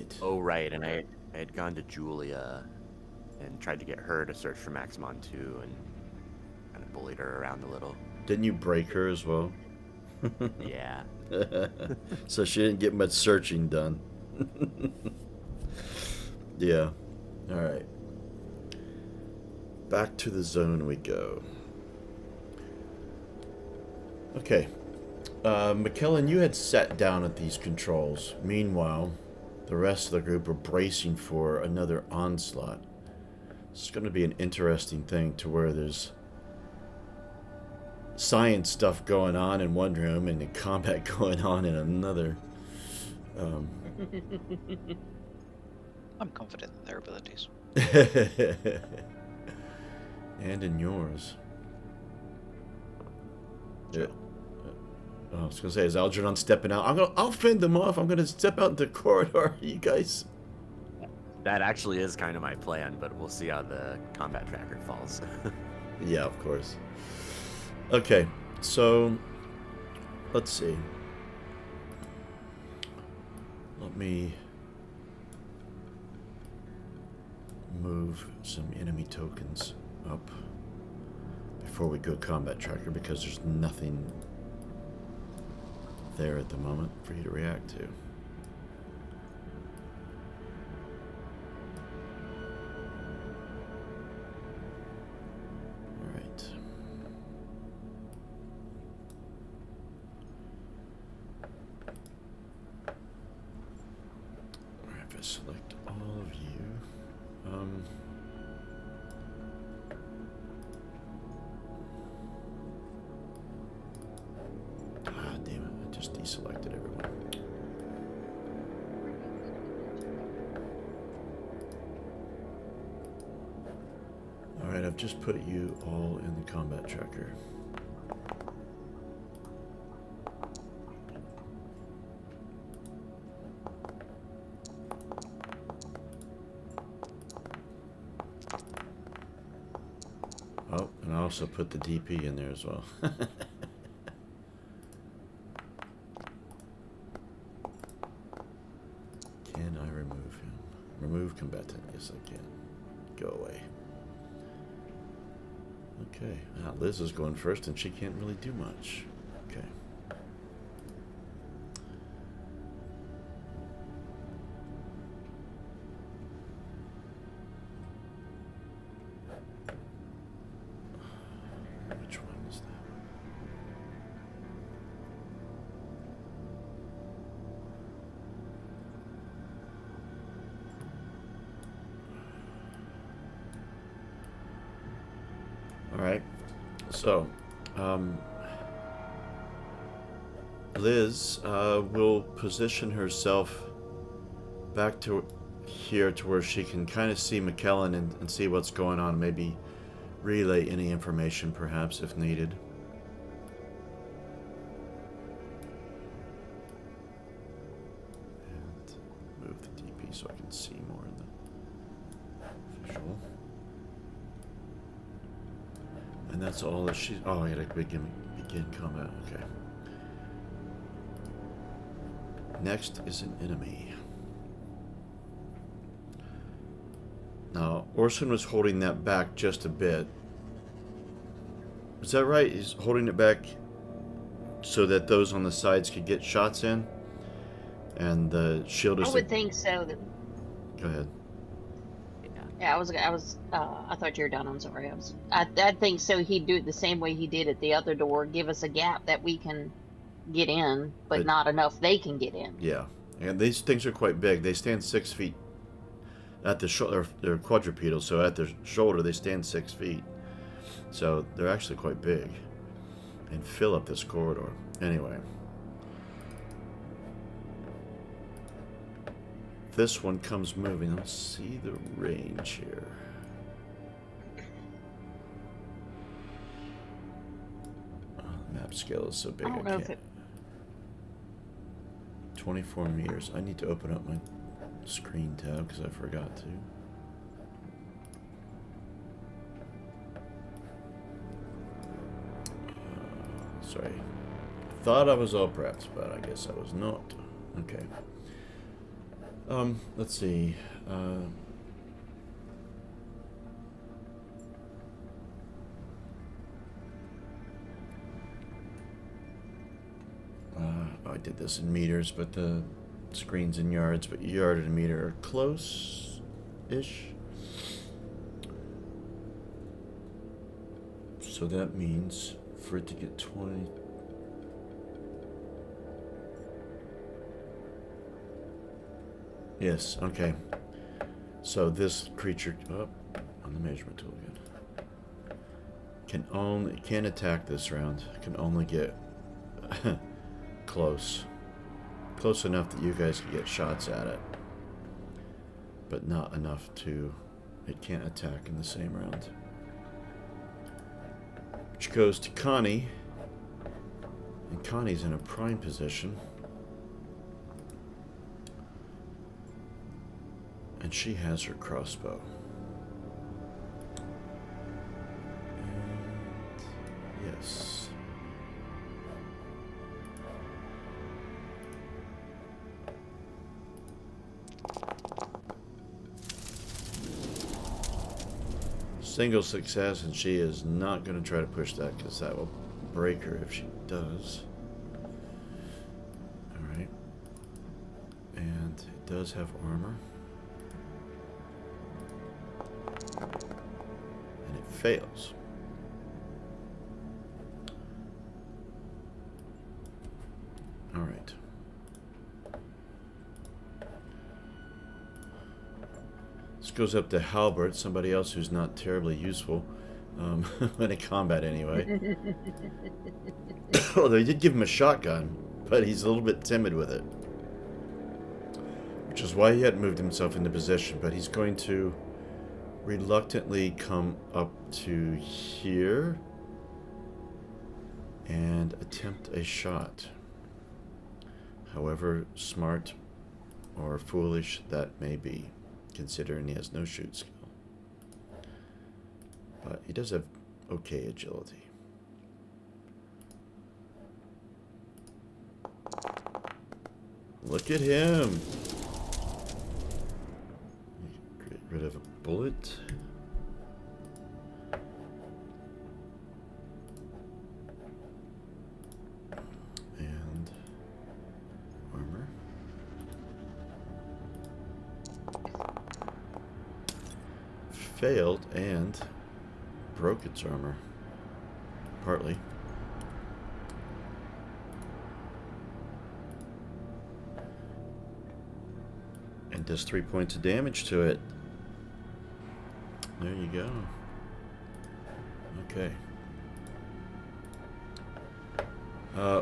right. Oh, right, and I had gone to Julia and tried to get her to search for Maximon too, and kind of bullied her around a little. Didn't you break her as well? Yeah. So she didn't get much searching done. Yeah. All right. Back to the zone we go. Okay. McKellen, you had sat down at these controls. Meanwhile, the rest of the group are bracing for another onslaught. It's going to be an interesting thing to where there's science stuff going on in one room and the combat going on in another. I'm confident in their abilities. And in yours. Yeah. I was gonna say, is Algernon stepping out? I'll fend them off. I'm gonna step out into the corridor. You guys. That actually is kind of my plan, but we'll see how the combat tracker falls. Yeah, of course. Okay, so let's see. Let me move some enemy tokens up before we go combat tracker because there's nothing there at the moment for you to react to. Alright. Alright, if I select all of you. Damn it, I just deselected everyone. Alright, I've just put you all in the combat tracker. Oh, and I also put the DP in there as well. Can I remove him? Remove combatant. Yes, I can. Go away. Okay. Liz is going first, and she can't really do much. Okay. Which one is that? Alright, so, Liz will position herself back to here to where she can kind of see McKellen and see what's going on, maybe relay any information perhaps if needed. And move the DP so I can see more in the visual. And that's all that she's... Oh, I gotta begin combat. Okay. Next is an enemy. Now, Orson was holding that back just a bit. Is that right? He's holding it back so that those on the sides could get shots in? And the shield is... I would think so. Go ahead. Yeah, I thought you were done. I'm sorry. I think so. He'd do it the same way he did at the other door. Give us a gap that we can get in, but not enough they can get in. Yeah. And these things are quite big. They stand 6 feet at the shoulder. They're quadrupedal, so at their shoulder they stand 6 feet. So they're actually quite big and fill up this corridor. Anyway. This one comes moving. Let's see the range here. Oh, the map scale is so big I don't know if it... 24 meters. I need to open up my screen tab because I forgot to. Sorry. Thought I was all prepped, but I guess I was not. Okay. Let's see. I did this in meters, but the screen's in yards, but yard and meter are close-ish. So that means for it to get 20... Yes, okay. So this creature, on the measurement tool again, can't attack this round. Can only get close enough that you guys can get shots at it, but not enough to. It can't attack in the same round. Which goes to Connie, and Connie's in a prime position. And she has her crossbow. And yes. Single success, and she is not going to try to push that because that will break her if she does. Alright. And it does have armor. And it fails. Alright. This goes up to Halbert, somebody else who's not terribly useful. In combat anyway. Although he did give him a shotgun, but he's a little bit timid with it. Which is why he hadn't moved himself into position, but he's going to reluctantly come up to here and attempt a shot. However smart or foolish that may be, considering he has no shoot skill. But he does have okay agility. Look at him! Get rid of a bullet. And armor. Failed and broke its armor. Partly. And does 3 points of damage to it. There you go. Okay.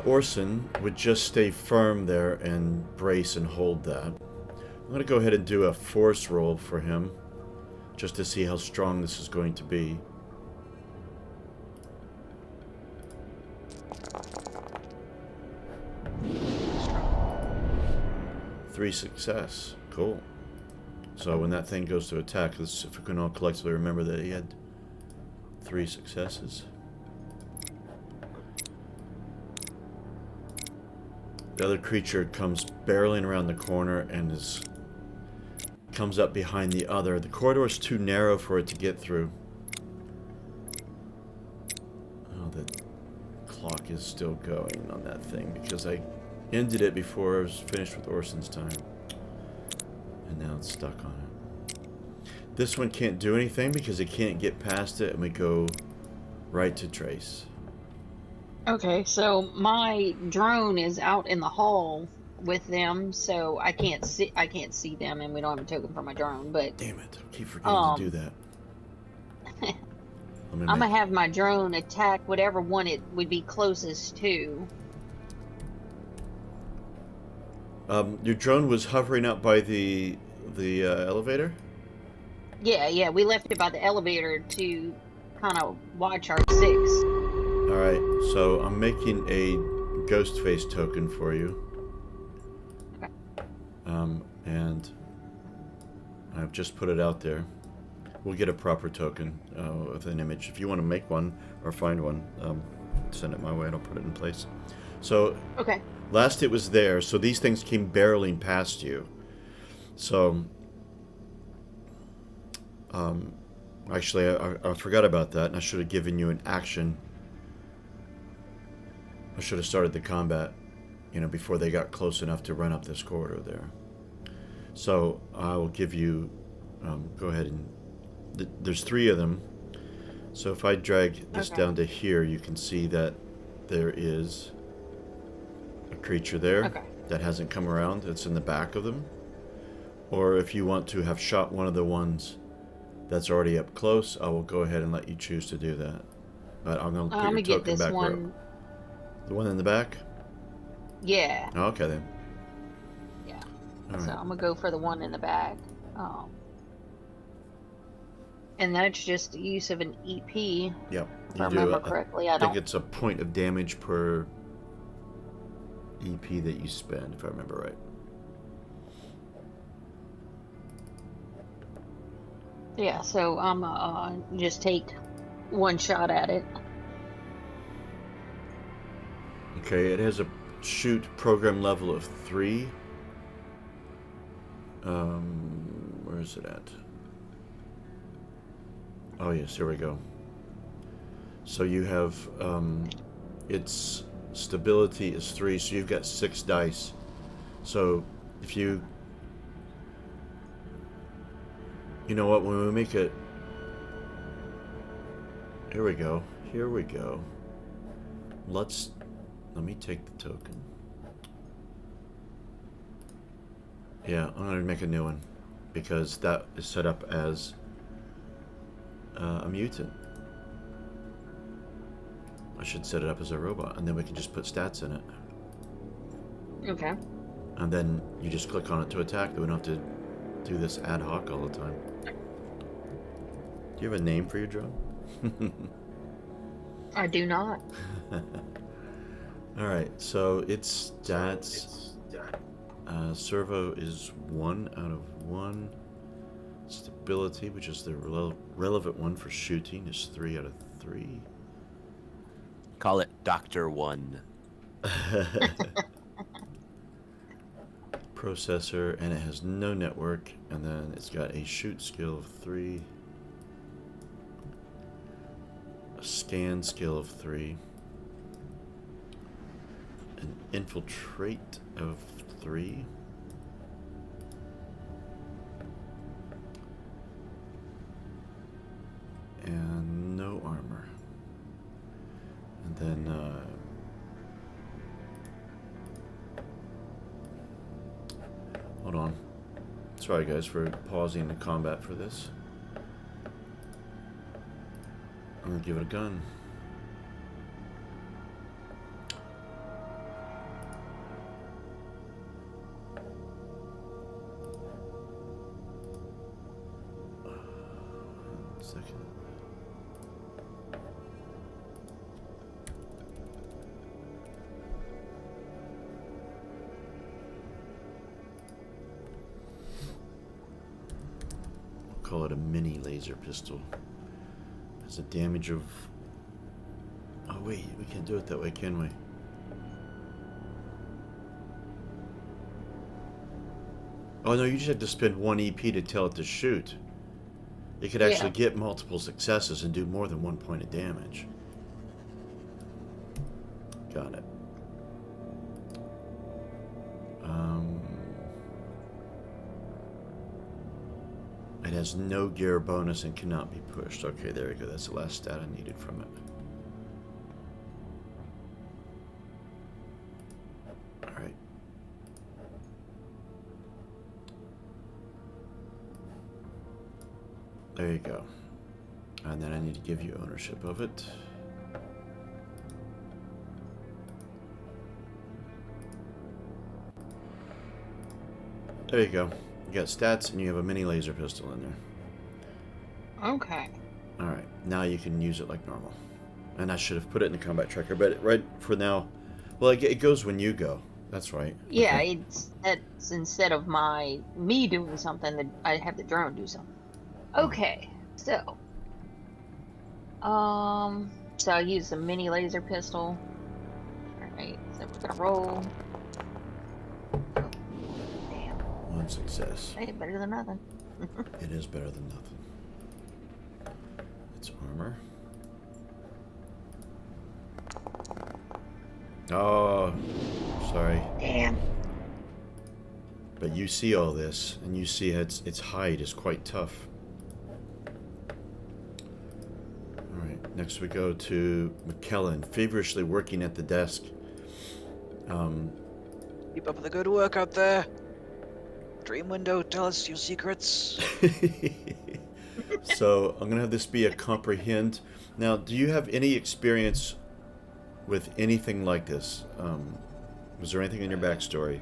Orson would just stay firm there and brace and hold that. I'm going to go ahead and do a force roll for him, just to see how strong this is going to be. Three success. Cool. So when that thing goes to attack, let's, if we can all collectively remember that he had 3 successes. The other creature comes barreling around the corner and comes up behind the other. The corridor is too narrow for it to get through. Oh, the clock is still going on that thing because I ended it before I was finished with Orson's time. And now it's stuck on it. This one can't do anything because it can't get past it, and we go right to Trace. Okay, so my drone is out in the hall with them, so I can't see them, and we don't have a token for my drone. But damn it, I keep forgetting to do that. I'm gonna have my drone attack whatever one it would be closest to. Your drone was hovering up by the elevator? Yeah, we left it by the elevator to kind of watch our 6. Alright, so I'm making a ghost face token for you. Okay. And I've just put it out there. We'll get a proper token with an image. If you want to make one or find one, send it my way and I'll put it in place. So, okay. Last it was there, so these things came barreling past you. So, actually, I forgot about that, and I should have given you an action. I should have started the combat, before they got close enough to run up this corridor there. So I will give you, go ahead and, there's 3 of them. So if I drag this down to here, you can see that there is a creature there that hasn't come around. It's in the back of them. Or if you want to have shot one of the ones that's already up close, I will go ahead and let you choose to do that. But I'm going to put your token back. The one in the back? Yeah. Oh, okay then. Yeah. All So right. I'm gonna go for the one in the back. And that's just the use of an EP. Yep. If I remember correctly, I think don't. it's a point of damage per EP that you spend, if I remember right. Yeah, so I'm just take one shot at it. Okay, it has a shoot program level of 3. Where is it at? Oh yes, here we go. So you have, its stability is 3, so you've got 6 dice. So if you know what, when we make it, here we go. Let me take the token. Yeah, I'm going to make a new one because that is set up as a mutant. I should set it up as a robot, and then we can just put stats in it. Okay. And then you just click on it to attack. We don't have to do this ad hoc all the time. Do you have a name for your drone? I do not. Alright, so its stats. Servo is 1 out of 1. Stability, which is the relevant one for shooting, is 3 out of 3. Call it Dr. 1. Processor, and it has no network, and then it's got a shoot skill of 3. A scan skill of 3. An infiltrate of 3. And no armor. And then hold on. Sorry guys for pausing the combat for this. I'm gonna give it a gun. Second. We'll call it a mini laser pistol. Has a damage of... Oh wait, we can't do it that way, can we? Oh no, you just have to spend 1 EP to tell it to shoot. It could actually get multiple successes and do more than 1 point of damage. Got it. It has no gear bonus and cannot be pushed. Okay, there we go. That's the last stat I needed from it. Alright. There you go. And then I need to give you ownership of it. There you go. You got stats and you have a mini laser pistol in there. Okay. Alright, now you can use it like normal. And I should have put it in the combat tracker, but right for now... Well, it goes when you go. That's right. Yeah, Okay. that's instead of me doing something, that I have the drone do something. Okay, so I use the mini laser pistol. Alright, so we're gonna roll. Damn. One success. Hey, better than nothing. It is better than nothing. It's armor. Oh, sorry. Damn. But you see all this, and you see its hide is quite tough. Alright, next we go to McKellen, feverishly working at the desk. Keep up the good work out there. Dream window, tell us your secrets. So, I'm going to have this be a comprehend. Now, do you have any experience with anything like this? Was there anything in your backstory?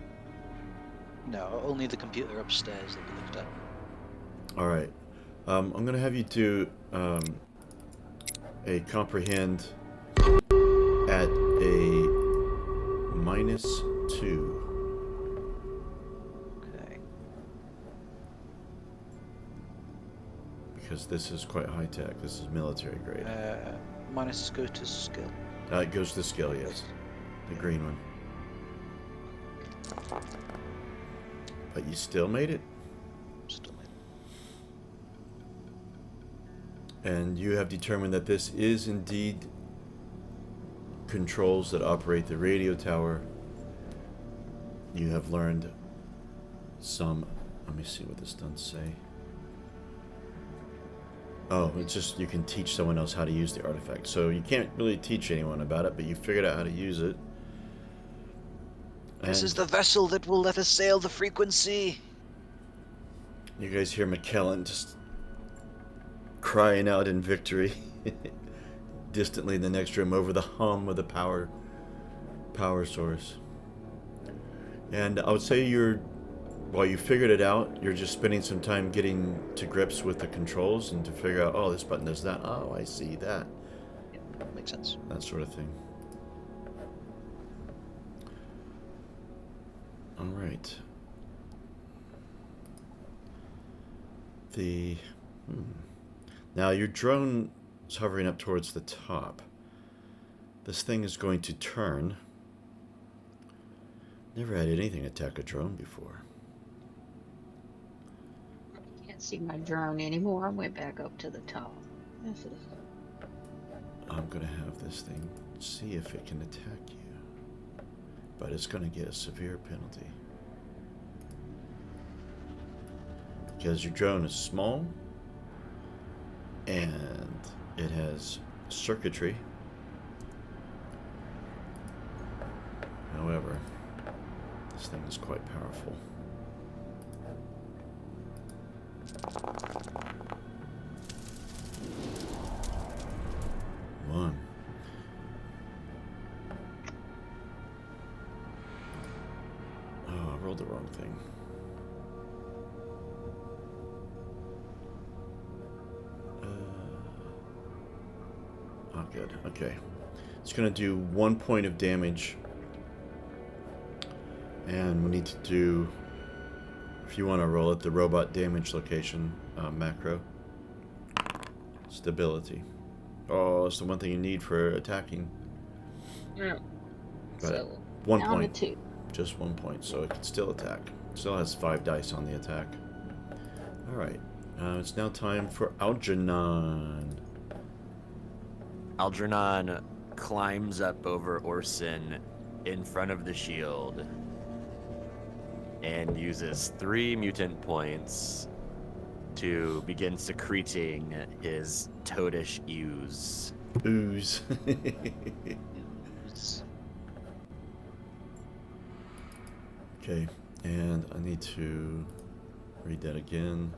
No, only the computer upstairs that we looked at. Alright. I'm going to have you do a comprehend at a -2. Okay. Because this is quite high tech. This is military grade. Minus Scooter's skill. It goes to skill, yes. The green one. But you still made it. Still And you have determined that this is indeed controls that operate the radio tower. You have learned some... Let me see what this doesn't say. Oh, it's just you can teach someone else how to use the artifact. So you can't really teach anyone about it, but you figured out how to use it. This is the vessel that will let us sail the frequency. You guys hear McKellen just crying out in victory distantly in the next room over the hum of the power source. And I would say while you figured it out, you're just spending some time getting to grips with the controls and to figure out, oh, this button does that. Oh, I see that. Yeah, makes sense. That sort of thing. All right. Now your drone is hovering up towards the top. This thing is going to turn. Never had anything attack a drone before. Can't see my drone anymore. I went back up to the top. This is... I'm going to have this thing see if it can attack you. But it's going to get a severe penalty. Because your drone is small. And it has circuitry. However, this thing is quite powerful. One. Oh, I rolled the wrong thing. Oh, good. Okay. It's going to do 1 point of damage. And we need to do, if you want to roll it, the robot damage location macro. Stability. Oh, it's the one thing you need for attacking. Yeah. But So, 1 down to point. 2. Just 1 point, so it can still attack. Still has 5 dice on the attack. Alright. It's now time for Algernon. Algernon climbs up over Orson in front of the shield and uses 3 mutant points to begin secreting his toadish ooze. Ooze. Okay, and I need to read that again.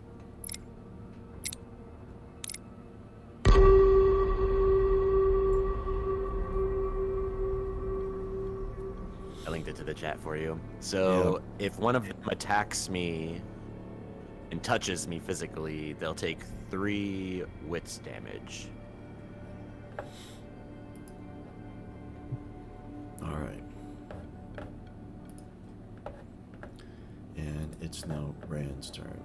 I linked it to the chat for you. So if one of them attacks me and touches me physically, they'll take 3 wits damage. All right. And it's now Rand's turn.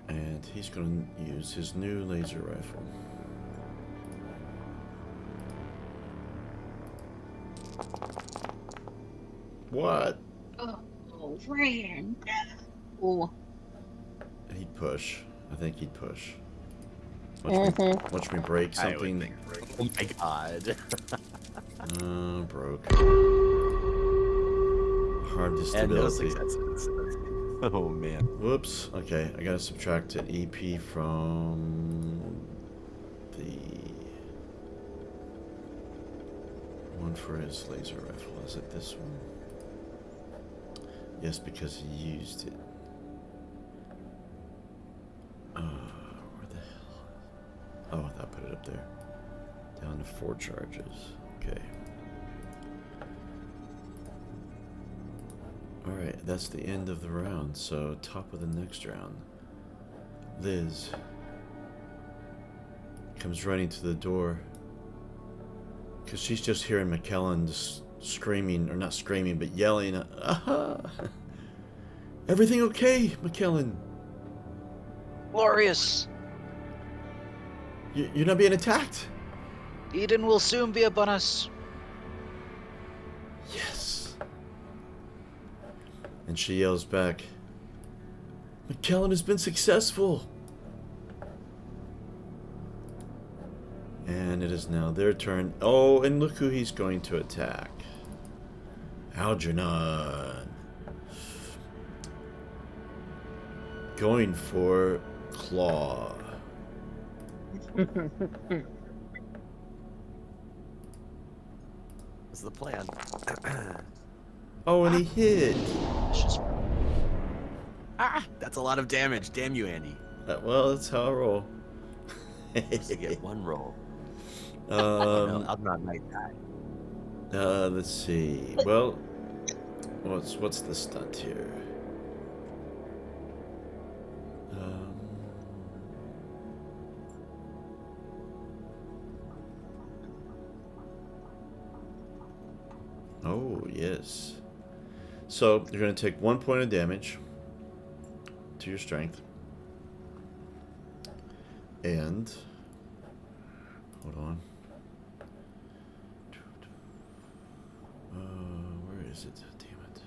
And he's going to use his new laser rifle. What? Oh, friend. Oh. He'd push. I think he'd push. Watch me break I would something. think. Oh my god. Broke. Hard And no stability. successes. Oh man. Whoops. Okay, I gotta subtract an EP from the one for his laser rifle. Is it this one? Yes, because he used it. Where the hell? Oh, that put it up there. Down to 4 charges. Okay. Alright, that's the end of the round. So, top of the next round. Liz comes running to the door. Because she's just hearing McKellen just screaming, or not screaming, but yelling, "Aha! Everything okay, McKellen? Glorious! You're not being attacked?" Eden will soon be upon us. Yes. And she yells back, "McKellen has been successful." And it is now their turn. Oh, and look who he's going to attack. Algernon. Going for Claw. What's the plan? Oh, and he hit. It's just That's a lot of damage. Damn you, Andy. Well, that's how I roll. Just to get one roll. No, I'm not like that. Let's see. Well, what's the stunt here? Oh, yes. So, you're going to take 1 point of damage to your strength. And, hold on. Where is it? Damn it.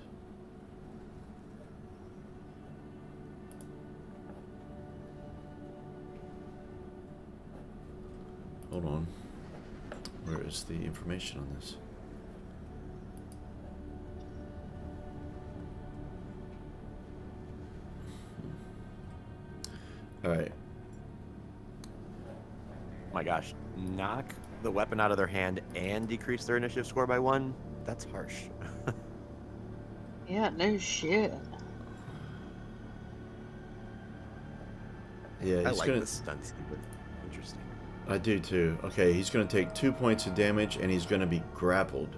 Hold on. Where is the information on this? Alright. Oh my gosh. Knock the weapon out of their hand and decrease their initiative score by 1? That's harsh. Yeah, no shit. Yeah, I he's like gonna... this stunt sequence. Interesting. I do too. Okay, he's gonna take 2 points of damage and he's gonna be grappled.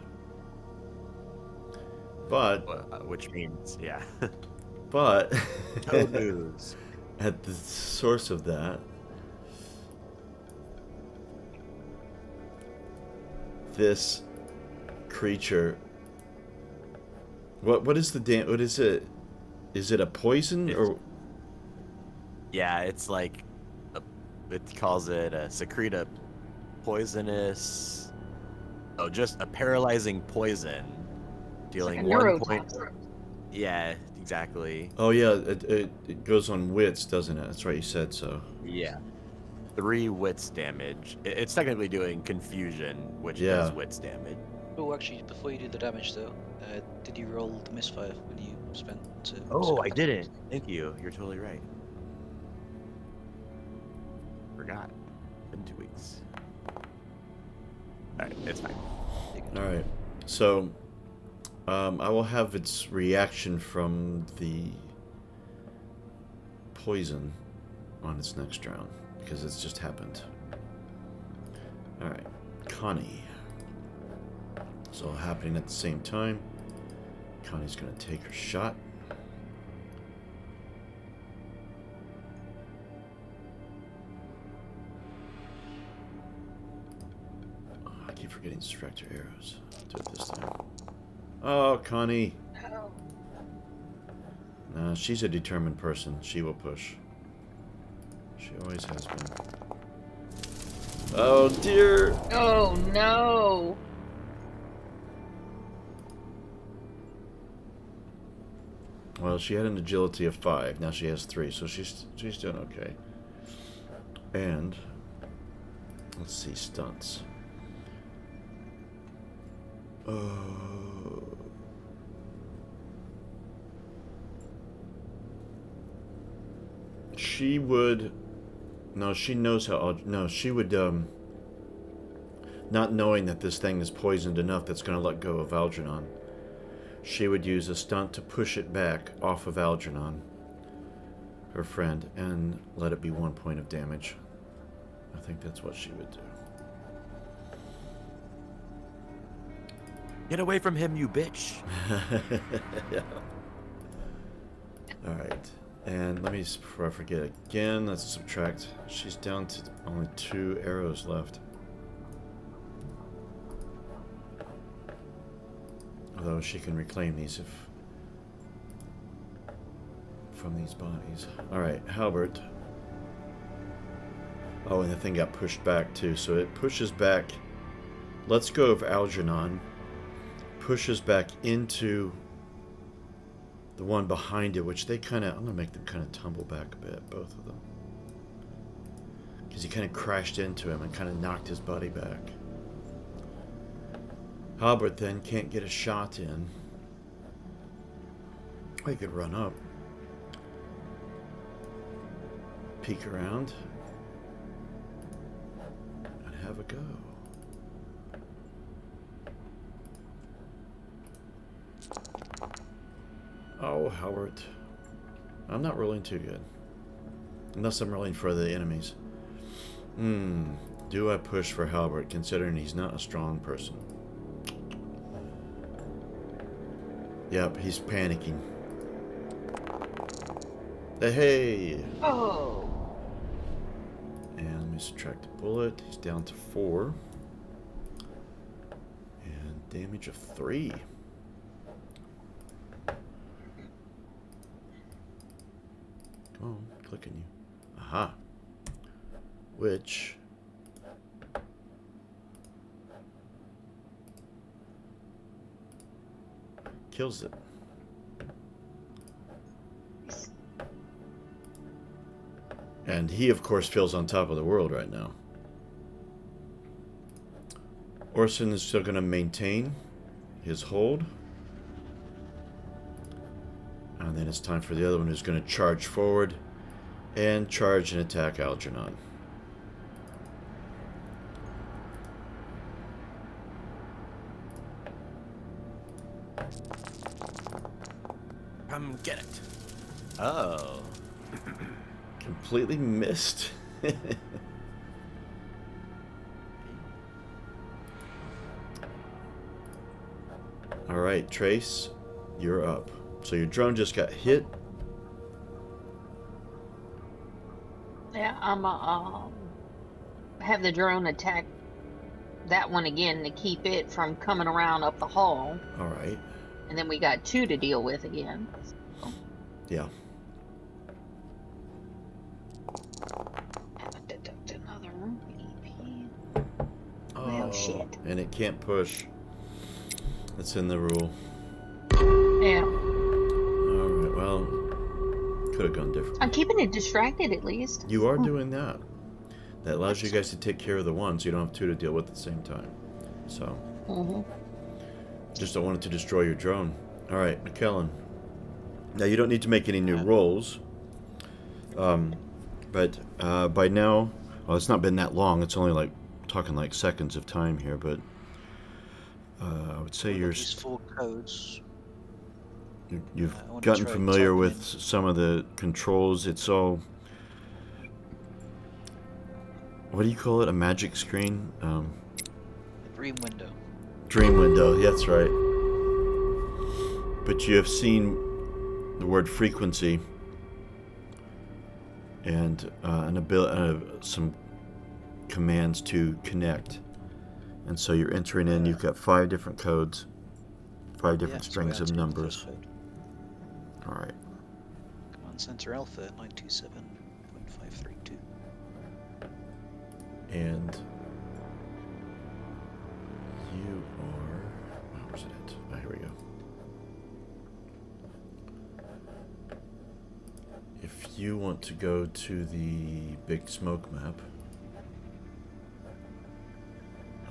But... Which means, yeah. But... No news. At the source of that... This creature... What is the what is it? Is it a poison or... Yeah, it's like... it calls it a secrete a poisonous... Oh, just a paralyzing poison. Dealing Like a 1 neurotoxin. point... Yeah, exactly. Oh yeah, it goes on wits, doesn't it? That's right, you said so. Yeah. 3 wits damage. It's technically doing confusion, which Yeah. is wits damage. Oh, actually, before you do the damage though, did you roll the misfire when you spent? Oh, I didn't. Thank you. You're totally right. Forgot. Been 2 weeks. Alright, it's fine. Alright, so... I will have its reaction from the poison on its next round, because it's just happened. Alright, Connie. It's all happening at the same time. Connie's gonna take her shot. Oh, I keep forgetting to distract your arrows. Do it this time. Oh, Connie. No. Nah, she's a determined person. She will push. She always has been. Oh, dear. Oh no. Well, she had an agility of 5. Now she has 3, so she's doing okay. And let's see, stunts. She would. No, she knows how. No, she would. Not knowing that this thing is poisoned enough that's going to let go of Algernon, she would use a stunt to push it back off of Algernon, her friend, and let it be 1 point of damage. I think that's what she would do. Get away from him, you bitch. Yeah. Alright. And let me, before I forget again, let's subtract. She's down to only 2 arrows left. Although she can reclaim these from these bodies. Alright, Halbert. Oh, and the thing got pushed back too, so it pushes back. Let's go of Algernon. Pushes back into the one behind it, which they kind of, I'm going to make them kind of tumble back a bit, both of them. Because he kind of crashed into him and kind of knocked his buddy back. Halbert then can't get a shot in. Oh, he could run up. Peek around. And have a go. Oh, Halbert. I'm not rolling too good. Unless I'm rolling for the enemies. Do I push for Halbert, considering he's not a strong person? Yep, he's panicking. Hey! Oh. And let me subtract a bullet. He's down to 4. And damage of 3. Come on, clicking you. Aha. Which kills it. And he, of course, feels on top of the world right now. Orson is still going to maintain his hold. And then it's time for the other one who's going to charge forward and charge and attack Algernon. Come get it. Oh. Completely missed. Alright, Trace, you're up. So your drone just got hit. Yeah, I'm have the drone attack that one again to keep it from coming around up the hall. Alright. And then we got 2 to deal with again. So. Yeah. Haven't deducted another EP. Well, shit. And it can't push. That's in the rule. Yeah. Alright, well, could have gone different. I'm keeping it distracted at least. You are doing that. That allows you guys to take care of the one, so you don't have 2 to deal with at the same time. So, just don't want it to destroy your drone. All right, McKellen. Now you don't need to make any new rolls. But by now, well, it's not been that long. It's only like talking like seconds of time here. But I would say These 4 codes. you've gotten familiar with some of the controls. It's all. What do you call it? A magic screen? Dream window. Dream window, that's right. But you have seen the word frequency and some commands to connect. And so you're entering in, you've got 5 different codes, 5 different strings of numbers. Alright. Command Center Alpha 927.532. And you are... where's it at? Oh, here we go. you want to go to the big smoke map.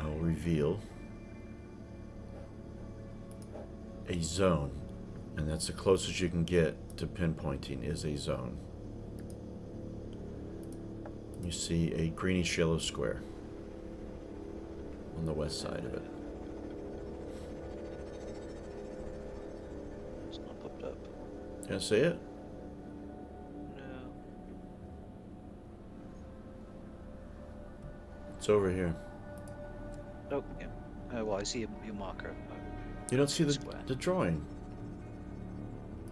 I'll reveal a zone, and that's the closest you can get to pinpointing is a zone. You see a greenish yellow square on the west side of it. It's not popped up. Can I see it? No. It's over here. Oh, yeah. Well, I see your marker. You don't see the Square. drawing.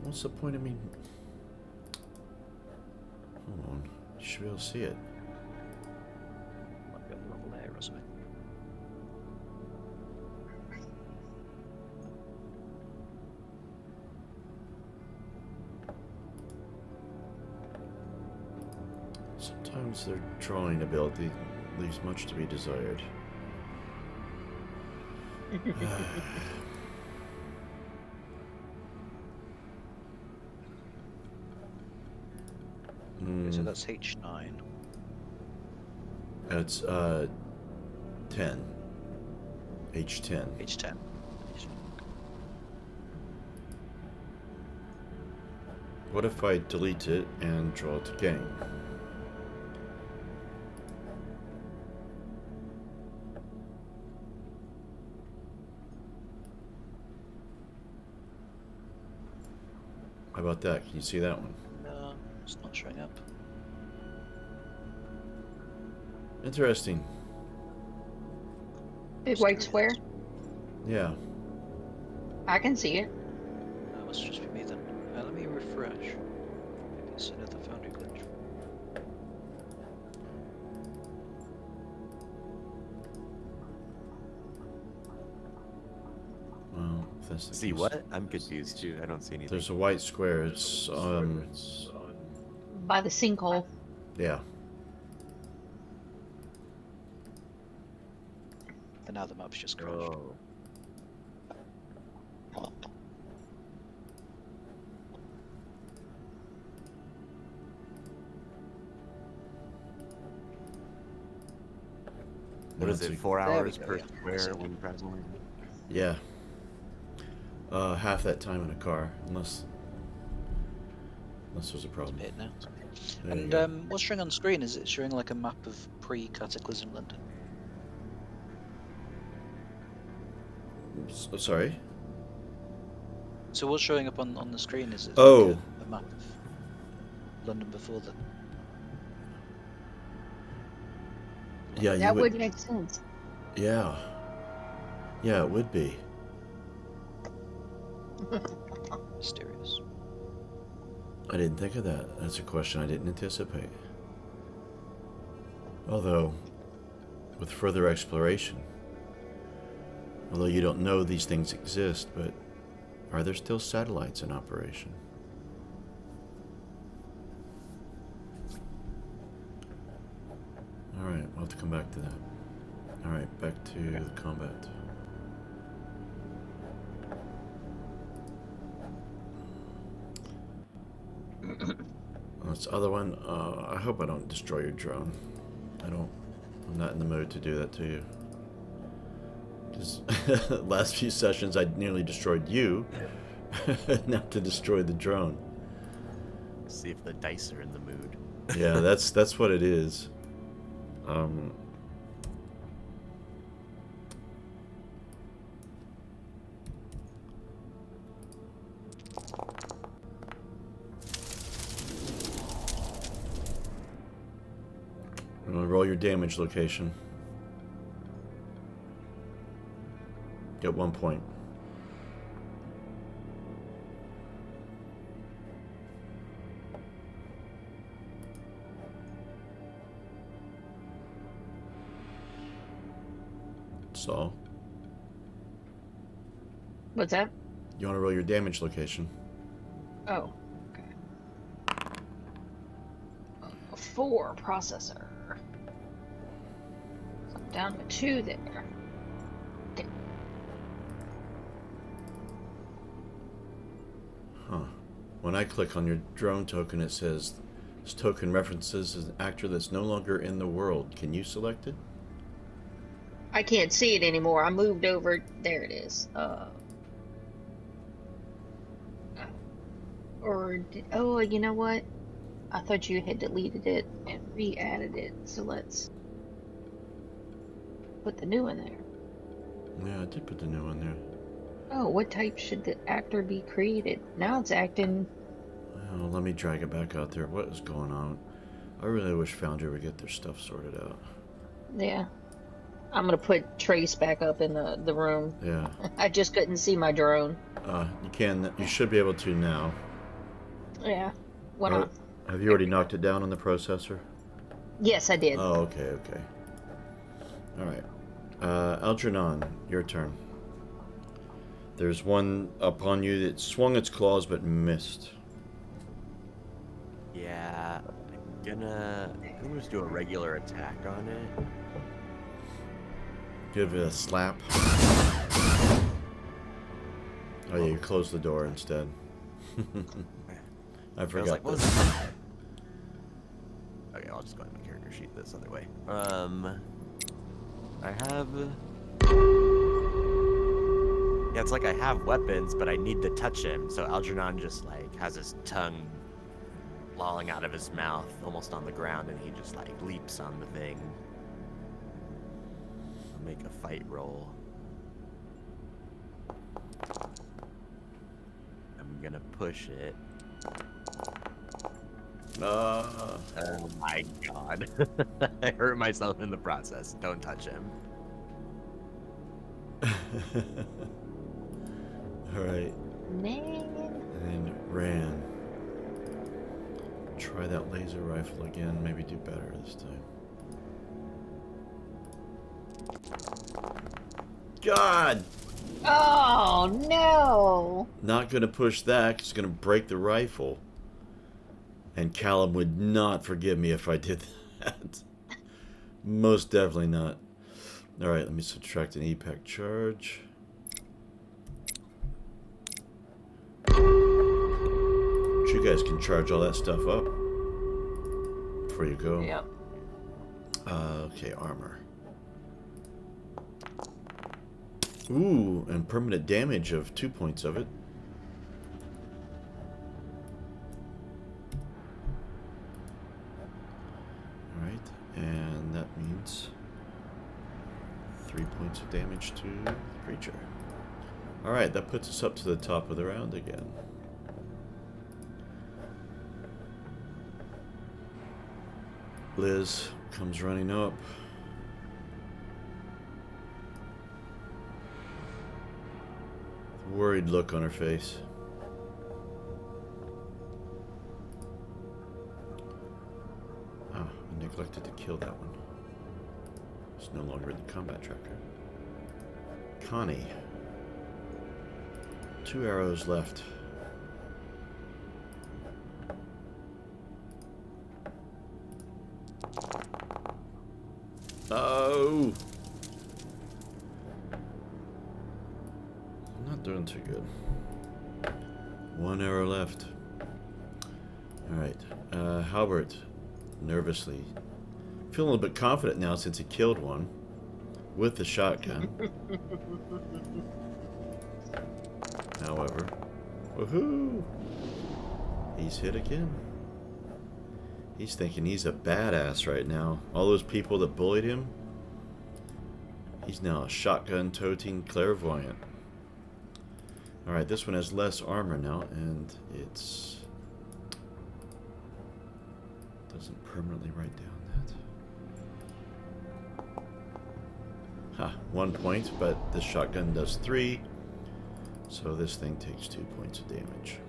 What's the point of me? Hold on. You should be able to see it. Might be on the wrong layer or something. Sometimes their drawing ability leaves much to be desired. Okay, so that's H9. It's 10. H10. H10. What if I delete it and draw it again? How about that? Can you see that one? No, it's not showing up. Interesting. Big white square. Yeah. I can see it. That must just be me then. Let me refresh. Maybe it's another foundry glitch. Well, if that's the See case. what? I'm confused too. I don't see anything. There's a white square. It's By the sinkhole. yeah. And now the map's just crashed. Oh. What is it? 4 There we hours go, per yeah. square when traveling? Yeah. Half that time in a car, unless there's a problem. It now. There you And go. what's showing on screen? Is it showing like a map of pre-Cataclysm London? Sorry. So what's showing up on the screen? Is it Oh. like a map of London before the... Yeah, you That would. would make sense. Yeah. Yeah, it would be. Mysterious. I didn't think of that. That's a question I didn't anticipate. Although, with further exploration, although you don't know these things exist, but are there still satellites in operation? Alright, we'll have to come back to that. Alright, back to the combat. This other one, I hope I don't destroy your drone. I'm not in the mood to do that to you. Because last few sessions I nearly destroyed you. Now to destroy the drone. See if the dice are in the mood. Yeah, that's what it is. I'm gonna roll your damage location. Get 1 point. So, What's that? you want to roll your damage location? Oh. Okay. 4 processor. So I'm down to 2 there. Okay. Huh. When I click on your drone token, it says This token references an actor that's no longer in the world. Can you select it? I can't see it anymore. I moved over. There it is. Oh, you know what? I thought you had deleted it and re-added it. So let's put the new one there. Yeah, I did put the new one there. Oh, what type should the actor be created? Now it's acting. Oh, let me drag it back out there. What is going on? I really wish Foundry would get their stuff sorted out. Yeah. I'm gonna put Trace back up in the room. Yeah. I just couldn't see my drone. You should be able to now. Yeah. Went off. Have you already knocked it down on the processor? Yes, I did. Oh, okay. Alright. Algernon, your turn. There's one upon you that swung its claws but missed. Yeah, I'm gonna just do a regular attack on it. Give it a slap. Oh yeah, you closed the door instead. I I was forgot like, what was this. that? Okay, I'll just go ahead and my character sheet this other way. I have. Yeah, it's like I have weapons, but I need to touch him. So Algernon just like has his tongue lolling out of his mouth, almost on the ground, and he just like leaps on the thing. I'll make a fight roll. I'm gonna push it. Oh my god. I hurt myself in the process. Don't touch him. Alright. Man. And ran. Try that laser rifle again. Maybe do better this time. God! Oh no! Not gonna push that. It's gonna break the rifle. And Callum would not forgive me if I did that. Most definitely not. Alright, let me subtract an EPEC charge. You guys can charge all that stuff up before you go. Yep. Okay, armor. Ooh, and permanent damage of 2 points of it. Alright, and that means 3 points of damage to the creature. Alright, that puts us up to the top of the round again. Liz comes running up. Worried look on her face. Ah, I neglected to kill that one. It's no longer in the combat tracker. Connie. 2 arrows left. Oh! I'm not doing too good. 1 arrow left. Alright. Halbert, nervously. Feeling a little bit confident now since he killed one. With the shotgun. However. Woohoo! He's hit again. He's thinking he's a badass right now. All those people that bullied him. He's now a shotgun-toting clairvoyant. Alright, this one has less armor now, and it's... doesn't permanently write down that. Ha, 1 point, but this shotgun does 3. So this thing takes 2 points of damage.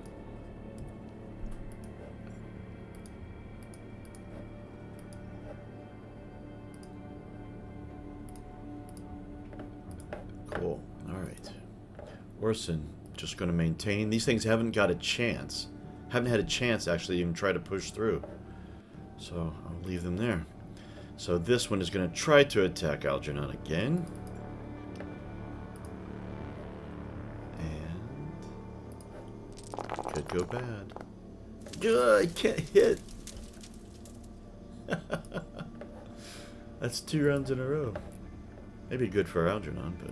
Cool. Alright. Orson, just going to maintain. These things haven't got a chance. Haven't had a chance, actually, to even try to push through. So, I'll leave them there. So, this one is going to try to attack Algernon again. And... could go bad. Ugh, I can't hit. That's 2 rounds in a row. Maybe good for Algernon, but...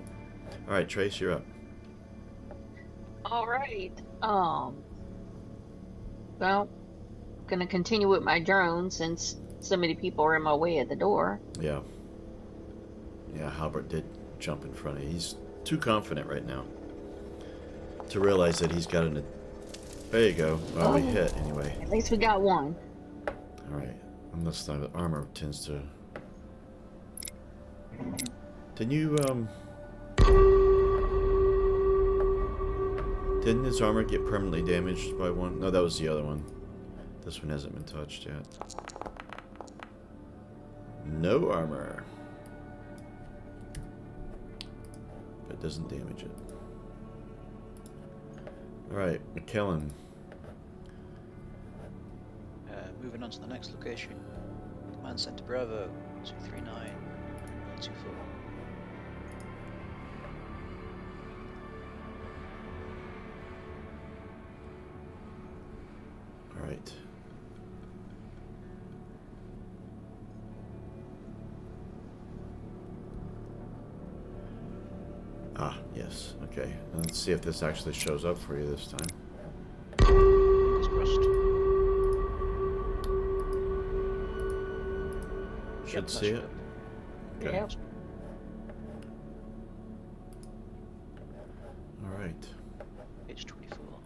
Alright, Trace, you're up. All right. Well, gonna continue with my drone since so many people are in my way at the door. Yeah. Yeah, Halbert did jump in front of you. He's too confident right now to realize that he's got an... There you go. Well, we hit anyway. At least we got one. Alright. Unless the armor tends to... Didn't you, Didn't his armor get permanently damaged by one? No, that was the other one. This one hasn't been touched yet. No armor. But it doesn't damage it. Alright, McKellen. Moving on to the next location. Command Center Bravo 239 124. Alright. Ah, yes. Okay. Let's see if this actually shows up for you this time. Fingers crossed. Should Yep, that see it. should- Okay. Yep. Alright. Page 24.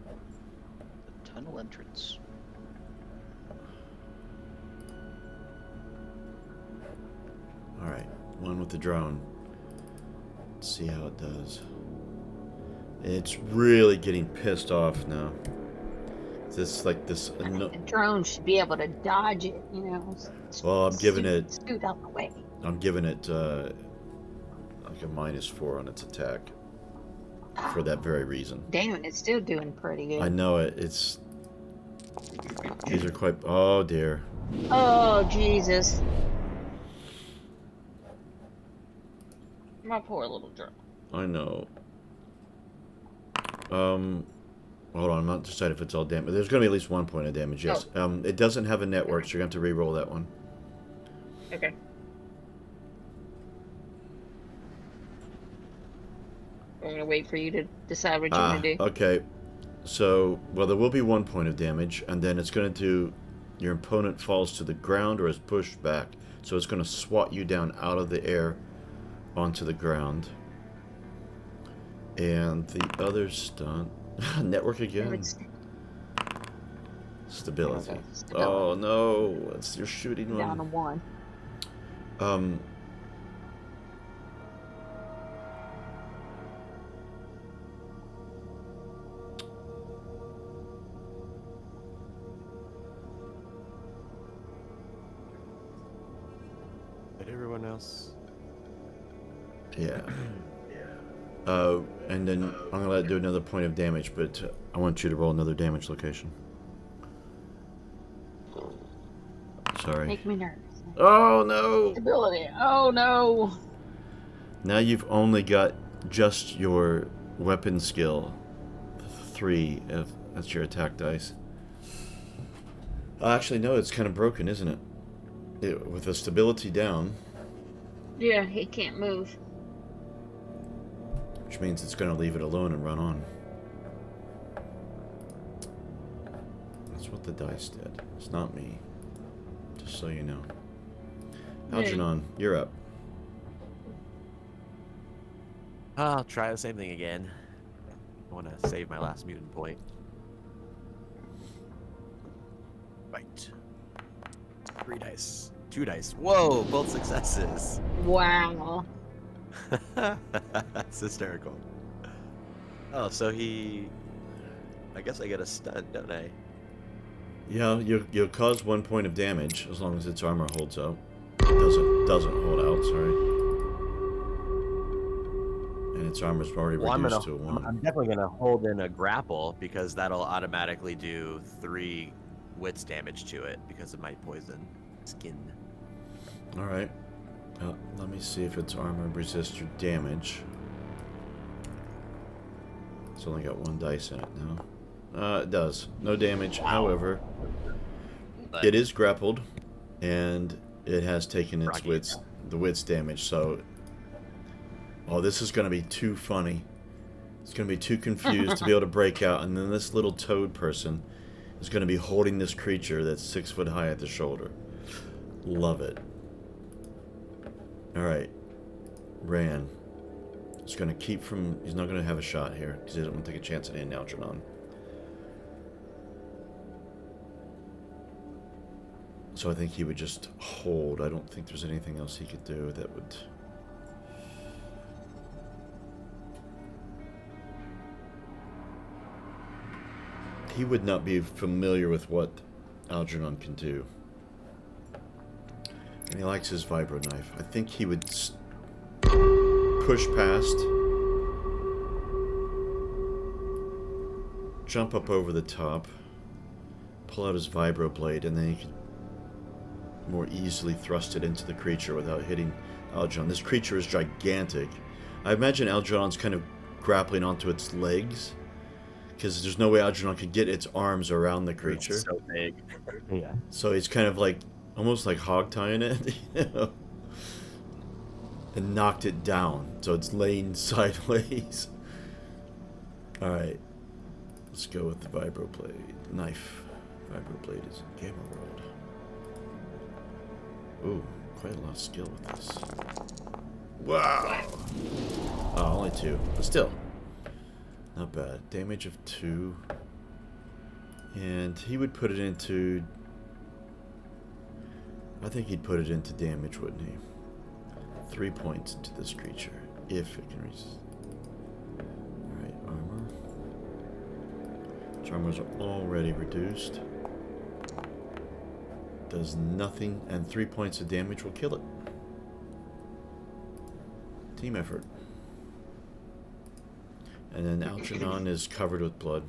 The tunnel entrance. Alright. One with the drone. Let's see how it does. It's really getting pissed off now. This like this. I think the drone should be able to dodge it, you know. Well, I'm giving it. Scoot out the way. I'm giving it like a -4 on its attack for that very reason. Damn, it's still doing pretty good. I know it. It's these are quite. Oh dear. Oh, Jesus. My poor little drone. I know. Hold on. I'm not decided if it's all damage. There's going to be at least 1 point of damage. Yes. It doesn't have a network, so you're going to have to re-roll that one. Okay. I'm gonna wait for you to decide what you want to do. Okay. So, well, there will be 1 point of damage, and then it's going to do. Your opponent falls to the ground or is pushed back, so it's going to swat you down out of the air onto the ground. And the other stunt, network again. Stability. Okay, stability. Oh no, it's your shooting Down to one. 1. But everyone else. Yeah. And then I'm gonna let it do another point of damage, but I want you to roll another damage location. Sorry. Make me nervous. Oh no! Stability. Oh no. Now you've only got just your weapon skill. 3, if that's your attack dice. Actually, no, it's kind of broken, isn't it? With the stability down, Yeah, he can't move. which means it's going to leave it alone and run on. That's what the dice did. It's not me. Just so you know. Algernon, you're up. I'll try the same thing again. I want to save my last mutant point. Right. 3 dice. 2 dice. Whoa, both successes. Wow. That's hysterical. Oh, so he... I guess I get a stun, don't I? Yeah, you'll cause 1 point of damage as long as its armor holds out. Doesn't hold out, sorry. And its armor's already reduced to a 1. I'm definitely going to hold in a grapple because that'll automatically do 3 wits damage to it because of my poison skin. Alright. Let me see if its armor resists your damage. It's only got 1 dice in it now. It does. No damage. However, But It is grappled, and it has taken its Froggy. the wits damage. So, oh, this is going to be too funny. It's going to be too confused to be able to break out, and then this little toad person is going to be holding this creature that's 6 foot high at the shoulder. Love it. All right, Ran. He's going to keep from. He's not going to have a shot here because he doesn't want to take a chance at hitting Algernon. So I think he would just hold. I don't think there's anything else he could do that would... He would not be familiar with what Algernon can do. And he likes his vibro knife. I think he would push past, jump up over the top, pull out his vibro blade, and then he could more easily thrust it into the creature without hitting Algernon. This creature is gigantic. I imagine Algernon's kind of grappling onto its legs, because there's no way Algernon could get its arms around the creature. It's so big. Yeah. So he's kind of like, almost like hog tying it, you know? And knocked it down, so it's laying sideways. Alright. Let's go with the vibro blade. Knife. Vibro blade is in Gamma World. Ooh, quite a lot of skill with this. Wow! Oh, only 2. But still. Not bad. Damage of 2. And he would put it into... I think he'd put it into damage, wouldn't he? 3 points into this creature, if it can resist. Alright, armor. Its armors are already reduced. Does nothing, and 3 points of damage will kill it. Team effort. And then Algernon is covered with blood.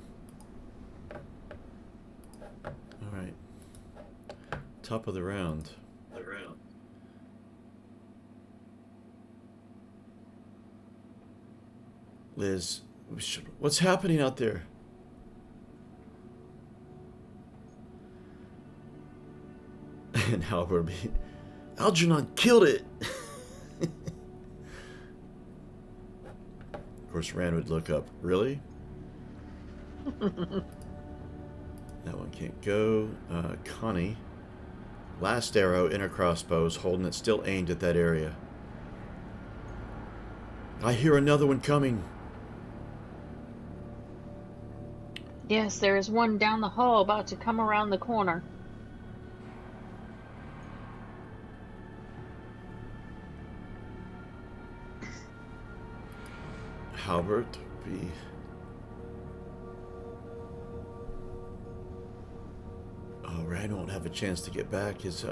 Alright. Top of the round. Liz, what's happening out there? And Halberd be, Algernon killed it! Of course, Rand would look up. Really? That one can't go. Connie. Last arrow, inner crossbows, holding it still aimed at that area. I hear another one coming. Yes, there is one down the hall about to come around the corner. Halbert would be... Oh, Rand won't have a chance to get back. He's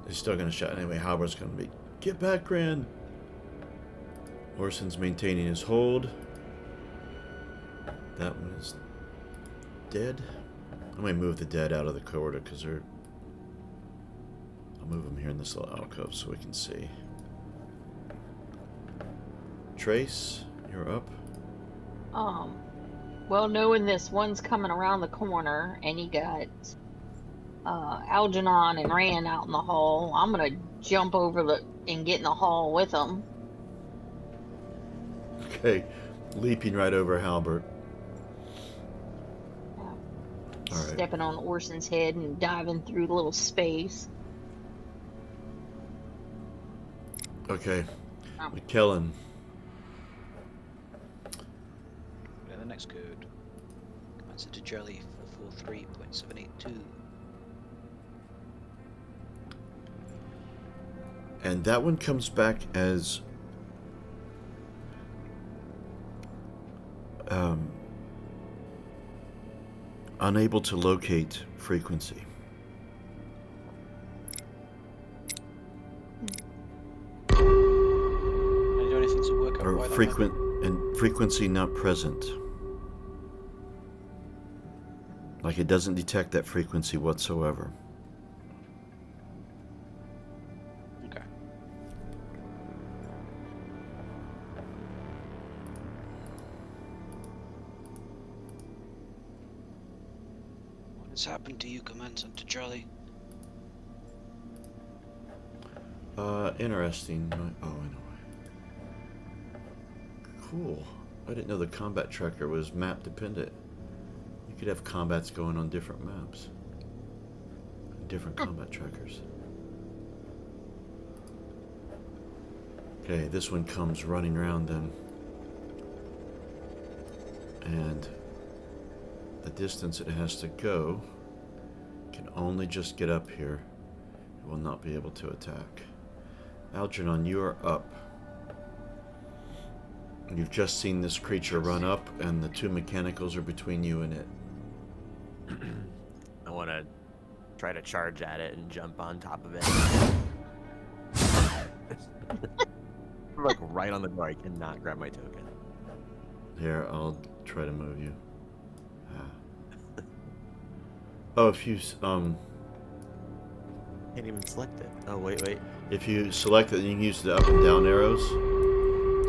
still going to shout anyway. Halbert's going to be, get back, Rand. Orson's maintaining his hold. That one is dead. I'm going to move the dead out of the corridor because they're... I'll move them here in this little alcove so we can see. Trace, you're up. Well, knowing this one's coming around the corner, and you got Algernon and Rand out in the hall, I'm gonna jump over and get in the hall with them. Okay, leaping right over Halbert. All right. Stepping on Orson's head and diving through the little space. Okay, McKellen. The next code. Answer to Jelly 443.782. And that one comes back as unable to locate frequency. Can you do anything to work out Or why that frequency not present. Like it doesn't detect that frequency whatsoever. Okay. What has happened to you, Command Center Charlie? Interesting. Oh, I know. Cool. I didn't know the combat tracker was map dependent. You could have combats going on different maps. Different combat trackers. Okay, this one comes running around then. And the distance it has to go can only just get up here. It will not be able to attack. Algernon, you are up. You've just seen this creature run up, and the two mechanicals are between you and it. I want to try to charge at it and jump on top of it. I'm like right on the door. I cannot grab my token. Here, I'll try to move you. Oh, if you Can't even select it. Oh wait. if you select it, you can use the up and down arrows.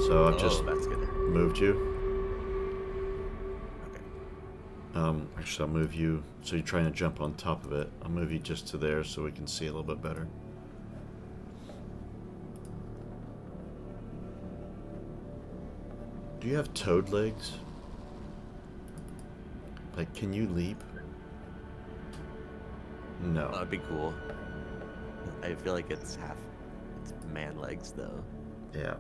So I've just that's good. moved you. Okay. Actually, I'll move you. So you're trying to jump on top of it. I'll move you just to there so we can see a little bit better. Do you have toad legs? Like, can you leap? No. That'd be cool. I feel like it's man legs though. Yeah.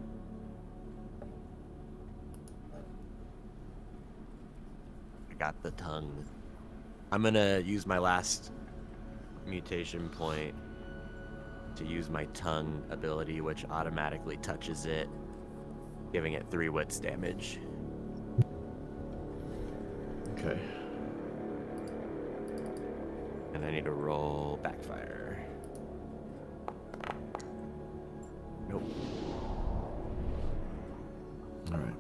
I got the tongue. I'm gonna use my last mutation point to use my tongue ability, which automatically touches it, giving it 3 wits damage. Okay. And I need to roll backfire. Nope. All right.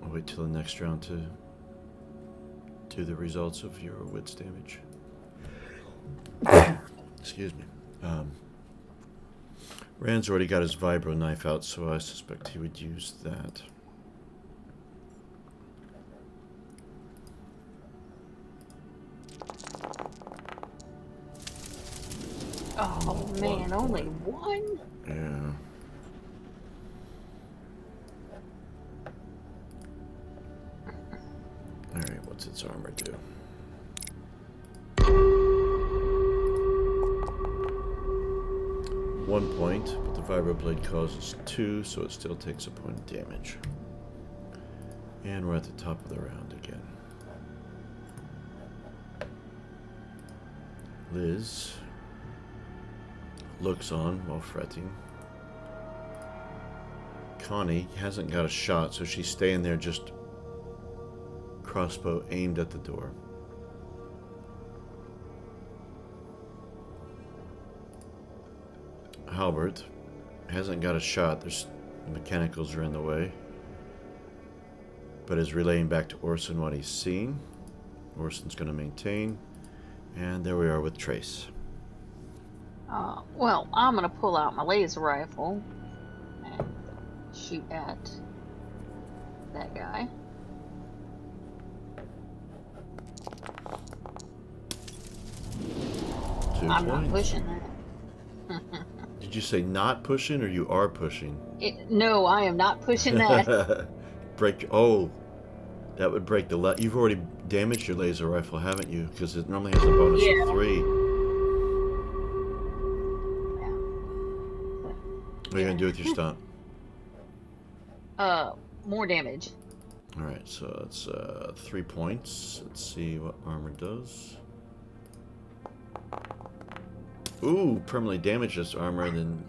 I'll wait till the next round to do the results of your wits damage. Excuse me. Rand's already got his vibro knife out, so I suspect he would use that. Oh man, only one? Yeah. Alright, what's its armor do? One point, but the vibroblade causes 2, so it still takes a point of damage. And we're at the top of the round again. Liz looks on while fretting. Connie hasn't got a shot, so she's staying there just crossbow aimed at the door. Halbert hasn't got a shot. There's mechanicals are in the way, but is relaying back to Orson what he's seen. Orson's going to maintain, and there we are with Trace. Well, I'm gonna pull out my laser rifle and shoot at that guy. I'm not pushing that. Did you say not pushing, or you are pushing? No, I am not pushing that. Break. Oh, that would break the. You've already damaged your laser rifle, haven't you? Because it normally has a bonus of 3. What are you gonna do with your stunt? More damage. All right, so it's 3 points. Let's see what armor does. Ooh, permanently damages armor, and then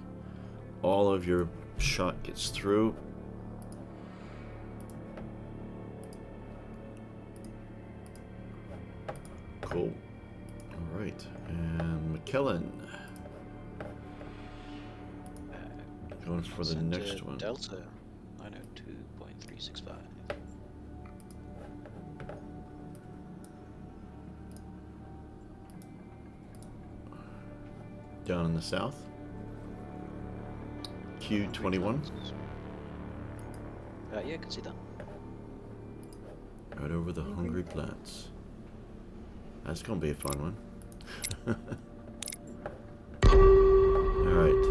all of your shot gets through. Cool. All right, and McKellen. Going for the next one. Delta 902.365. Down in the south. Q21. Yeah, I can see that. Right over the hungry plants. That's gonna be a fun one. Alright.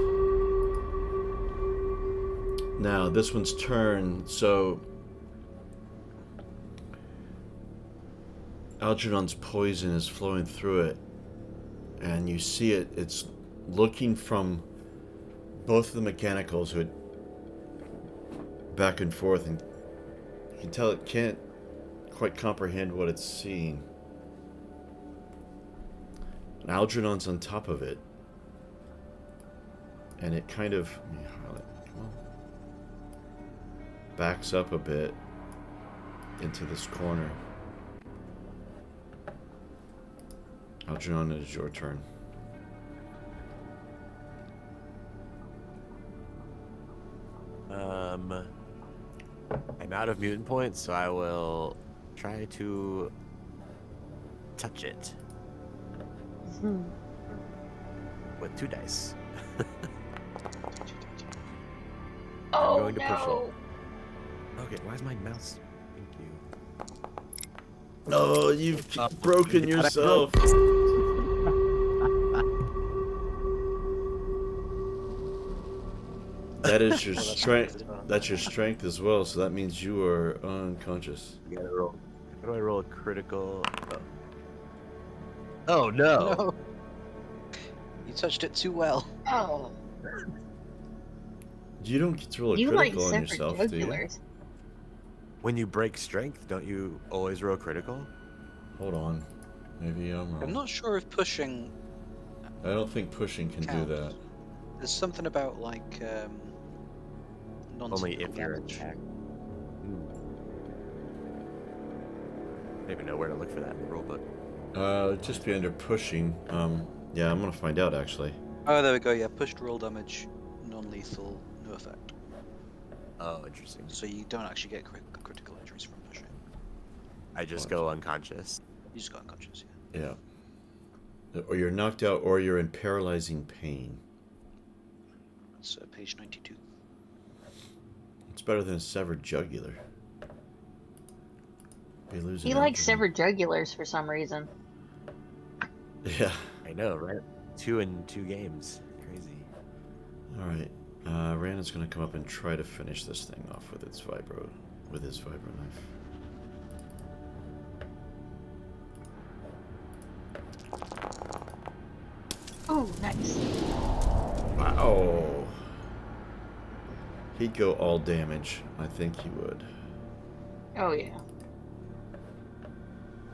Now, this one's turn, so... Algernon's poison is flowing through it. And you see it, it's looking from both of the mechanicals who back and forth, and you can tell it can't quite comprehend what it's seeing. And Algernon's on top of it. And it kind of backs up a bit into this corner. Algernon, it is your turn. I'm out of mutant points, so I will try to touch it with 2 dice. Oh, going to push no. Okay, why is my mouse? Thank you. No, you've broken yourself. That is your strength. That's your strength as well. So that means you are unconscious. You gotta roll. How do I roll a critical? Oh no! No. You touched it too well. Oh. You don't get to roll a You like critical on separate yourself, do you? jugulars. When you break strength, don't you always roll critical? Hold on. Maybe I'm wrong. I'm not sure if pushing I don't think pushing can do counts. that. There's something about like Only non-typical if you're damage. attacked. I don't even know where to look for that in the rulebook. Just be under pushing. Yeah, I'm gonna find out actually. Oh, there we go. Yeah, pushed roll damage, non-lethal, no effect. Oh, interesting. So you don't actually get critical injuries from pushing. I just go unconscious. You just got unconscious. Yeah. Or you're knocked out, or you're in paralyzing pain. That's page 92. It's better than a severed jugular. Be losing He likes algebra. severed jugulars for some reason. Yeah. I know, right? 2 in 2 games. Crazy. All right. Randon's gonna come up and try to finish this thing off with his vibro knife. Oh, nice. Wow. He'd go all damage. I think he would. Oh, yeah.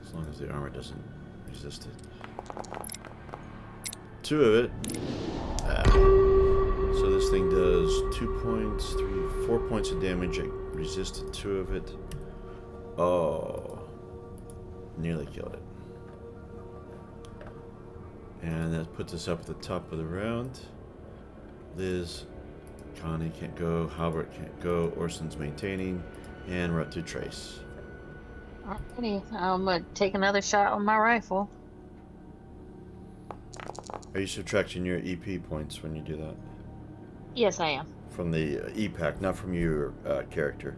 As long as the armor doesn't resist it. 2 of it. So this thing does 2 points, 4 points of damage. It resisted 2 of it. Oh. Nearly killed it. And that puts us up at the top of the round. Liz, Connie can't go, Halbert can't go, Orson's maintaining, and we're up to Trace. Alrighty, I'm gonna take another shot on my rifle. Are you subtracting your EP points when you do that? Yes, I am. From the E-Pack, not from your character.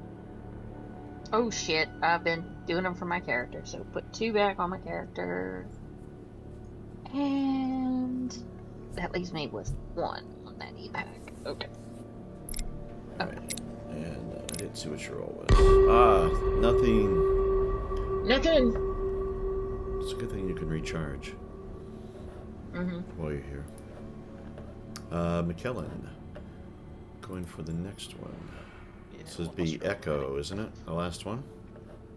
Oh shit, I've been doing them for my character. So put 2 back on my character. And that leaves me with 1 on that E-Pack. Okay. Right. And I didn't see what your roll was. Ah, nothing. Nothing. It's a good thing you can recharge while you're here. McKellen, going for the next one. Yeah, This would one be last roll. Echo, isn't it? The last one?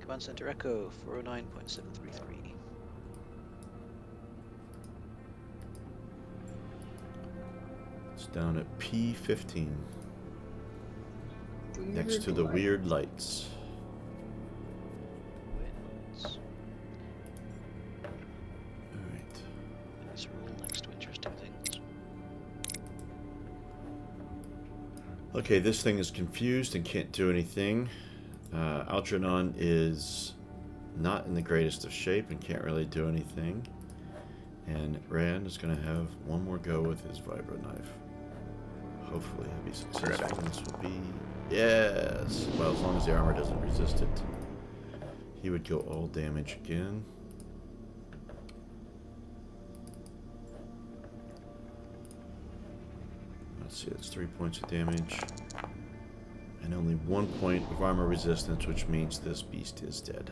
Command Center Echo 409.733. It's down at P15. Next to the weird lights. Alright. Let's roll next to interesting things. Okay, this thing is confused and can't do anything. Algernon is not in the greatest of shape and can't really do anything. And Rand is going to have one more go with his vibro knife. Hopefully he'll be successful. This will be... Yes! Well, as long as the armor doesn't resist it. He would go all damage again. Let's see, that's 3 points of damage. And only 1 point of armor resistance, which means this beast is dead.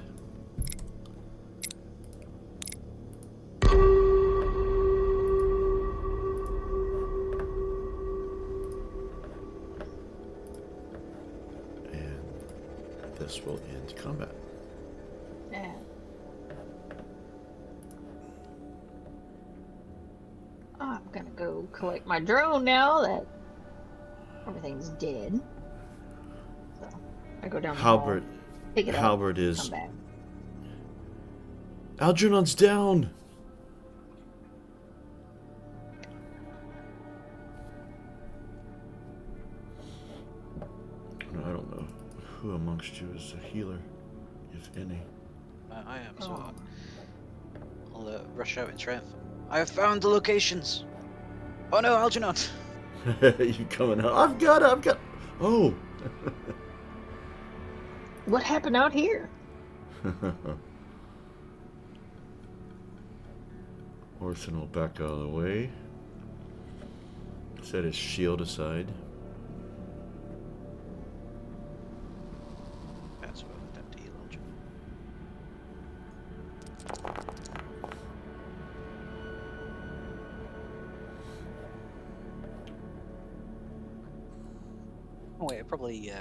And this will end combat. Yeah. I'm gonna go collect my drone now that everything's dead. So I go down the hall, Halbert, pick it up, Halbert come is... back. Algernon's down! I don't know who amongst you is a healer, if any. I am, so Oh. I'll rush out in triumph. I have found the locations! Oh no, Algernon! You coming out? I've got... Oh! What happened out here? Orson will back out of the way. Set his shield aside. That's what I have to heal Algernon. Oh wait, I probably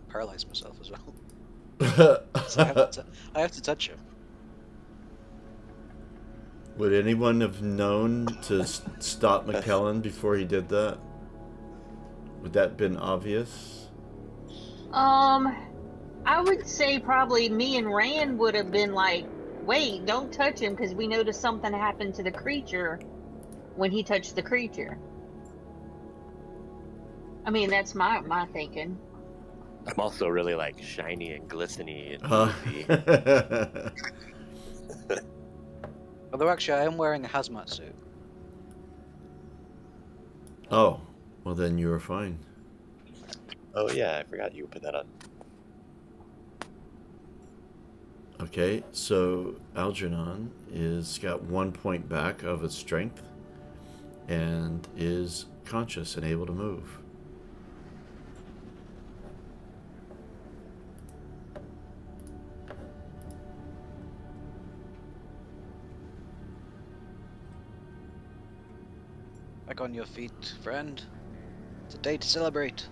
paralyzed myself as well. So I have to touch him. Would anyone have known to stop McKellen before he did that? Would that have been obvious? I would say probably me and Rand would have been like, wait, don't touch him because we noticed something happened to the creature when he touched the creature. I mean, that's my thinking. I'm also really like shiny and glistening and goofy. Although actually I am wearing a hazmat suit. Oh, well then you were fine. Oh yeah, I forgot you put that on. Okay, so Algernon is got 1 point back of its strength and is conscious and able to move. Back on your feet, friend. It's a day to celebrate.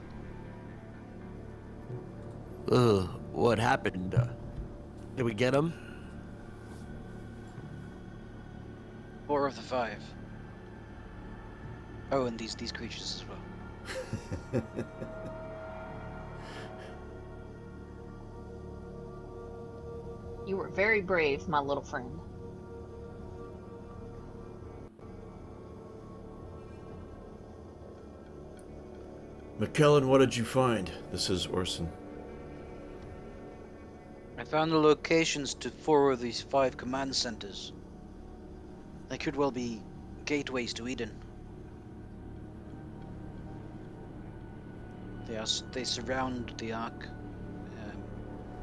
What happened? Did we get him? 4 of the 5. Oh, and these creatures as well. You were very brave, my little friend. McKellen, what did you find? This is Orson. I found the locations to 4 of these 5 command centers. They could well be gateways to Eden. They surround the Ark,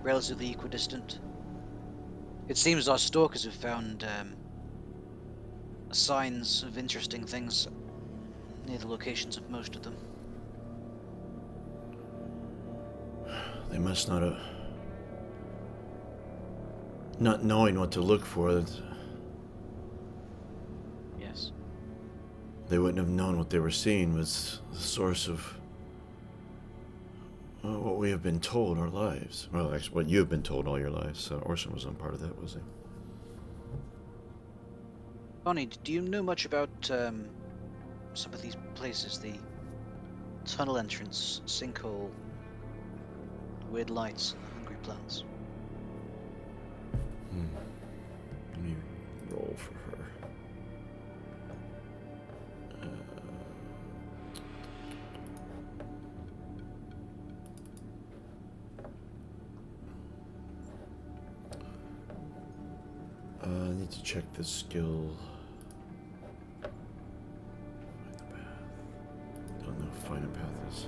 relatively equidistant. It seems our stalkers have found signs of interesting things near the locations of most of them. They must not have... Not knowing what to look for, Yes. they wouldn't have known what they were seeing was the source of what we have been told our lives. Well, actually, what you have been told all your lives. Orson wasn't part of that, was he? Bonnie, do you know much about some of these places? The tunnel entrance, sinkhole, weird lights, and the hungry plants. Let me roll for her. I need to check the skill. Find the path. Don't know if find a path is.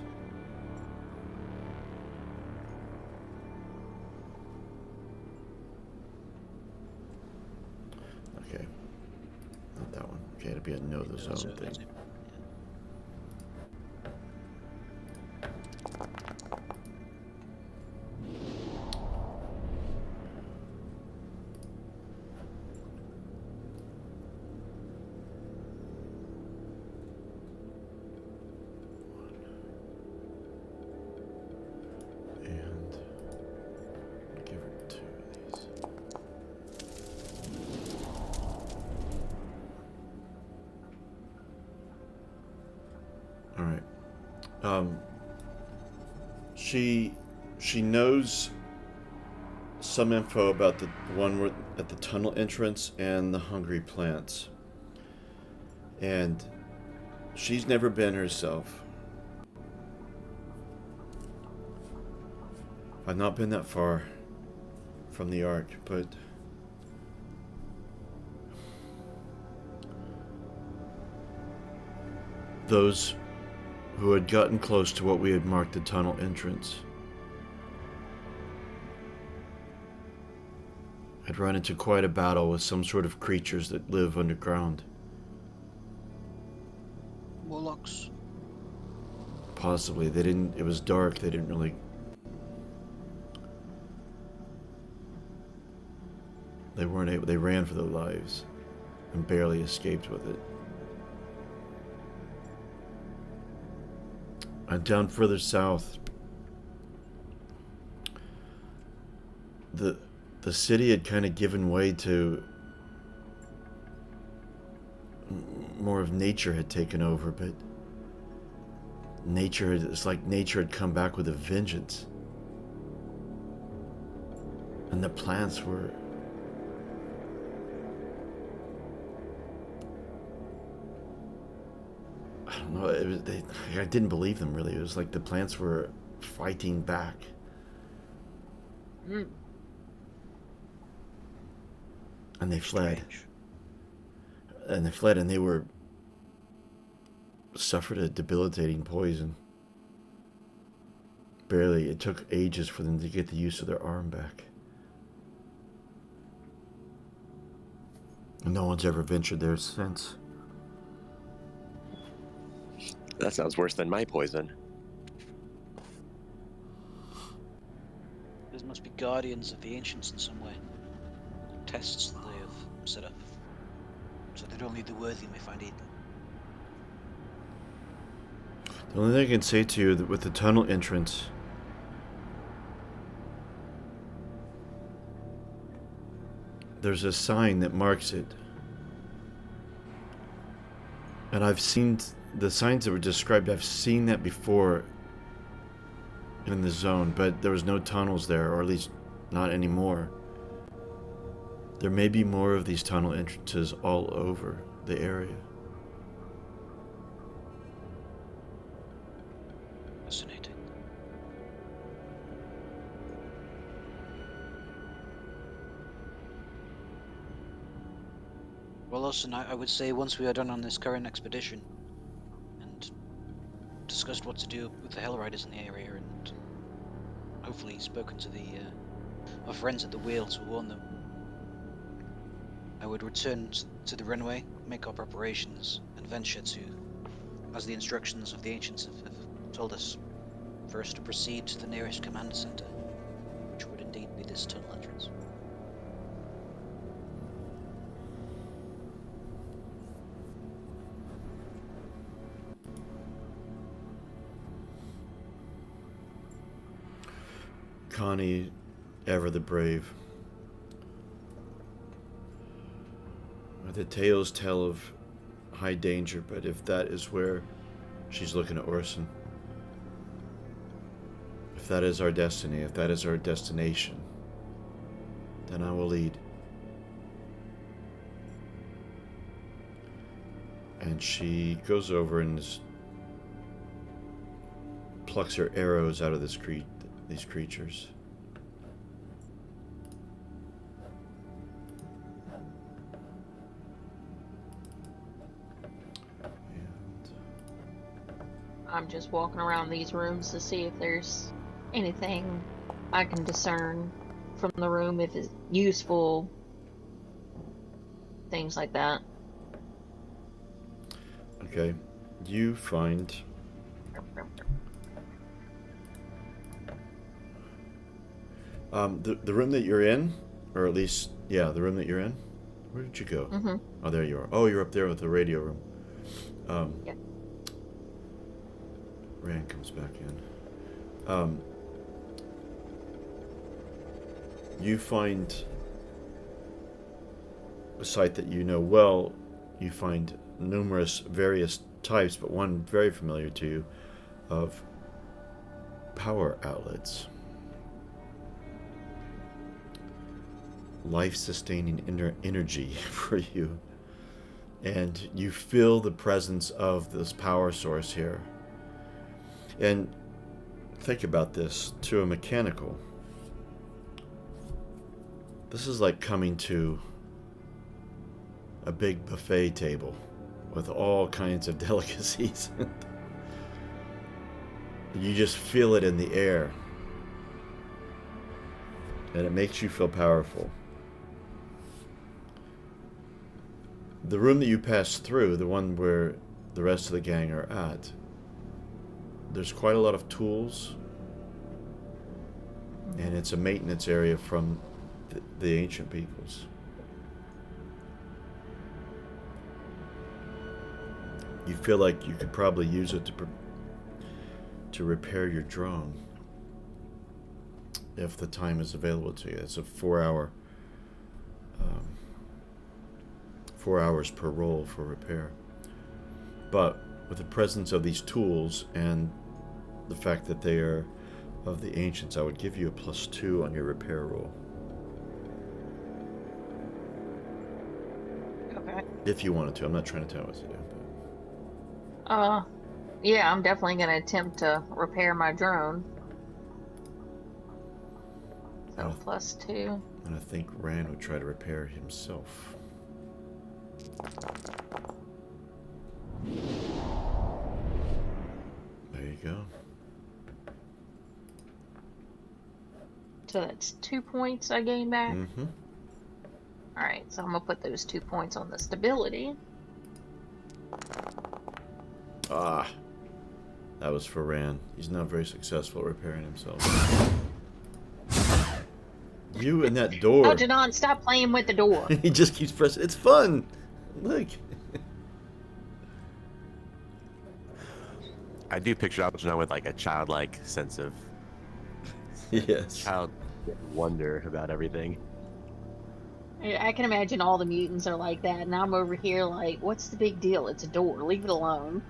to be a know the zone So thing. that's it. And give her 2 of these. All right. She knows some info about the one at the tunnel entrance and the hungry plants. And she's never been herself. I've not been that far from the Ark, but those who had gotten close to what we had marked the tunnel entrance had run into quite a battle with some sort of creatures that live underground. Warlocks. Possibly. They didn't, it was dark, they didn't really... They weren't able, they ran for their lives and barely escaped with it. And down further south, the city had kind of given way to more of nature had taken over, but nature, it's like nature had come back with a vengeance. And the plants were... I don't know, it was, I didn't believe them really. It was like the plants were fighting back. Mm. And they fled. Strange. And they fled, and they were suffered a debilitating poison. Barely. It took ages for them to get the use of their arm back. And no one's ever ventured there since. That sounds worse than my poison. There must be guardians of the ancients in some way. Tests that they have set up, so that only the worthy may find Eden. The only thing I can say to you that with the tunnel entrance, there's a sign that marks it. And I've seen the signs that were described, I've seen that before in the zone, but there was no tunnels there, or at least not anymore. There may be more of these tunnel entrances all over the area. Fascinating. Well, Austin, I would say once we are done on this current expedition and discussed what to do with the Hell Riders in the area, and hopefully spoken to our friends at the wheel to warn them, I would return to the runway, make our preparations, and venture to, as the instructions of the ancients have told us, for us to proceed to the nearest command center, which would indeed be this tunnel entrance. Connie, ever the brave. The tales tell of high danger, but if that is where she's looking at Orson, if that is our destiny, if that is our destination, then I will lead. And she goes over and plucks her arrows out of these creatures. I'm just walking around these rooms to see if there's anything I can discern from the room, if it's useful, things like that. Okay. You find the room that you're in, or at least, yeah, the room that you're in. Where did you go? Mm-hmm. Oh, there you are. Oh, you're up there with the radio room. Yep. Rand comes back in. You find a site that you know well. You find numerous various types, but one very familiar to you, of power outlets. Life-sustaining energy for you. And you feel the presence of this power source here. And think about this, to a mechanical, this is like coming to a big buffet table with all kinds of delicacies. You just feel it in the air. And it makes you feel powerful. The room that you pass through, the one where the rest of the gang are at, there's quite a lot of tools, and it's a maintenance area from the ancient peoples. You feel like you could probably use it to repair your drone if the time is available to you. It's a 4 hours per roll for repair. But with the presence of these tools and the fact that they are of the ancients, I would give you a +2 on your repair roll. Okay. If you wanted to. I'm not trying to tell you what to do. Yeah, I'm definitely gonna attempt to repair my drone. So +2. And I think Rand would try to repair himself. There you go. So that's 2 points I gain back. Mm-hmm. Alright, so I'm gonna put those 2 points on the stability. Ah, that was for Rand. He's not very successful at repairing himself. You and that door. Algernon, stop playing with the door. He just keeps pressing. It's fun. Look. I do picture Algernon with like a childlike sense of Yes. child wonder about everything. I can imagine all the mutants are like that, and I'm over here like, what's the big deal? It's a door. Leave it alone.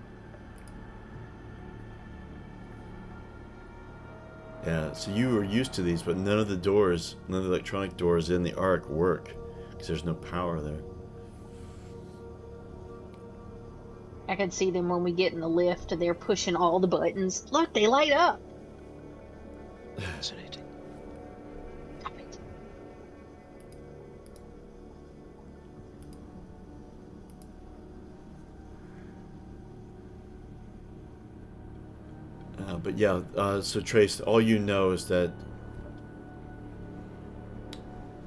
Yeah, so you were used to these, but none of the doors, none of the electronic doors in the Ark work because there's no power there. I can see them when we get in the lift, they're pushing all the buttons. Look, they light up. Fascinating. Stop it. But yeah, so Trace, all you know is that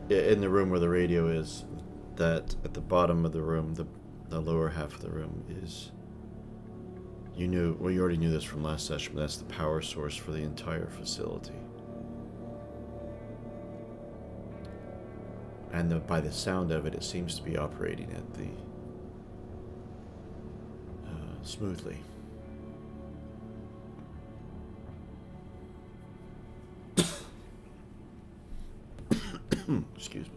in the room where the radio is, that at the bottom of the room, the lower half of the room is, you already knew this from last session, but that's the power source for the entire facility. And by the sound of it, it seems to be operating at the smoothly. Excuse me.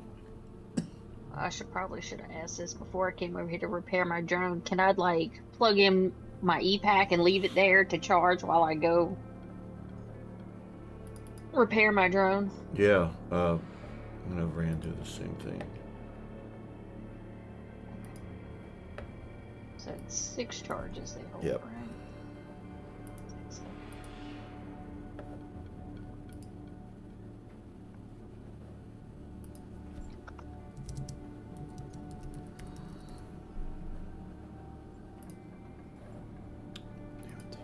I probably should have asked this before I came over here to repair my drone. Can I like plug in my e-pack and leave it there to charge while I go repair my drone? Yeah, I'm gonna have Rand do the same thing. So it's 6 charges they hold, Yep. right? Damn it.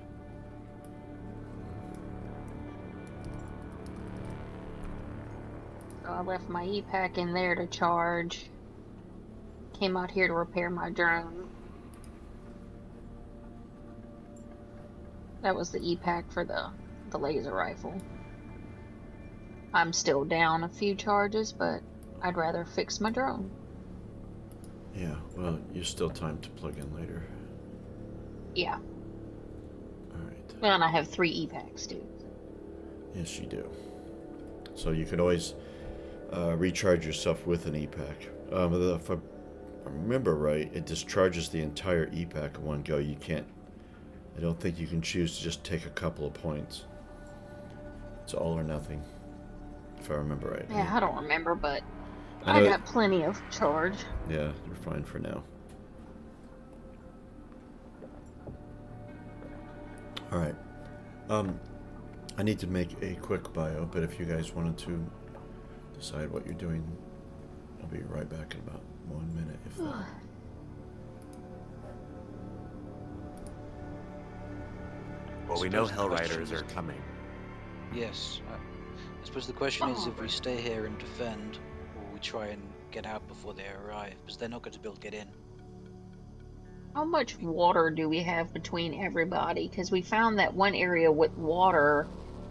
So I left my e-pack in there to charge. Came out here to repair my drone. That was the E-Pack for the laser rifle. I'm still down a few charges, but I'd rather fix my drone. Yeah, well, you still time to plug in later. Yeah. Alright. Well, and I have 3 E-Packs too. Yes, you do. So you can always recharge yourself with an E-Pack. If I remember right, it discharges the entire E-Pack in one go. You can't... I don't think you can choose to just take a couple of points. It's all or nothing, if I remember right. Yeah, I don't remember, but I I know got plenty of charge. Yeah, you're fine for now. Alright. I need to make a quick bio, but if you guys wanted to decide what you're doing, I'll be right back in about 1 minute, if that. Well, we know Hell Riders are coming. Yes. I suppose the question is if we stay here and defend, or we try and get out before they arrive, because they're not going to be able to get in. How much water do we have between everybody? Because we found that one area with water,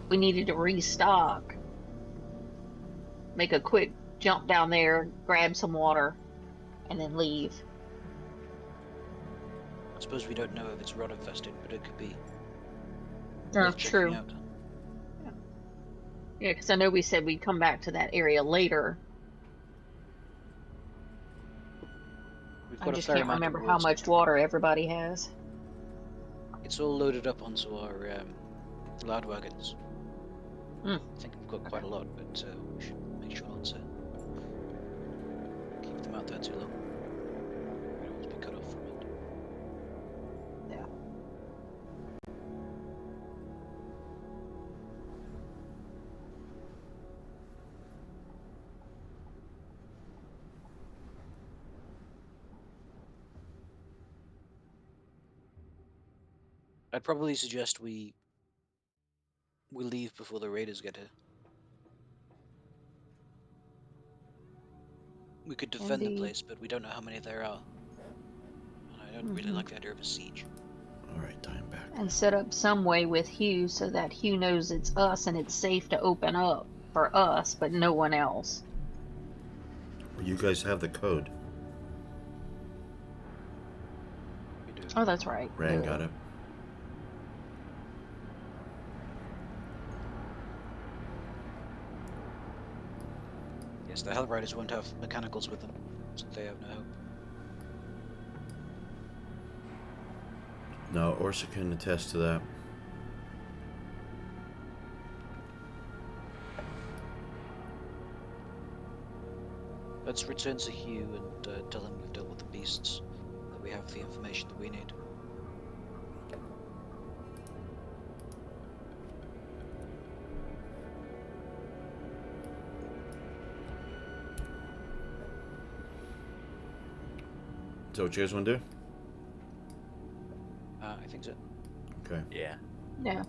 we needed to restock. Make a quick jump down there, grab some water, and then leave. I suppose we don't know if it's rot infested, but it could be. That's worth checking true. out. Yeah, because I know we said we'd come back to that area later. We've I got a just fair can't amount of remember how much water everybody has. It's all loaded up onto our loud wagons. Mm. I think we've got quite a lot, but we should make sure not to keep them out there too long. We don't want to be cut off from it. Yeah. I'd probably suggest we leave before the raiders get here. We could defend the Indeed. place, but we don't know how many there are. And I don't really like the idea of a siege. Alright, time back. And set up some way with Hugh so that Hugh knows it's us and it's safe to open up for us, but no one else. You guys have the code. We do. Oh, that's right. Rand got it. Yes, the Hell Riders won't have mechanicals with them, so they have no hope. No, Orsa can attest to that. Let's return to Hugh and tell him we've dealt with the beasts, that we have the information that we need. Is that what you guys want to do? I think so. Okay. Yeah. Yeah.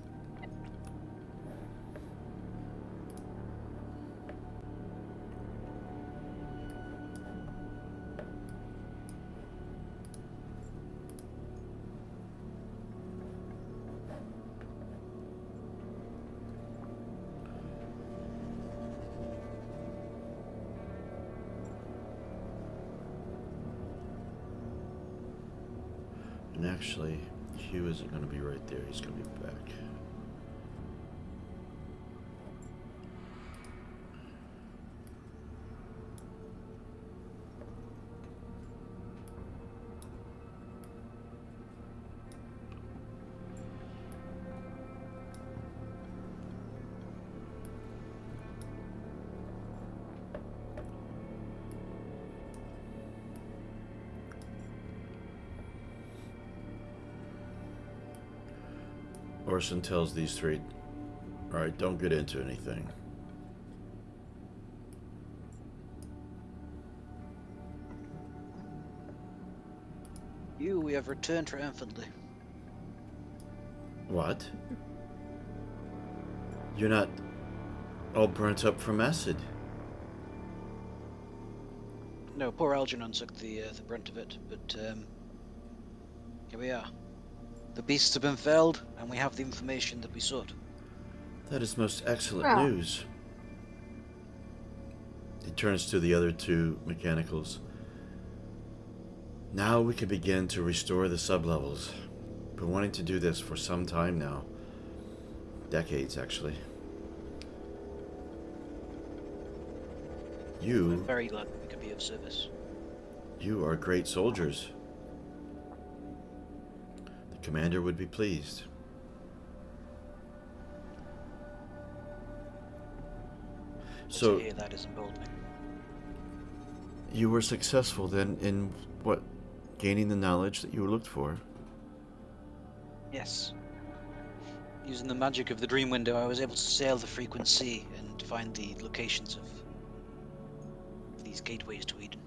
And actually, Hugh isn't going to be right there. He's going to be back. Orson tells these three, alright, don't get into anything. Hugh, we have returned triumphantly. What? You're not all burnt up from acid. No, poor Algernon took the brunt of it, but here we are. The beasts have been felled, and we have the information that we sought. That is most excellent Well. news. He turns to the other two mechanicals. Now we can begin to restore the sublevels. Been wanting to do this for some time now. Decades, actually. We're You very glad we could be of service. are great soldiers. The commander would be pleased. So, to hear that is emboldening. you were successful then in what? Gaining the knowledge that you looked for? Yes. Using the magic of the dream window, I was able to sail the frequent sea and find the locations of these gateways to Eden.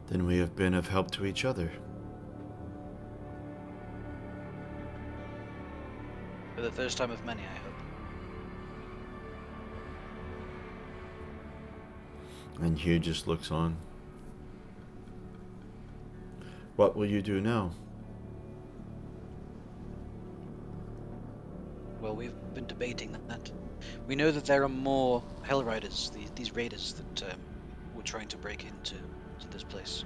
Then we have been of help to each other. For the first time of many, I hope. And Hugh just looks on. What will you do now? Well, we've been debating that. We know that there are more Hell Riders, these raiders that were trying to break into this place.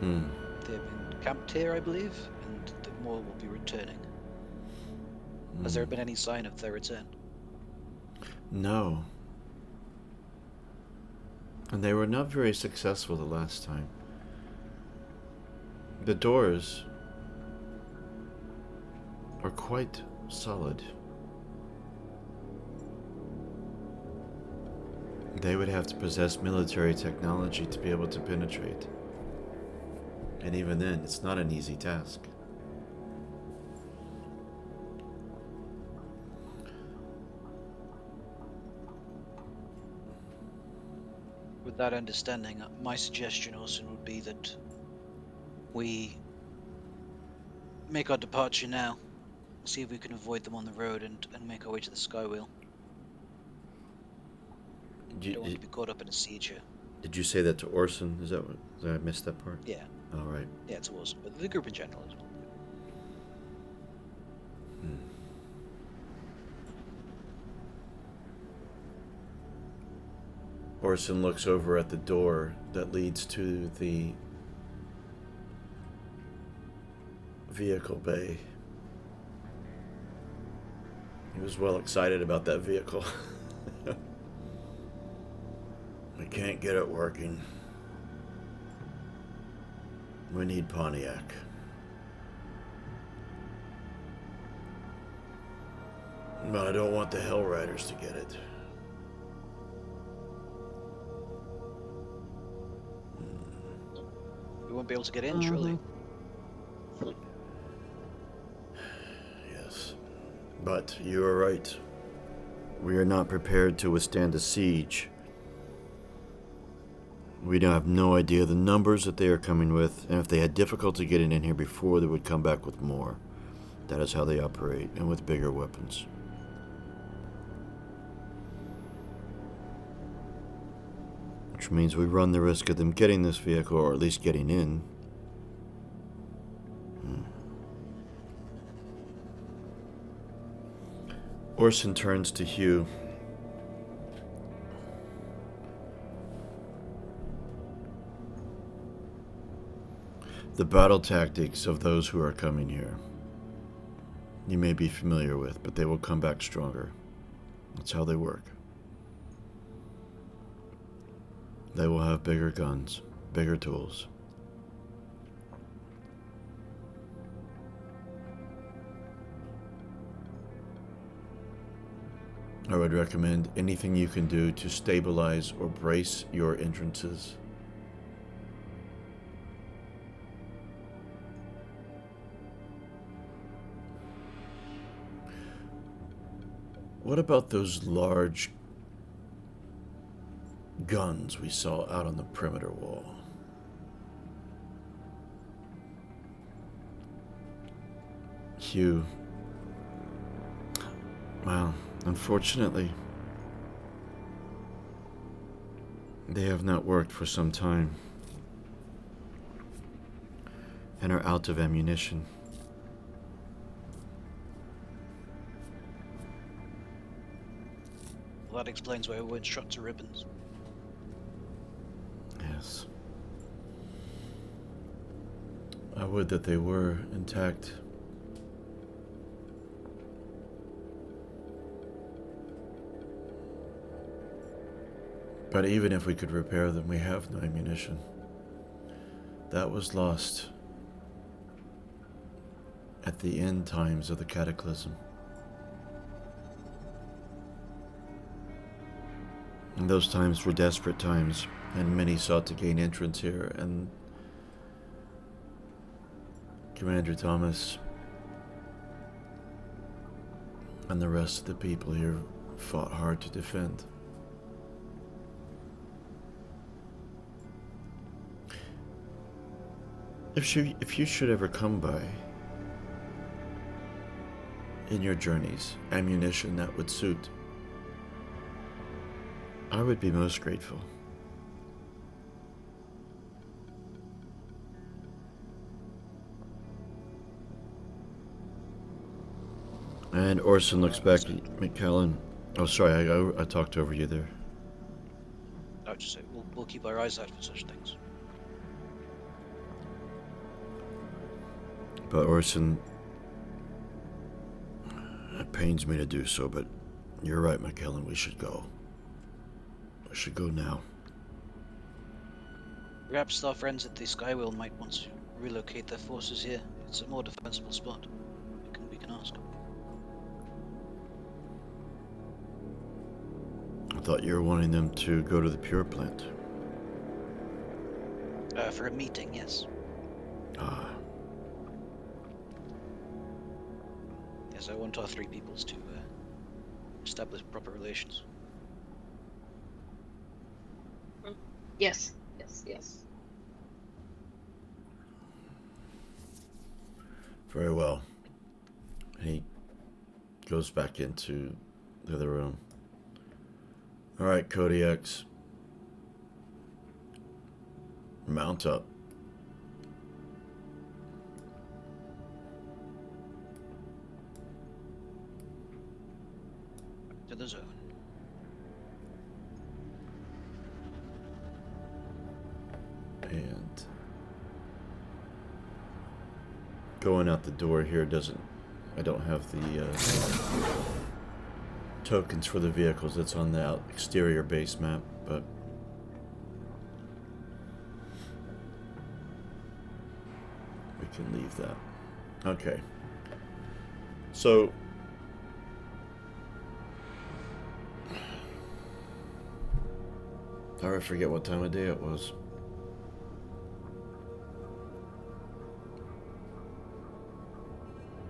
They've been camped here, I believe, and that more will be returning. Has there been any sign of their return? No. And they were not very successful the last time. The doors are quite solid. They would have to possess military technology to be able to penetrate. And even then, it's not an easy task. With that understanding, my suggestion, Orson, would be that we make our departure now, see if we can avoid them on the road, and make our way to the Skywheel. Don't want to be caught up in a siege here. Did you say that to Orson? Is that what? Did I miss that part? Yeah. All right. Yeah, it's Orson, but the group in general as well. Orson looks over at the door that leads to the vehicle bay. He was well excited about that vehicle. We can't get it working. We need Pontiac. But I don't want the Hell Riders to get it. We won't be able to get in, surely. Yes. But you are right. We are not prepared to withstand a siege. We now have no idea the numbers that they are coming with, and if they had difficulty getting in here before, they would come back with more. That is how they operate, and with bigger weapons. Which means we run the risk of them getting this vehicle, or at least getting in. Orson turns to Hugh. The battle tactics of those who are coming here, you may be familiar with, but they will come back stronger. That's how they work. They will have bigger guns, bigger tools. I would recommend anything you can do to stabilize or brace your entrances. What about those large guns we saw out on the perimeter wall? Hugh. Well, unfortunately, they have not worked for some time. and are out of ammunition. Well, that explains why we weren't shot to ribbons. Yes. I would that they were intact. But even if we could repair them, we have no ammunition. That was lost at the end times of the cataclysm. And those times were desperate times, and many sought to gain entrance here, and Commander Thomas and the rest of the people here fought hard to defend. If you should ever come by in your journeys ammunition that would suit, I would be most grateful. And Orson looks back at McKellen. Oh, sorry, I talked over you there. I would just say we'll keep our eyes out for such things. But Orson, it pains me to do so, but you're right, McKellen, we should go. We should go now. Perhaps our friends at the Skywheel might want to relocate their forces here. It's a more defensible spot. We can ask. I thought you were wanting them to go to the Pure Plant. For a meeting, yes. Ah. Yes, I want our three peoples to establish proper relations. Yes, yes, yes. Very well. He goes back into the other room. All right, Cody X. Mount up. To the zone. And going out the door here doesn't... I don't have the tokens for the vehicles. It's on the exterior base map, but we can leave that. Okay. So I forget what time of day it was.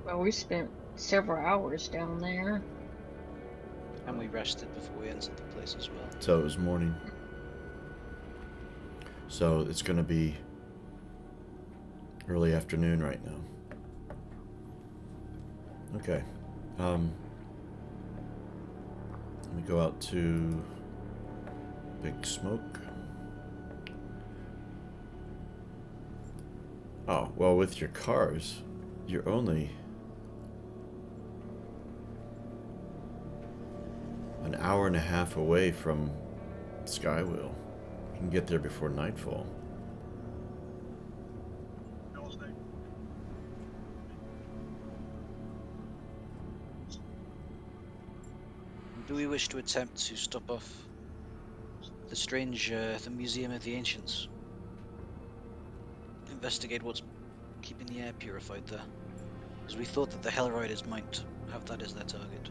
Well, we spent several hours down there. And we rested before we entered the place as well. So it was morning. So it's going to be early afternoon right now. Okay. Let me go out to Big Smoke. Oh, well, with your cars, you're only an hour and a half away from Skywheel. You can get there before nightfall. Do we wish to attempt to stop off the strange, the Museum of the Ancients? Investigate what's keeping the air purified there. Because we thought that the Hell Riders might have that as their target.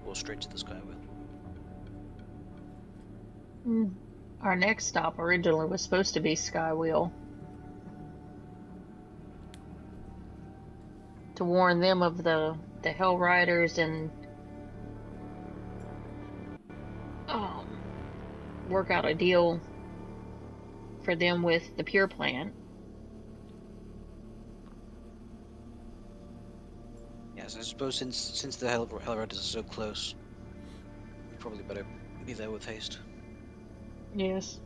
Or straight to the Skywheel. Our next stop originally was supposed to be Skywheel. To warn them of the Hell Riders and work out a deal for them with the Pure Plant. Yes, I suppose since the Hell Riders are so close, we probably better be there with haste. Yes.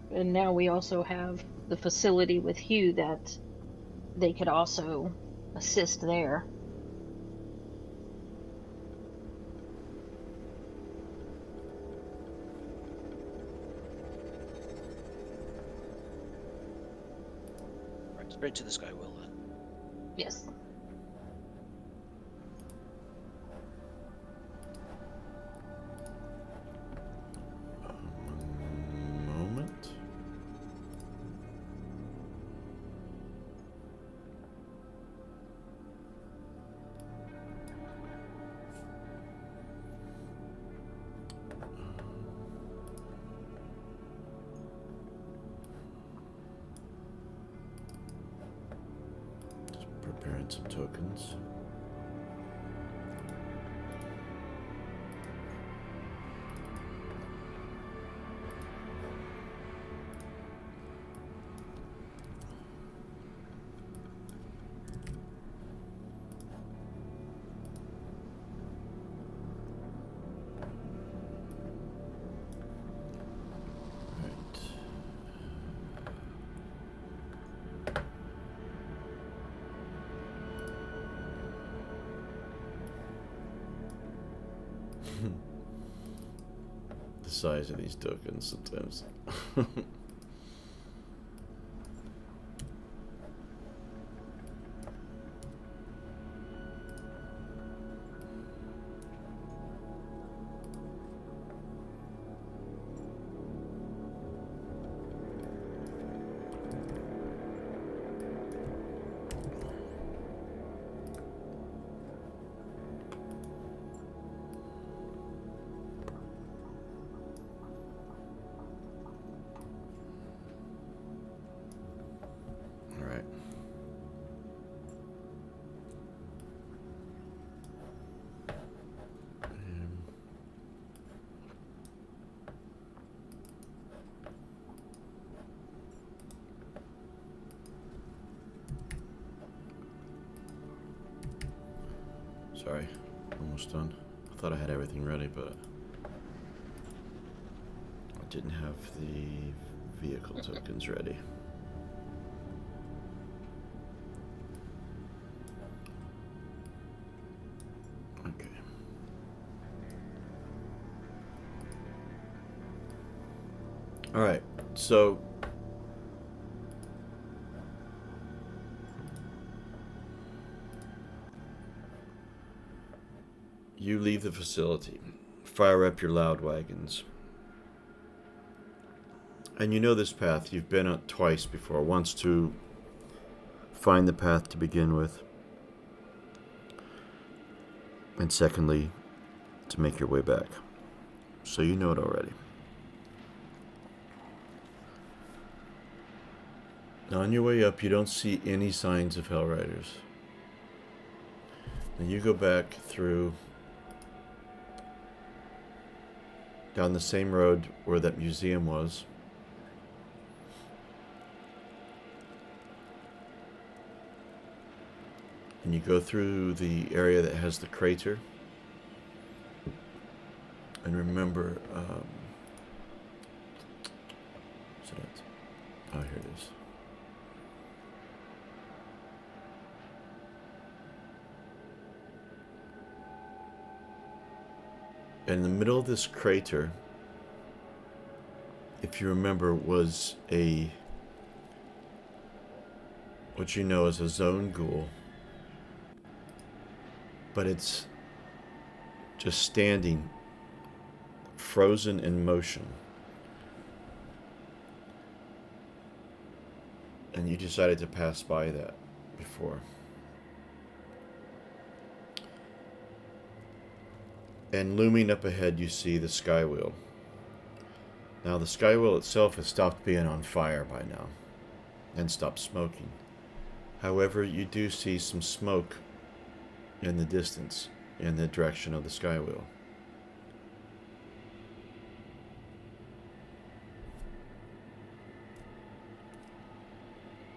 And now we also have the facility with Hugh that they could also assist there. Right, straight to the Skywheel then. Yes. Moment. Just preparing some tokens. Right. The size of these tokens sometimes. All right. Sorry, almost done. I thought I had everything ready, but I didn't have the vehicle tokens ready. Okay. All right, so you leave the facility, fire up your loud wagons. And you know this path. You've been on twice before. Once to find the path to begin with. And secondly, to make your way back. So you know it already. Now on your way up, you don't see any signs of Hell Riders. Then you go back through down the same road where that museum was. And you go through the area that has the crater. And remember, is it? Oh, here it is. In the middle of this crater, if you remember, was what you know as a zone ghoul. But it's just standing, frozen in motion. And you decided to pass by that before. And looming up ahead, you see the Skywheel. Now, the Skywheel itself has stopped being on fire by now and stopped smoking. However, you do see some smoke in the distance, in the direction of the Skywheel.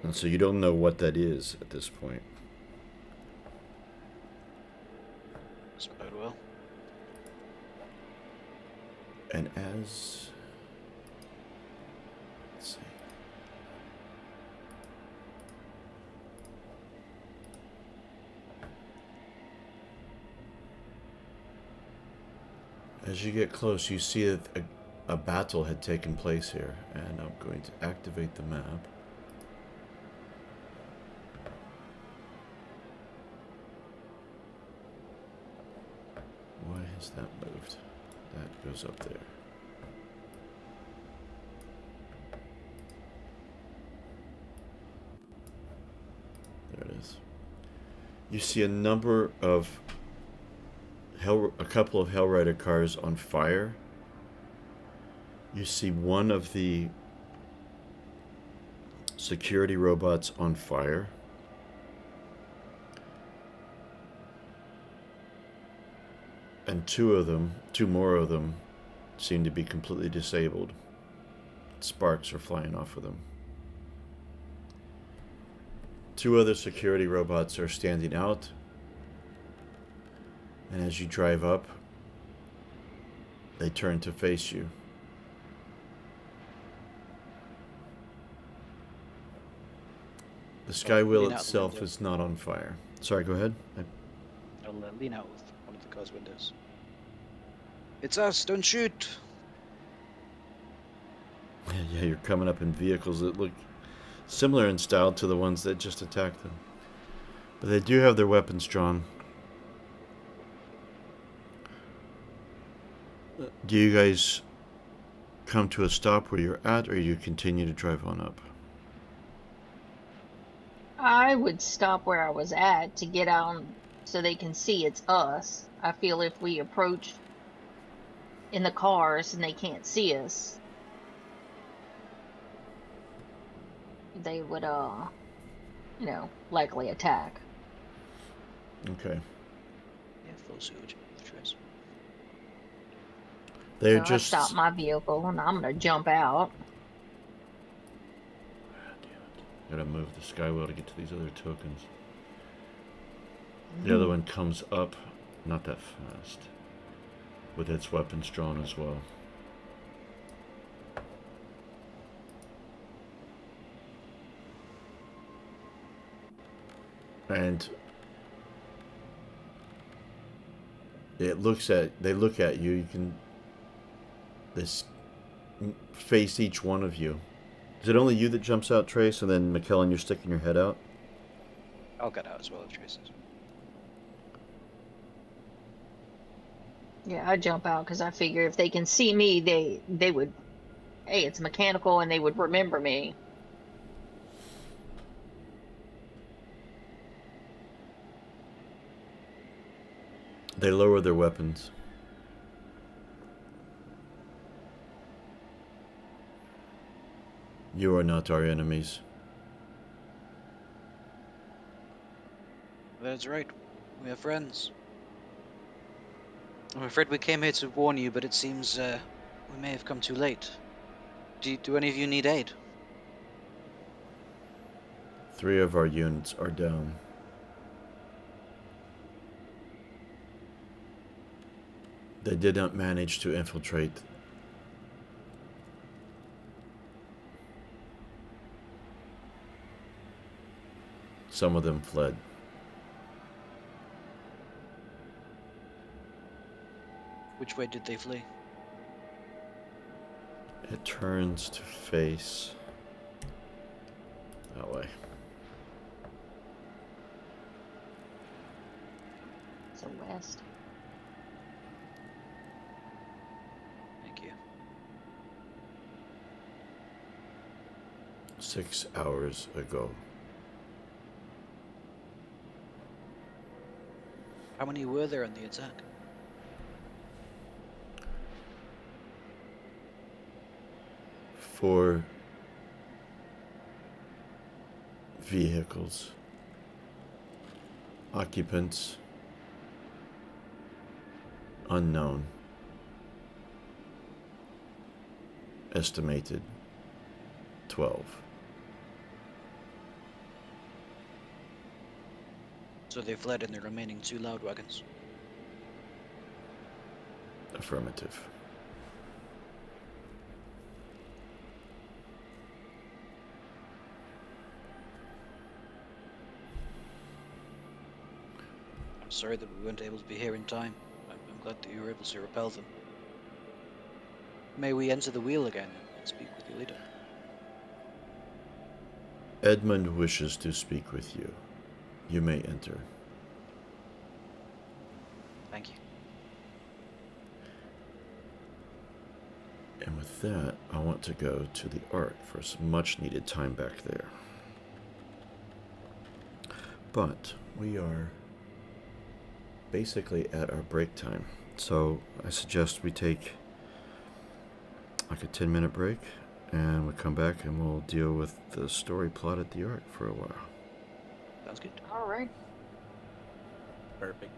And so you don't know what that is at this point. And as... Let's see. As you get close, you see that a battle had taken place here, and I'm going to activate the map. Why has that moved? That goes up there. There it is. You see a number of a couple of Hellrider cars on fire. You see one of the security robots on fire. And two more of them, seem to be completely disabled. Sparks are flying off of them. Two other security robots are standing out. And as you drive up, they turn to face you. The sky wheel lean out the itself window. is not on fire. Sorry, go ahead. I'll lean out with one of the car's windows. It's us! Don't shoot! Yeah, you're coming up in vehicles that look similar in style to the ones that just attacked them. But they do have their weapons drawn. Do you guys come to a stop where you're at, or you continue to drive on up? I would stop where I was at to get out so they can see it's us. I feel if we approach in the cars and they can't see us, they would, likely attack. Okay. Yeah, full sewage. Stress. They're So just... I stop my vehicle and I'm gonna jump out. Gotta move the skywheel to get to these other tokens. The other one comes up, not that fast, with its weapons drawn as well. And they look at you. You can face each one of you. Is it only you that jumps out, Trace, and then McKellen, you're sticking your head out? I'll get out as well if Trace is. Yeah, I jump out because I figure if they can see me, they would, hey, it's mechanical, and they would remember me. They lower their weapons. You are not our enemies. That's right. We are friends. I'm afraid we came here to warn you, but it seems we may have come too late. Do any of you need aid? 3 of our units are down. They did not manage to infiltrate. Some of them fled. Which way did they flee? It turns to face that way. So west. Thank you. 6 hours ago. How many were there on the attack? For vehicles, occupants, unknown, estimated 12. So they fled in the remaining 2 loud wagons. Affirmative. sorry that we weren't able to be here in time. I'm glad that you were able to repel them. May we enter the wheel again and speak with your leader? Edmund wishes to speak with you. You may enter. Thank you. And with that, I want to go to the Ark for some much needed time back there. But we are basically at our break time. So I suggest we take like a 10-minute break and we come back and we'll deal with the story plot at the Ark for a while. Sounds good. All right. Perfect.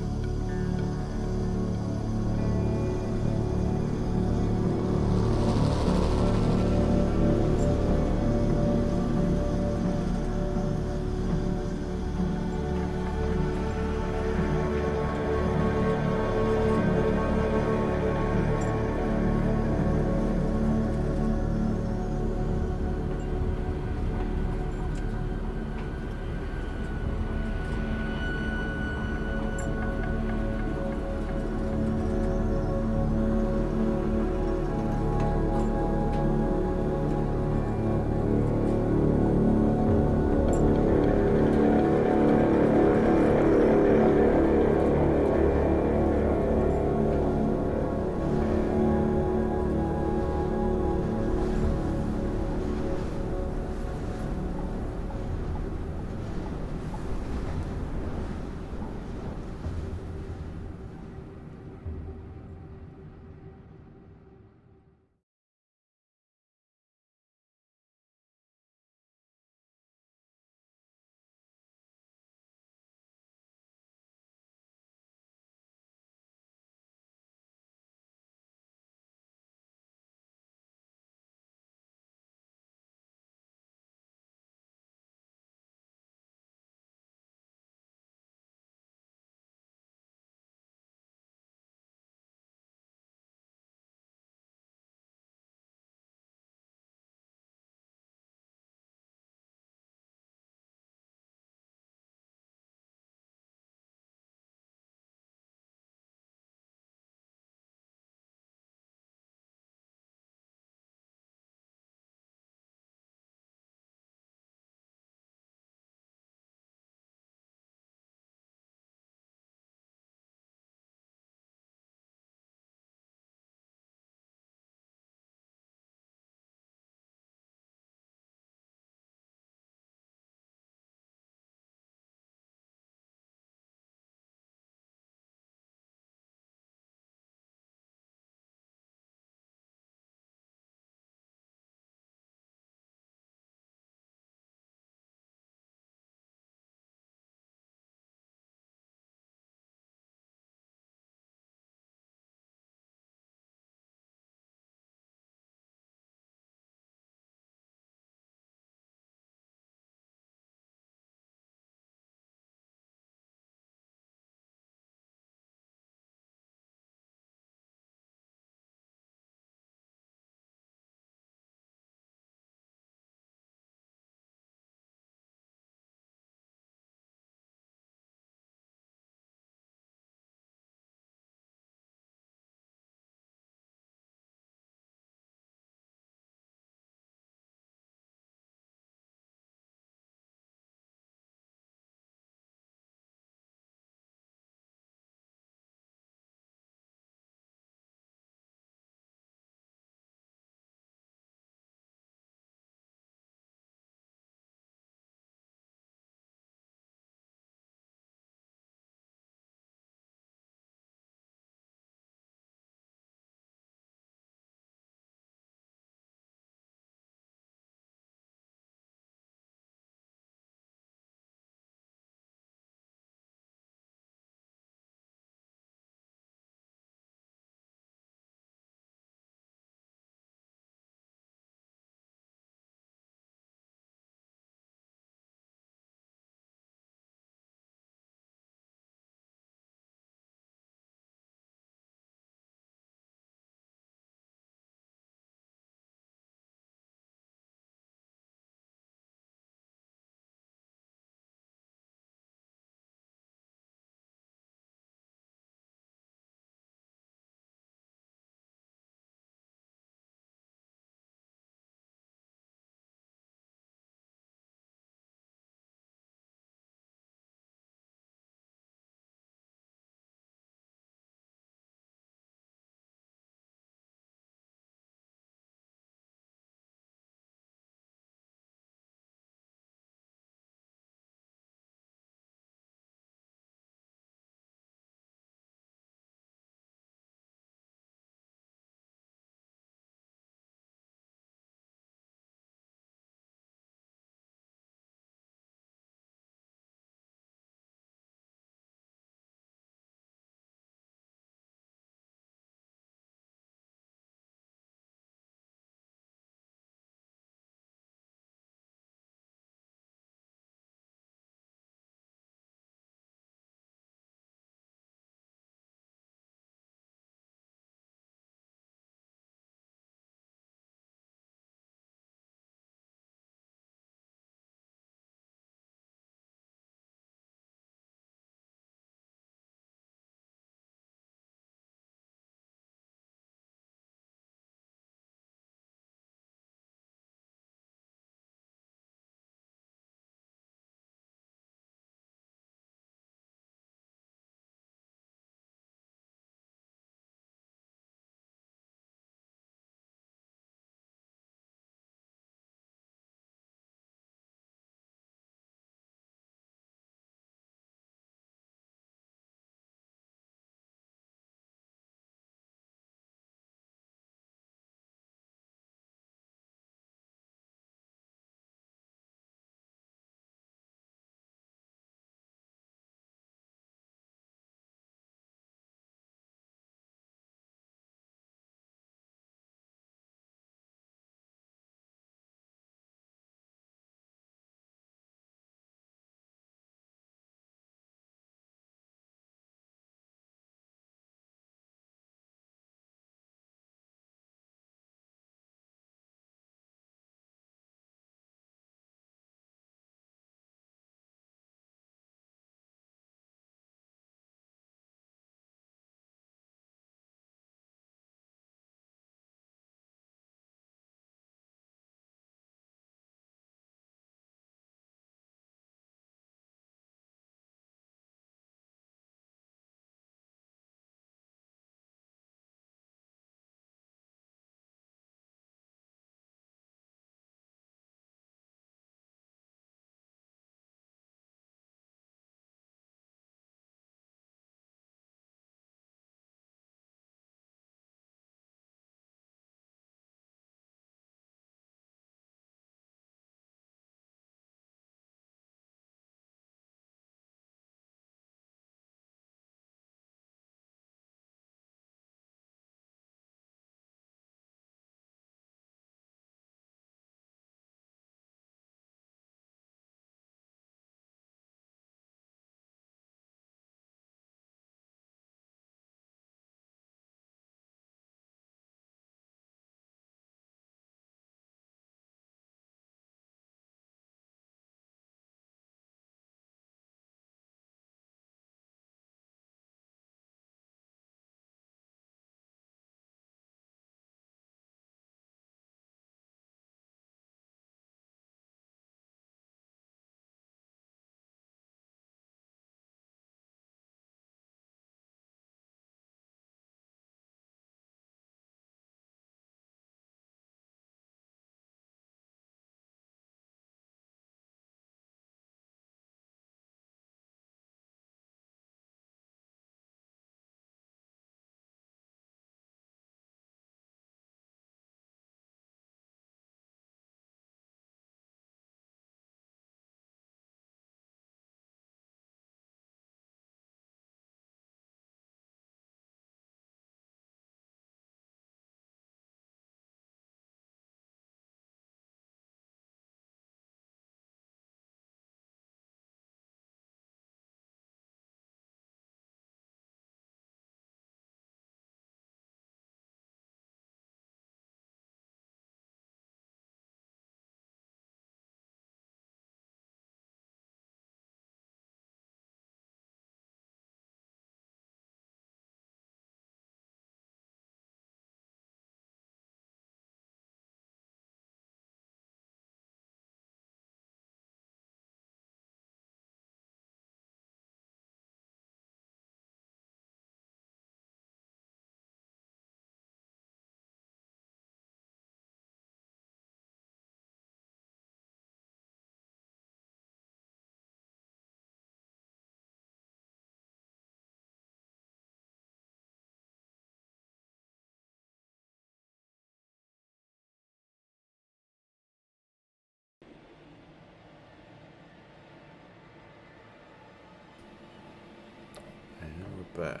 back.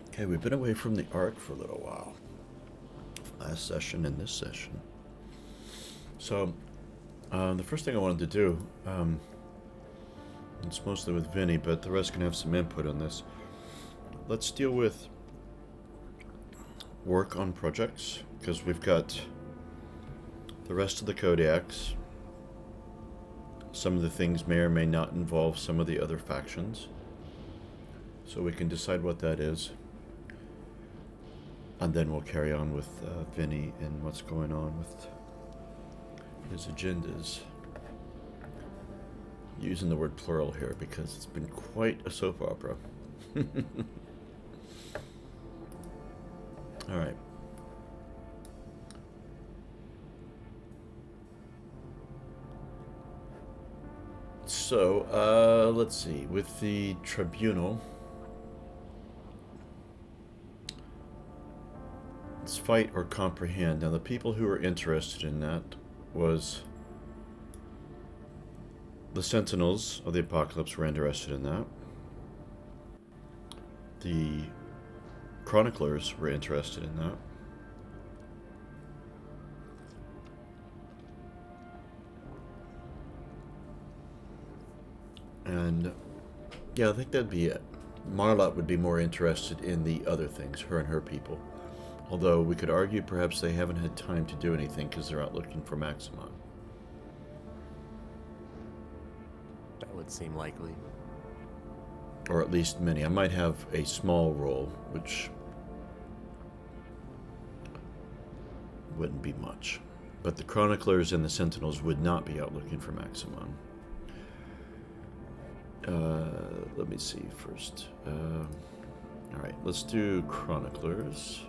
Okay, we've been away from the Ark for a little while. Last session and this session. So, the first thing I wanted to do, it's mostly with Vinny, but the rest can have some input on this. Let's deal with work on projects, because we've got the rest of the Kodiaks. Some of the things may or may not involve some of the other factions. So we can decide what that is. And then we'll carry on with Vinny and what's going on with his agendas. Using the word plural here because it's been quite a soap opera. All right. So, let's see. With the tribunal, let's fight or comprehend. Now, the people who were interested in that was the Sentinels of the Apocalypse were interested in that. The Chroniclers were interested in that. And yeah, I think that'd be it. Marlot would be more interested in the other things, her and her people. Although we could argue perhaps they haven't had time to do anything because they're out looking for Maximon. That would seem likely. Or at least many. I might have a small role, which wouldn't be much. But the Chroniclers and the Sentinels would not be out looking for Maximon. Let me see first. Alright, let's do Chroniclers.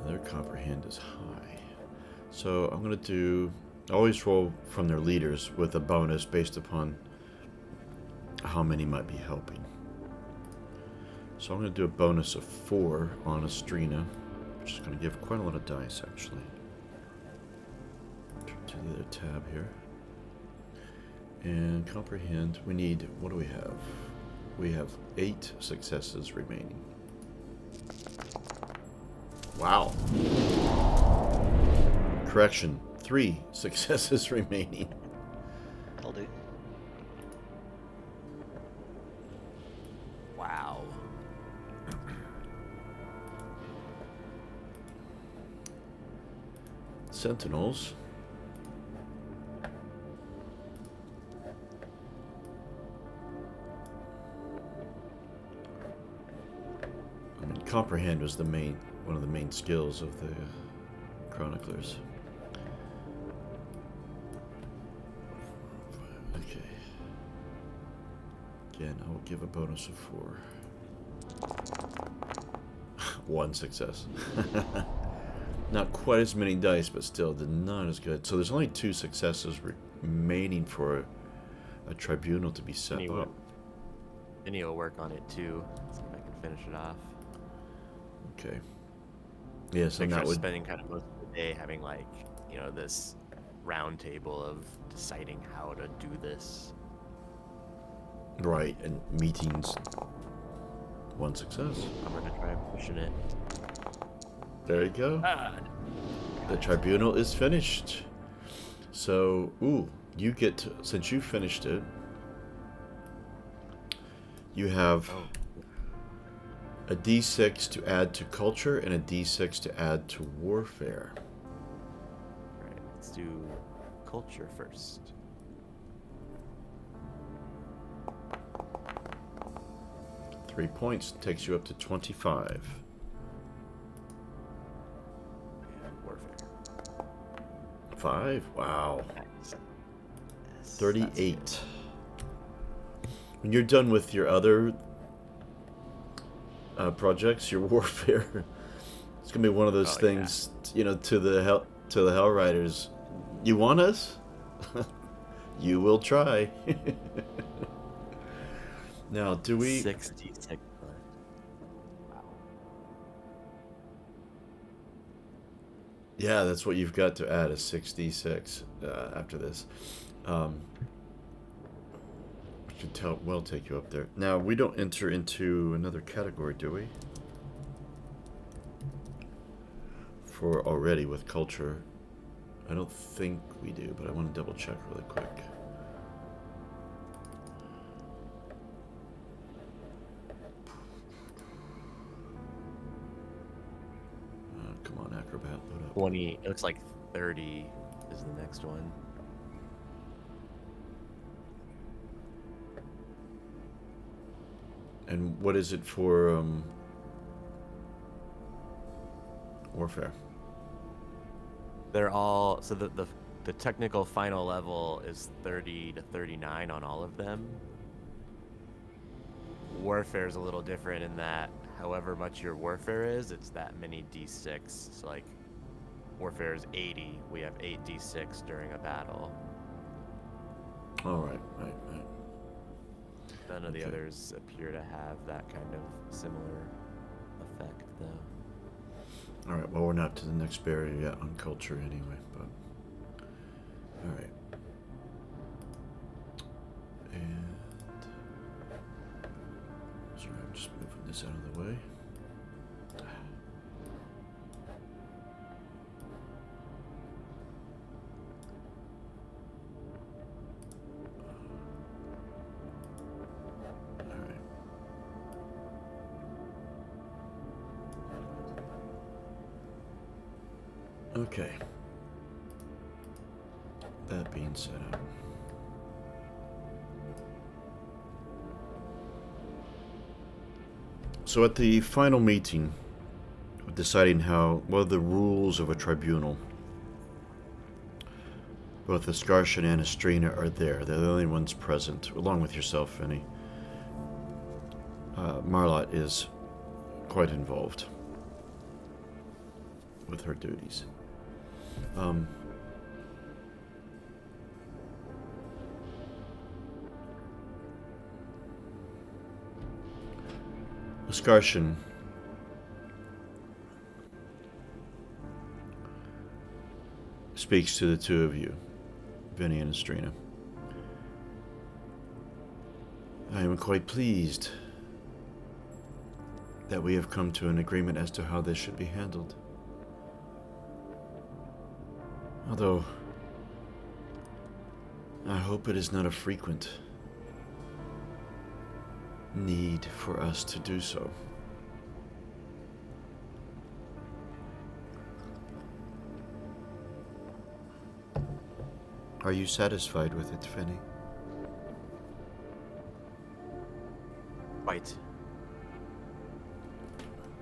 Their comprehend is high. So I'm going to do... always roll from their leaders with a bonus based upon how many might be helping. So I'm going to do a bonus of 4 on Astrina, which is going to give quite a lot of dice, actually. Turn to the other tab here. And comprehend, we need... what do we have? We have 8 successes remaining. Wow. Correction, 3 successes remaining. I'll do. Wow. Sentinels. I mean, comprehend was the main, one of the main skills of the Chroniclers. Okay. Again, I will give a bonus of 4. 1 success. Not quite as many dice, but still not as good. So there's only 2 successes remaining for a tribunal to be set up. Vinny will work on it too. See if I can finish it off. Okay. Yeah, so that would... spending kind of most of the day having, like, you know, this round table of deciding how to do this. Right, and meetings. 1 success. I'm gonna try pushing it. There you go. The tribunal is finished. So, ooh, you get to, since you finished it, you have a D6 to add to culture and a D6 to add to warfare. Alright, let's do culture first. Three points takes you up to 25. And warfare. 5? Wow. Nice. Yes, 38. When you're done with your other projects, your warfare, it's gonna be one of those things, you know, to the Hell Riders. You want us? You will try. Now, do we? 66. Wow. Yeah, that's what you've got to add, a 6d6 after this. Should well take you up there. Now, we don't enter into another category, do we? For already with culture. I don't think we do, but I want to double check really quick. Come on, Acrobat, load up. 20. It looks like 30 is the next one. And what is it for warfare? They're all so the technical final level is 30 to 39 on all of them. Warfare is a little different in that however much your warfare is, it's that many d6. So like warfare is 80, we have 8d6 during a battle. All right. None of the others appear to have that kind of similar effect, though. All right. Well, we're not to the next barrier yet on culture anyway, but all right. And sorry, I'm just moving this out of the way. Okay. That being set up. So at the final meeting, deciding what are the rules of a tribunal, both Ascarshan and Estrina are there. They're the only ones present, along with yourself, Finny. Marlot is quite involved with her duties. Ascarshan speaks to the two of you, Vinny and Estrina. I am quite pleased that we have come to an agreement as to how this should be handled. Although, I hope it is not a frequent need for us to do so. Are you satisfied with it, Finny? Quite.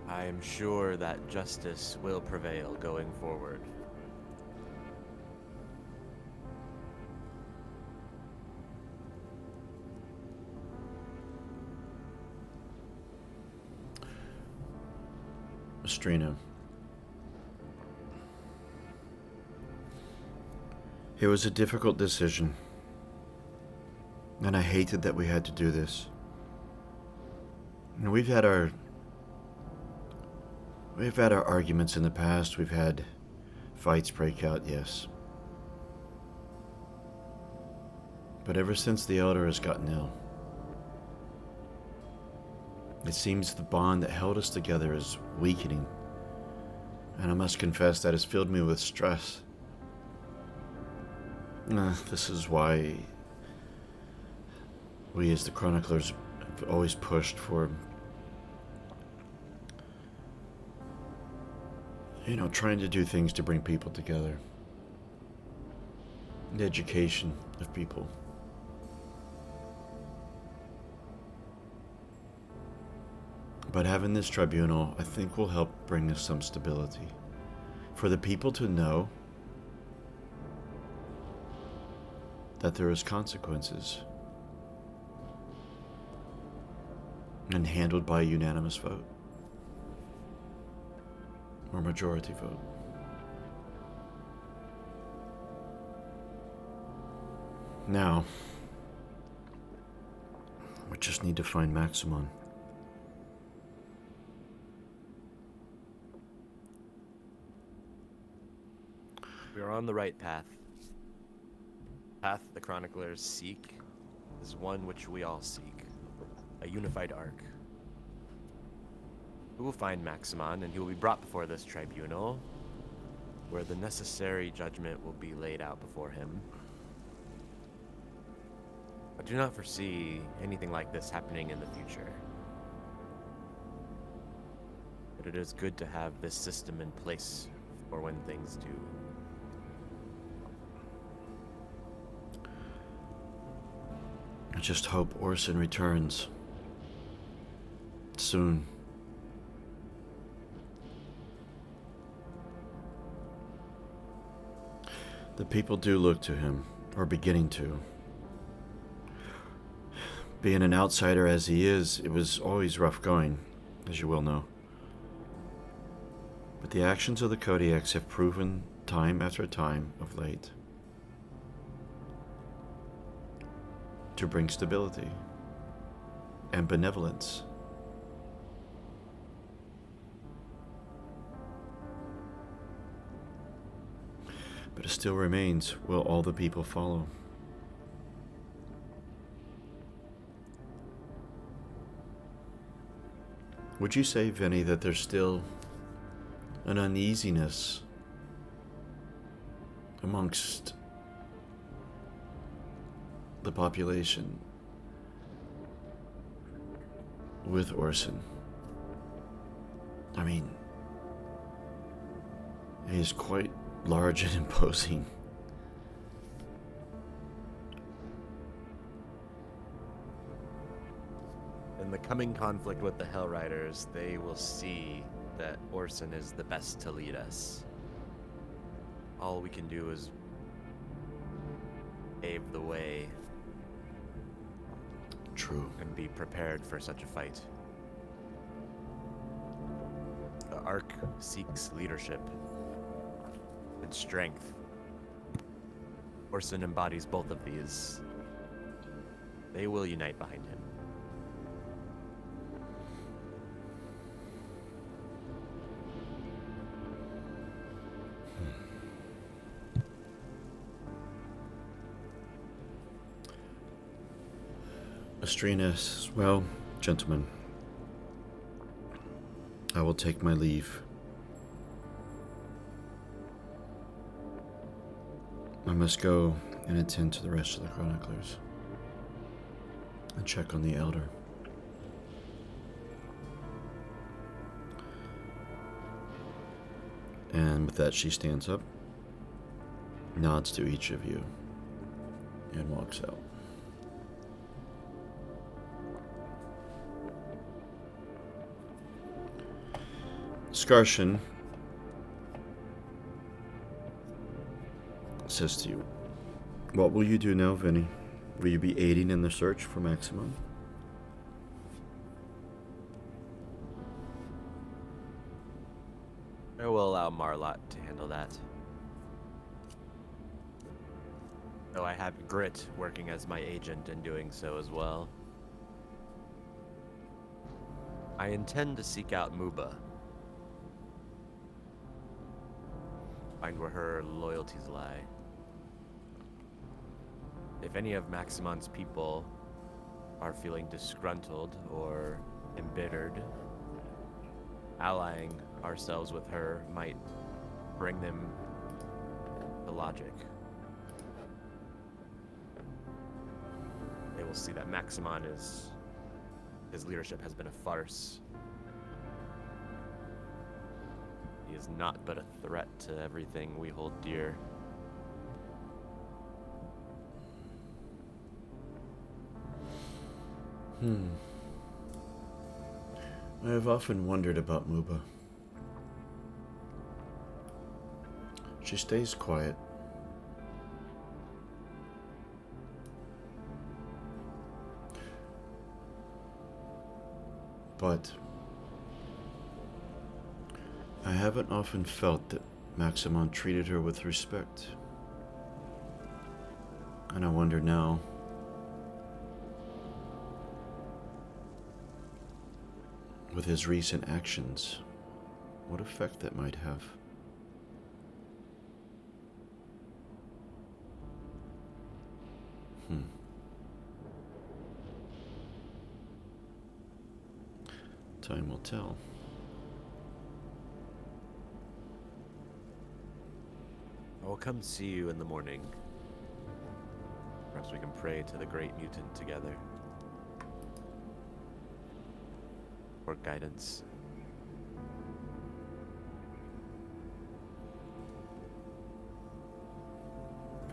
I am sure that justice will prevail going forward. Estrina. It was a difficult decision, and I hated that we had to do this. And we've had our arguments in the past. We've had fights break out, yes. But ever since the Elder has gotten ill, it seems the bond that held us together is weakening. And I must confess that has filled me with stress. This is why we as the Chroniclers have always pushed for, trying to do things to bring people together. The education of people. But having this tribunal, I think, will help bring us some stability. For the people to know that there is consequences. And handled by a unanimous vote. Or majority vote. Now, we just need to find Maximon. We're on the right path. The path the chroniclers seek is one which we all seek. A unified arc. We will find Maximon, and he will be brought before this tribunal, where the necessary judgment will be laid out before him. I do not foresee anything like this happening in the future. But it is good to have this system in place for when things do. I just hope Orson returns soon. The people do look to him, or beginning to. Being an outsider as he is, it was always rough going, as you well know. But the actions of the Kodiaks have proven time after time of late to bring stability and benevolence. But it still remains, will all the people follow? Would you say, Vinny, that there's still an uneasiness amongst the population with Orson? I mean, he's quite large and imposing. In the coming conflict with the Hell Riders, they will see that Orson is the best to lead us. All we can do is pave the way. True. And be prepared for such a fight. The Ark seeks leadership and strength. Orson embodies both of these. They will unite behind him. Estrina says, well, gentlemen, I will take my leave. I must go and attend to the rest of the chroniclers and check on the elder. And with that, she stands up, nods to each of you, and walks out. Skarshin says to you, what will you do now, Vinny? Will you be aiding in the search for Maximum? I will allow Marlot to handle that. Though I have Grit working as my agent and doing so as well. I intend to seek out Muba. Find where her loyalties lie. If any of Maximon's people are feeling disgruntled or embittered, allying ourselves with her might bring them to logic. They will see that Maximon his leadership has been a farce. He is not but a threat to everything we hold dear. I have often wondered about Muba. She stays quiet. But I haven't often felt that Maximon treated her with respect. And I wonder now, with his recent actions, what effect that might have. Time will tell. I will come see you in the morning. Perhaps we can pray to the great mutant together. For guidance.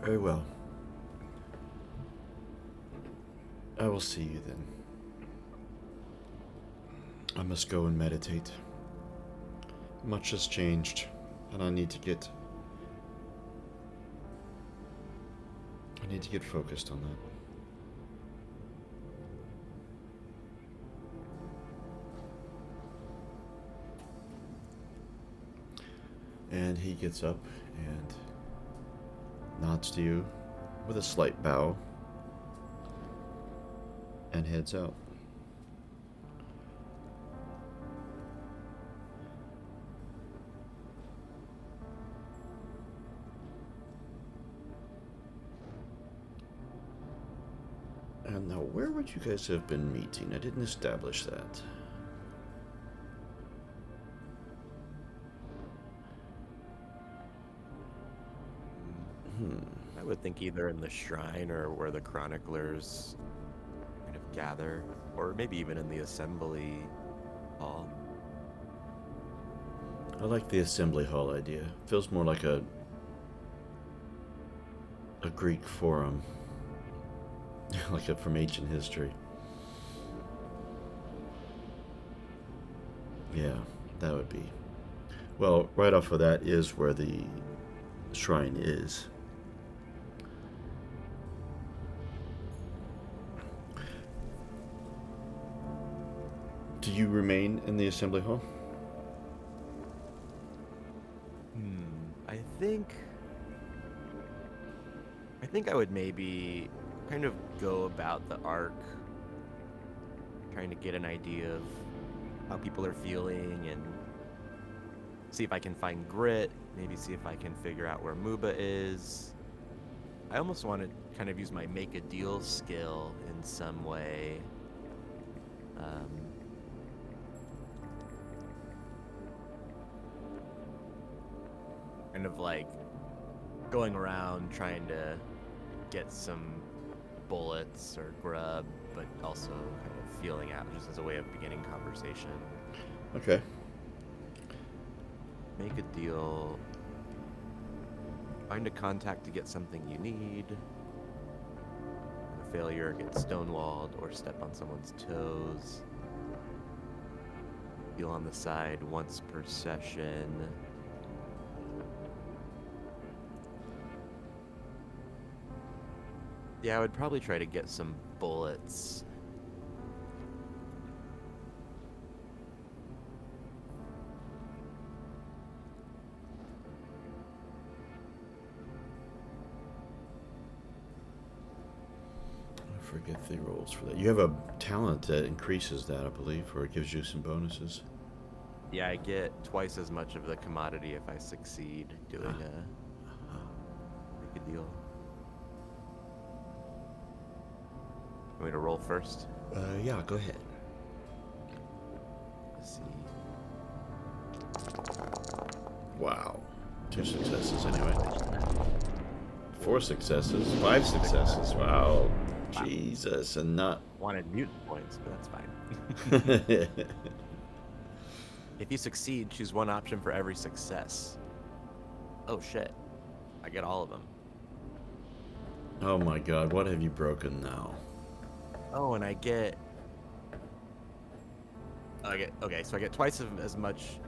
Very well. I will see you then. I must go and meditate. Much has changed, and I need to get focused on that. And he gets up and nods to you with a slight bow and heads out. And now, where would you guys have been meeting? I didn't establish that. I would think either in the shrine or where the chroniclers kind of gather, or maybe even in the assembly hall. I like the assembly hall idea. Feels more like a Greek forum. Like from ancient history. Yeah, that would be. Well, right off of that is where the shrine is. Do you remain in the assembly hall? I think I would maybe kind of go about the arc, trying to get an idea of how people are feeling and see if I can find grit, maybe see if I can figure out where Muba is. I almost want to kind of use my make a deal skill in some way. Kind of like going around trying to get some bullets or grub, but also kind of feeling out just as a way of beginning conversation. Okay. Make a deal. Find a contact to get something you need. A failure, get stonewalled or step on someone's toes. Deal on the side once per session. Yeah, I would probably try to get some bullets. I forget the rolls for that. You have a talent that increases that, I believe, or it gives you some bonuses. Yeah, I get twice as much of the commodity if I succeed doing make a deal. Want me to roll first? Yeah, go ahead. Let's see. Wow. 2 successes anyway. 4 successes. 5 successes. Wow. Jesus, and not... Wanted mutant points, but that's fine. If you succeed, choose one option for every success. Oh shit. I get all of them. Oh my god, what have you broken now? Oh, and I get... Okay, so I get twice as much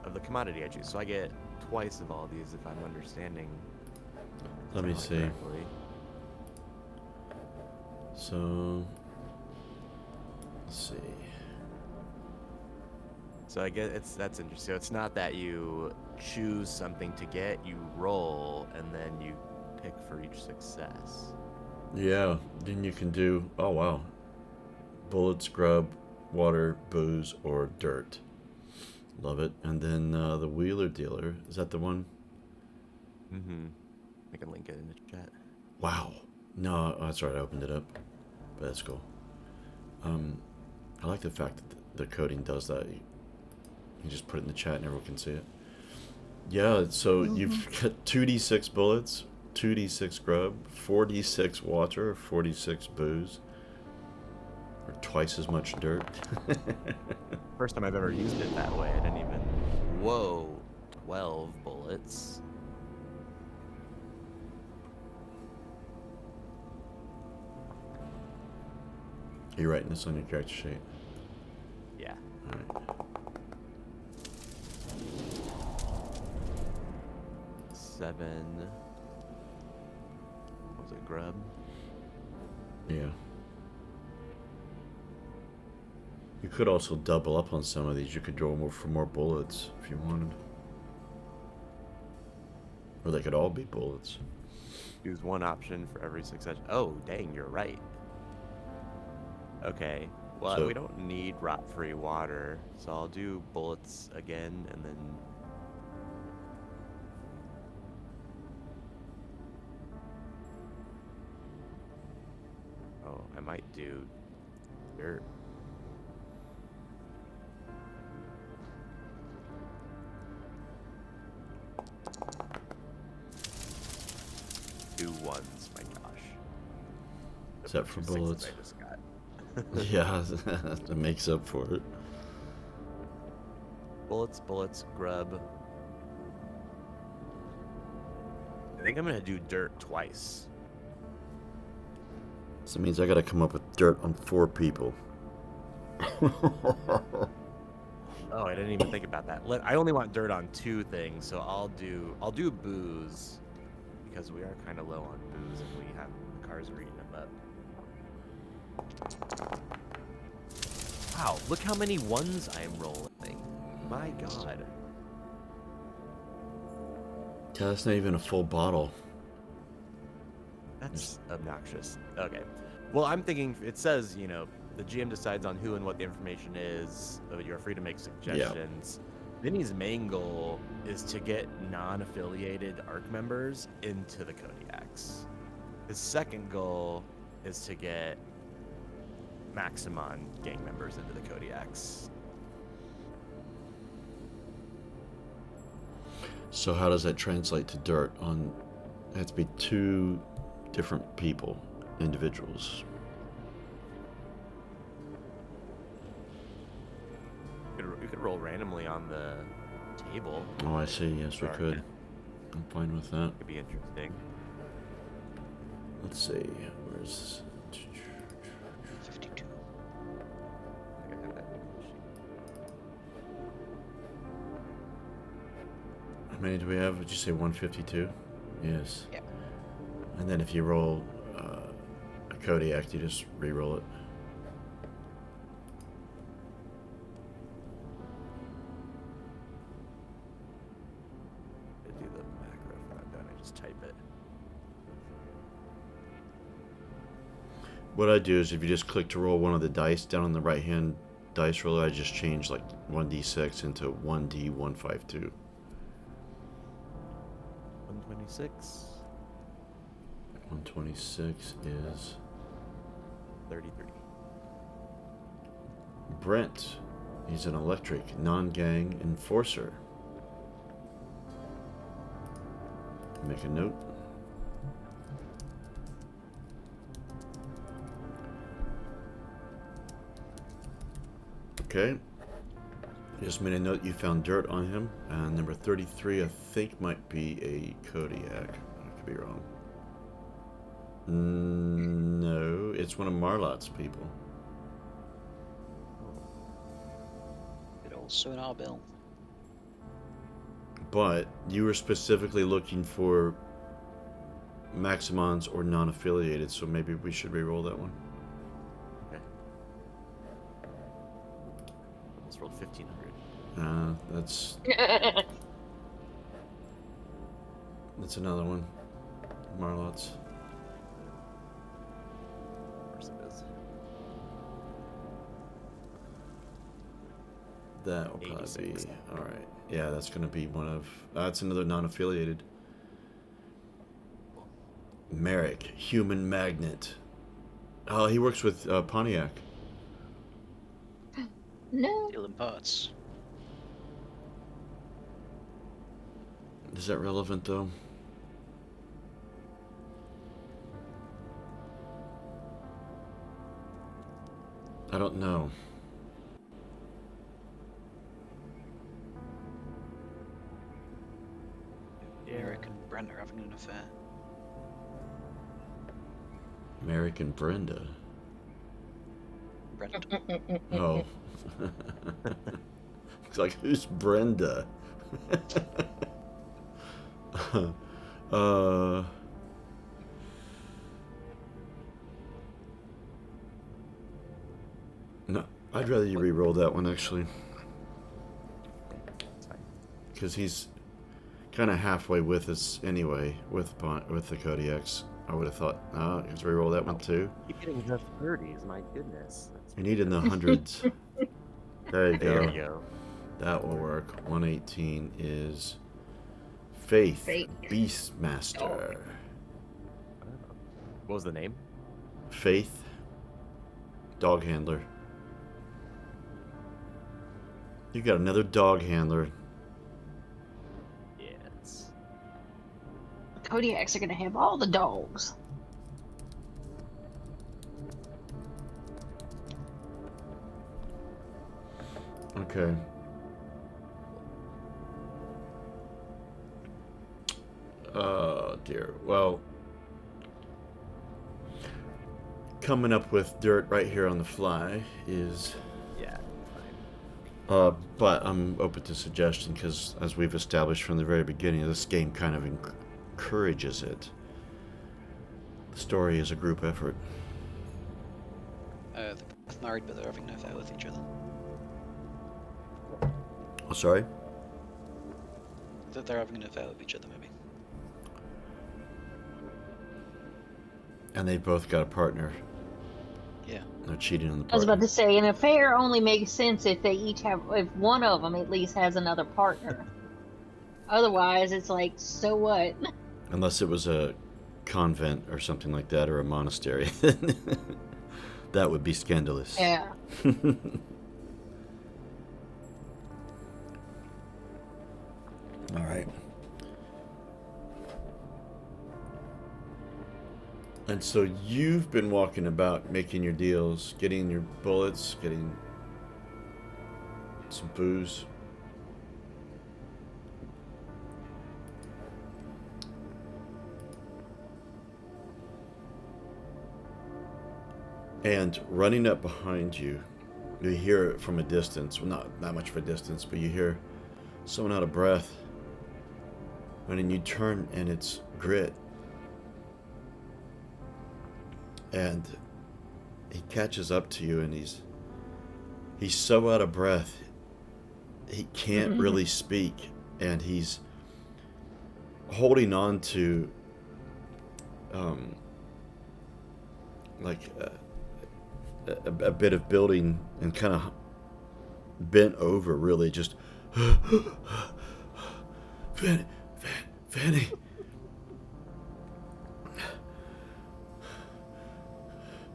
of the commodity I choose. So I get twice of all these if I'm understanding. Let me see. Correctly. So... Let's see. So I guess that's interesting. So it's not that you choose something to get, you roll, and then you pick for each success. Yeah, then you can do... Oh, wow. Bullets, grub, water, booze, or dirt. Love it. And then the wheeler dealer. Is that the one? Mm-hmm. I can link it in the chat. Wow. No, oh, that's right. I opened it up, but that's cool. I like the fact that the coding does that. You just put it in the chat and everyone can see it. Yeah, so you've got 2d6 bullets, 2d6 grub, 4d6 water, 4d6 booze, or twice as much dirt. First time I've ever used it that way. I didn't even. Whoa, 12 bullets. Are you writing this on your character sheet? Yeah. Alright. 7. What was it, grub? Yeah. You could also double up on some of these. You could draw more for more bullets if you wanted. Or they could all be bullets. Use one option for every succession. Oh, dang, you're right. Okay. Well, So- we don't need rot-free water, so I'll do bullets again, and then... Oh, I might do dirt. Two ones, my gosh. Except for Two sixes bullets. I just got. Yeah, that makes up for it. Bullets, grub. I think I'm gonna do dirt twice. So it means I gotta come up with dirt on 4 people. Oh, I didn't even think about that. I only want dirt on 2 things, so I'll do booze because we are kind of low on booze and we have the cars are eating them up. Wow, look how many ones I'm rolling. My God. Yeah, that's not even a full bottle. That's obnoxious. Okay. Well, I'm thinking it says, you know, the GM decides on who and what the information is, but you're free to make suggestions. Vinny's main goal is to get non-affiliated ARC members into the Kodiaks. His second goal is to get Maximon gang members into the Kodiaks. So how does that translate to dirt on... It has to be 2 different people, individuals. We could roll randomly on the table. Oh, I see. Yes, we Sorry. could. I'm fine with that. Could be interesting. Let's see. Where's... 52. I think I have that sheet. How many do we have? Did you say 152? Yes. Yep. And then if you roll a Kodiak, you just re-roll it. I do the macro for that, don't I? Just type it. What I do is if you just click to roll one of the dice down on the right hand dice roller, I just change like 1d6 into 1d152. 126, 126 is 33. Brent. He's an electric non-gang enforcer. Make a note. Okay. Just made a note you found dirt on him. And number 33, I think, might be a Kodiak. I could be wrong. No, it's one of Marlot's people. But also in our bill. But you were specifically looking for Maximons or non-affiliated, so maybe we should re-roll that one. Okay. Almost rolled 1,500. That's another one. Marlot's. Of course it is. That will probably 86. be all right. Yeah, that's gonna be one of. That's another non-affiliated. Merrick, human magnet. Oh, he works with Pontiac. No. Dealing parts. Is that relevant though? I don't know. Eric and Brent are having an affair. Merrick and Brenda. Brent. Oh. It's like, who's Brenda? uh. No, I'd rather you re-roll that one actually, because he's kind of halfway with us anyway with the Kodiaks. I would have thought, let's re-roll that one too. You're getting the 30s, my goodness. That's You need in the hundreds. There you there go. you go. That will work. 118 is Faith, Faith. Beastmaster. What was the name? Faith, dog handler. You got another dog handler. Yes. Kodiaks are gonna have all the dogs. Okay. Oh dear. Well, coming up with dirt right here on the fly is. Yeah, fine. But I'm open to suggestion because, as we've established from the very beginning, this game kind of encourages it. The story is a group effort. They're both married, but they're having no affair with each other. Oh, sorry? That they're having an affair with each other, maybe. And they've both got a partner. Yeah. They're cheating on the I was partner. about to say, an affair only makes sense if they each have, if one of them at least has another partner. Otherwise, it's like, so what? Unless it was a convent or something like that, or a monastery. That would be scandalous. Yeah. All right. And so you've been walking about, making your deals, getting your bullets, getting some booze. And running up behind you, you hear it from a distance. Well, not much of a distance, but you hear someone out of breath. And then you turn, and it's Grit. And he catches up to you, and he's so out of breath, he can't really speak, and he's holding on to like a bit of building, and kind of bent over, really just Fanny.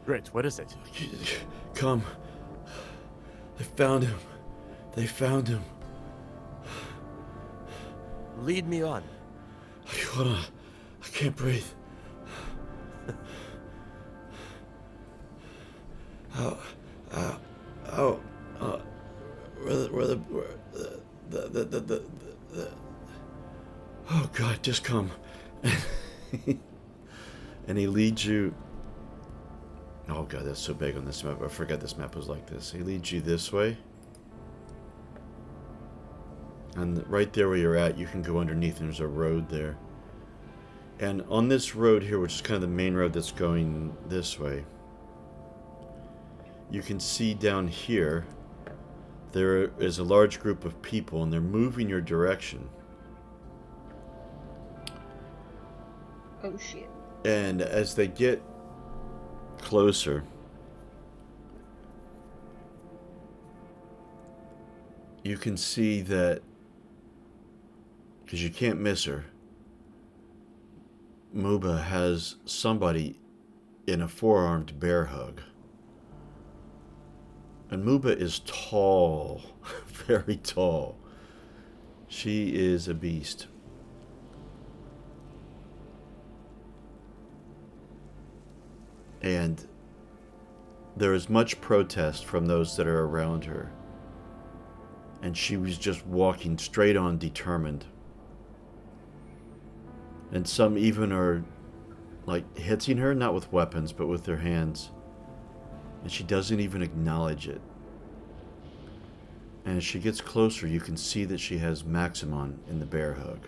Grit, what is it? Come. They found him. They found him. Lead me on. Hold on. I can't breathe. Oh God, just come. And he leads you. Oh God, that's so big on this map. I forgot this map was like this. He leads you this way. And right there where you're at, you can go underneath, and there's a road there. And on this road here, which is kind of the main road that's going this way, you can see down here, there is a large group of people, and they're moving your direction. Oh shit. And as they get closer, you can see that, because you can't miss her, Muba has somebody in a four-armed bear hug. And Muba is tall, very tall. She is a beast. And there is much protest from those that are around her. And she was just walking straight on, determined. And some even are like hitting her, not with weapons, but with their hands. And she doesn't even acknowledge it. And as she gets closer, you can see that she has Maximon in the bear hug.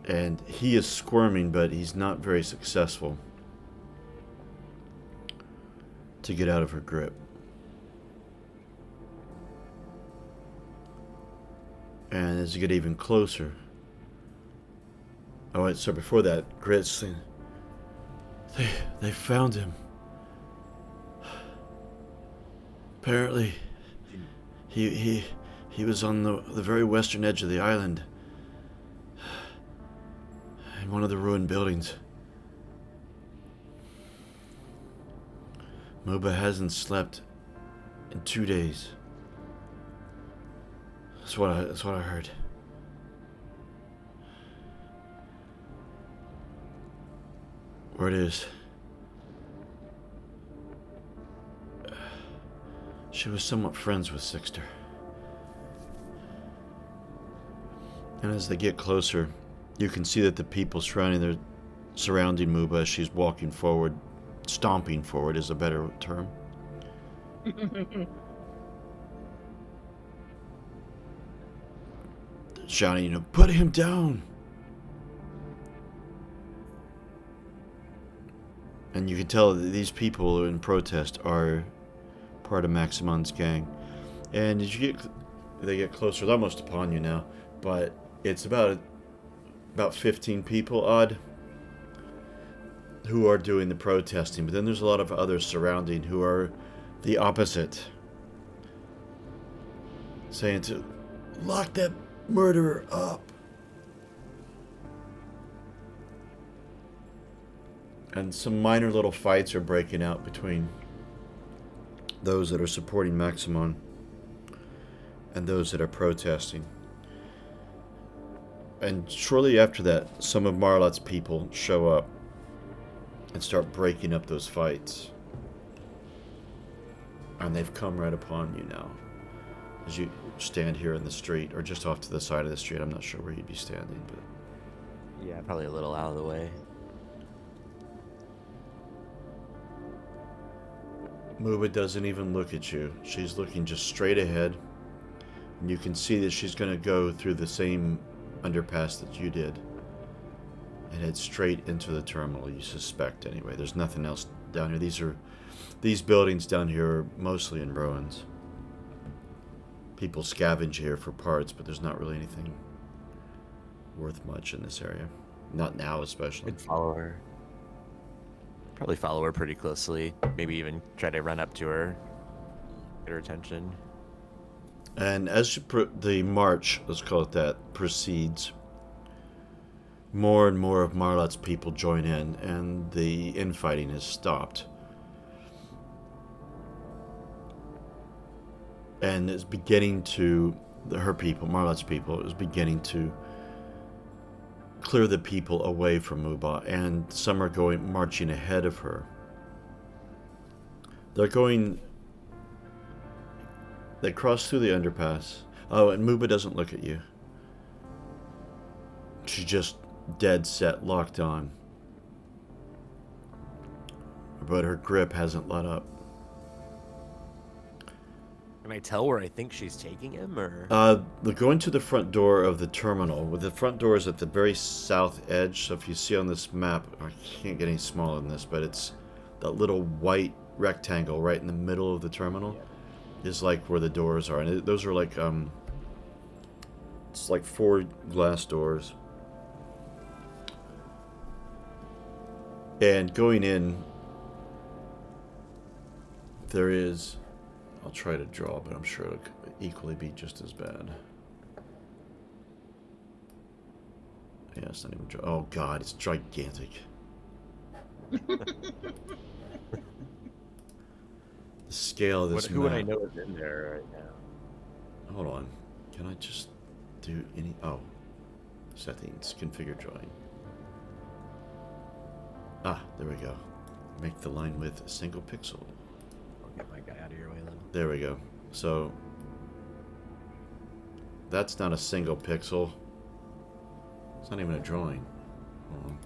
And he is squirming, but he's not very successful to get out of her grip. And as you get even closer... Oh, wait, so before that, Grit's saying, They found him. Apparently, he was on the very western edge of the island. In one of the ruined buildings. Muba hasn't slept in 2 days. That's what I heard. Where it is. She was somewhat friends with Sixter. And as they get closer, you can see that the people surrounding Muba as she's walking forward, stomping forward is a better term. Shouting, put him down! And you can tell that these people in protest are part of Maximon's gang. And as they get closer, they're almost upon you now, but it's about 15 people odd who are doing the protesting, but then there's a lot of others surrounding who are the opposite, saying to lock that murderer up. And some minor little fights are breaking out between those that are supporting Maximon and those that are protesting. And shortly after that, some of Marlot's people show up and start breaking up those fights. And they've come right upon you now. As you stand here in the street, or just off to the side of the street. I'm not sure where you'd be standing, but... Yeah, probably a little out of the way. Muba doesn't even look at you. She's looking just straight ahead. And you can see that she's going to go through the same underpass that you did. And head straight into the terminal, you suspect anyway. There's nothing else down here. These buildings down here are mostly in ruins. People scavenge here for parts, but there's not really anything worth much in this area. Not now, especially. Good follower. Probably follow her pretty closely. Maybe even try to run up to her. Get her attention. And as the march, let's call it that, proceeds, more and more of Marlot's people join in, and the infighting has stopped. And it's beginning to, Marlot's people, is beginning to clear the people away from Muba, and some are marching ahead of her. They cross through the underpass. Oh, and Muba doesn't look at you. She's just dead set, locked on. But her grip hasn't let up. Can I tell where I think she's taking him, or? They're going to the front door of the terminal. With the front door is at the very south edge. So if you see on this map, I can't get any smaller than this, but it's that little white rectangle right in the middle of the terminal. Yeah. Is like where the doors are, and those are like it's like 4 glass doors. And going in, there is. I'll try to draw, but I'm sure it'll equally be just as bad. Yeah, it's not even. Oh God, it's gigantic. The scale of this Who would I map. know is in there right now? Hold on. Can I just do any? Oh, settings, configure drawing. Ah, there we go. Make the line width a single pixel. I'll get my guy out of your way then. There we go. So that's not a single pixel. It's not even a drawing. Hold on.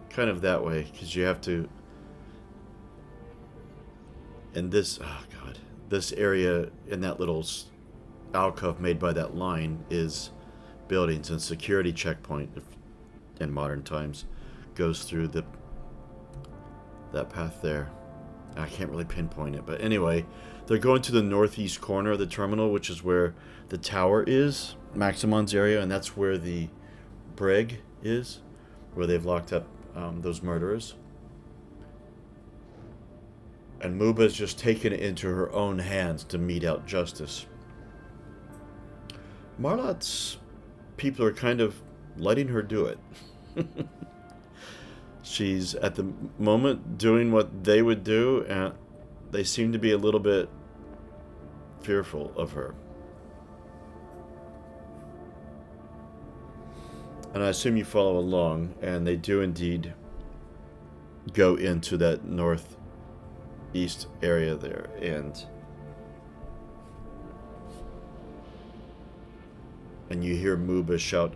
Kind of that way, because you have to. And this, oh God, this area in that little alcove made by that line is buildings, and security checkpoint in modern times goes through that path there. I can't really pinpoint it, but anyway, they're going to the northeast corner of the terminal, which is where the tower is, Maximon's area, and that's where the brig is, where they've locked up those murderers. And Muba's just taken it into her own hands to mete out justice. Marlot's people are kind of letting her do it. She's at the moment doing what they would do, and they seem to be a little bit fearful of her. And I assume you follow along, and they do indeed go into that northeast area there, and you hear Muba shout,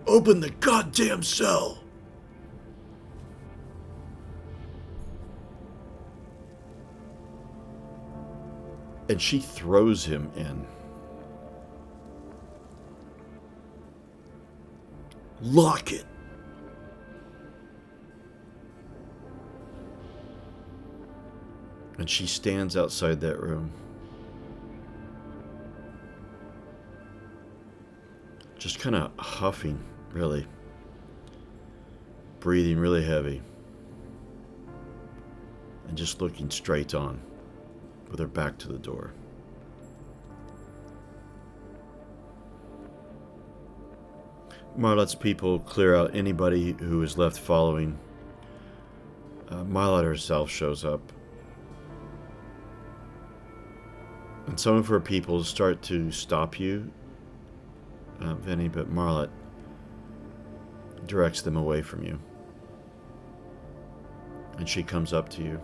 "Open the goddamn cell!" And she throws him in. Lock it! And she stands outside that room. Just kind of huffing, really. Breathing really heavy. And just looking straight on, with her back to the door. Marlot's people clear out anybody who is left following. Marlot herself shows up. And some of her people start to stop you, Vinny, but Marlot directs them away from you. And she comes up to you.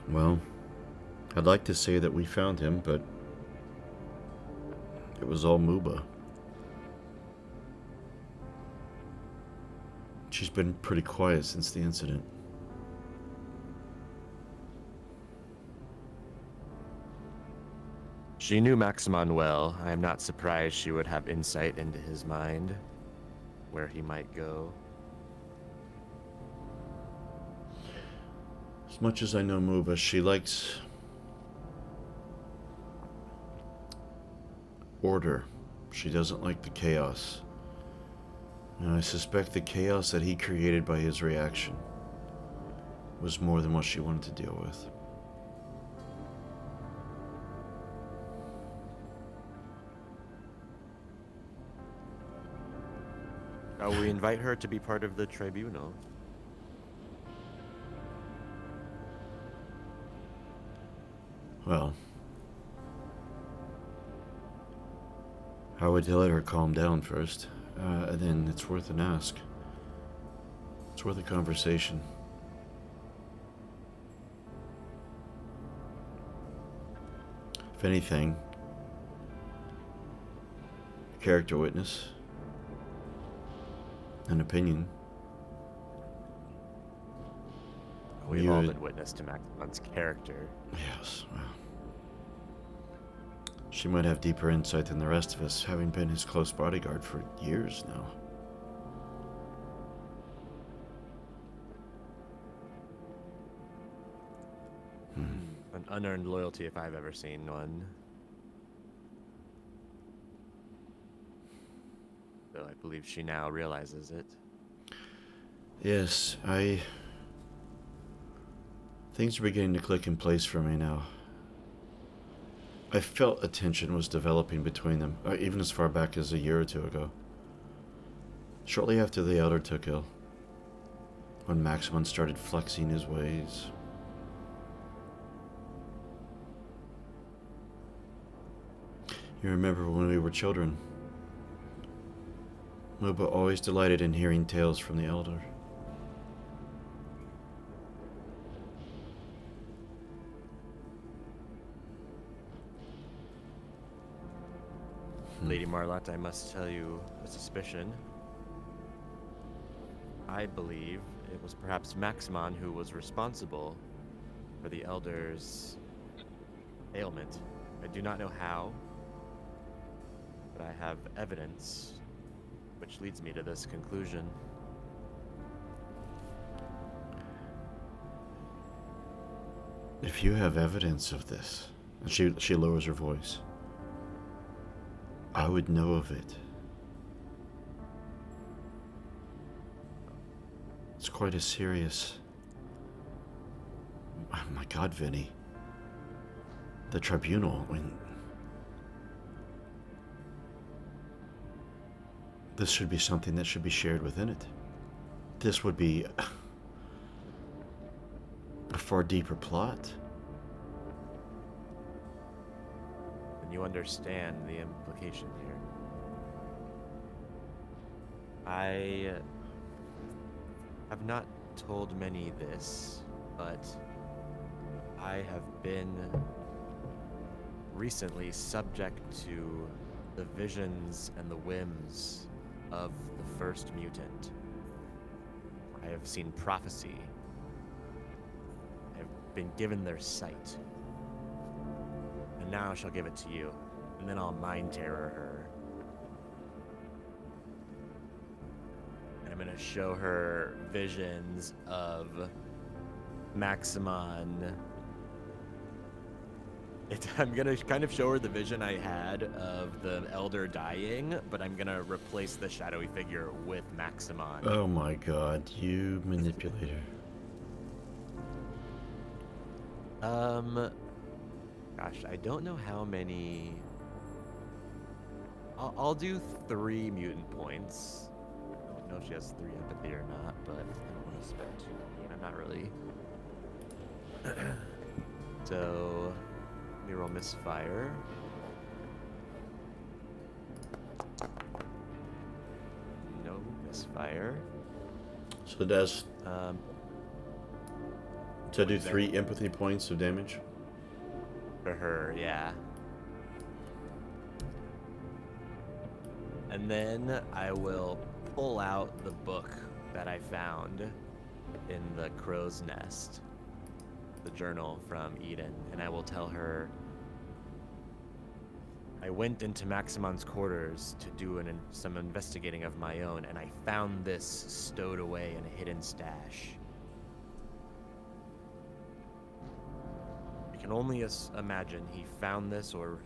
Well, I'd like to say that we found him, but it was all Muba. She's been pretty quiet since the incident. She knew Maximon well. I am not surprised she would have insight into his mind, where he might go. As much as I know Muba, she likes order. She doesn't like the chaos. And I suspect the chaos that he created by his reaction was more than what she wanted to deal with. We invite her to be part of the tribunal. Well, I would let her calm down first, and then it's worth an ask. It's worth a conversation. If anything, character witness, an opinion. We've all been witness to Maximon's character. Yes, well. She might have deeper insight than the rest of us, having been his close bodyguard for years now. An unearned loyalty if I've ever seen one. Though believe she now realizes it. Yes, things are beginning to click in place for me now. I felt a tension was developing between them, even as far back as a year or two ago. Shortly after the Elder took ill, when Maximum started flexing his ways. You remember when we were children? Moba always delighted in hearing tales from the Elder. Lady Marlotte, I must tell you a suspicion. I believe it was perhaps Maximon who was responsible for the Elder's ailment. I do not know how, but I have evidence which leads me to this conclusion. If you have evidence of this, and she lowers her voice, I would know of it. It's quite a serious... Oh my God, Vinny. The tribunal, this should be something that should be shared within it. This would be a far deeper plot. And you understand the implication here. I have not told many this, but I have been recently subject to the visions and the whims of the first mutant. I have seen prophecy. I have been given their sight. And now I shall give it to you, and then I'll mind terror her. And I'm gonna show her visions of Maximon. I'm gonna kind of show her the vision I had of the Elder dying, but I'm gonna replace the shadowy figure with Maximon. Oh my God, you manipulator. Gosh, I don't know how many. I'll do 3 mutant points. I don't know if she has 3 empathy or not, but I don't want to spend too many. I'm not really. So, let me roll misfire. No misfire. So that's... Um, to do 3 empathy points of damage? For her, yeah. And then I will pull out the book that I found in the crow's nest, the journal from Eden, and I will tell her I went into Maximon's quarters to do some investigating of my own, and I found this stowed away in a hidden stash. I can only imagine he found this or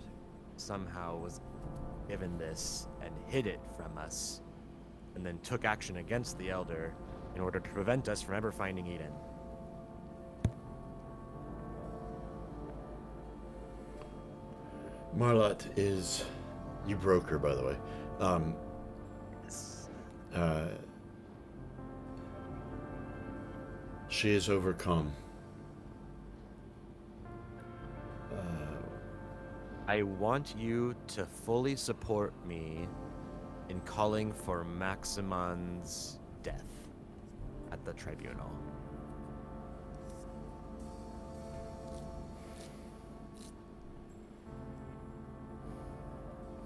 somehow was given this and hid it from us, and then took action against the Elder in order to prevent us from ever finding Eden. Marlotte is... You broke her, by the way. She is overcome. I want you to fully support me in calling for Maximon's death at the tribunal.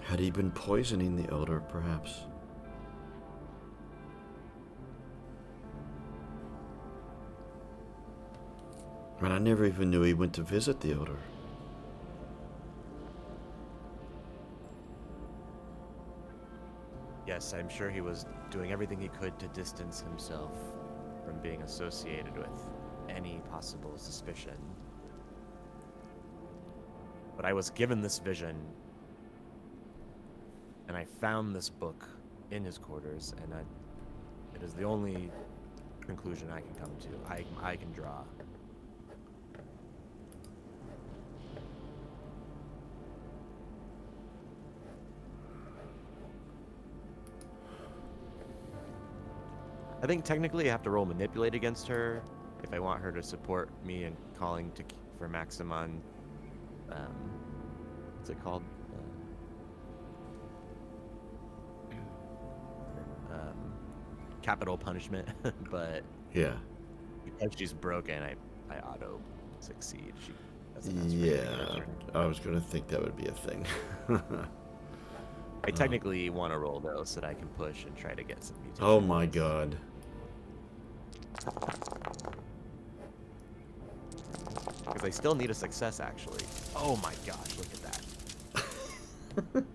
Had he been poisoning the Elder, perhaps? Man, I never even knew he went to visit the Elder. Yes, I'm sure he was doing everything he could to distance himself from being associated with any possible suspicion. But I was given this vision, and I found this book in his quarters, and it is the only conclusion I can come to. I can draw. I think technically I have to roll manipulate against her if I want her to support me in calling for Maximon. What's it called? Capital punishment, but Yeah. because she's broken, I auto succeed. She doesn't ask for anything in Yeah. return. I was gonna think that would be a thing. I technically want to roll though, so that I can push and try to get some mutation. Oh my points. god. Because I still need a success, actually. Oh my gosh, look at that.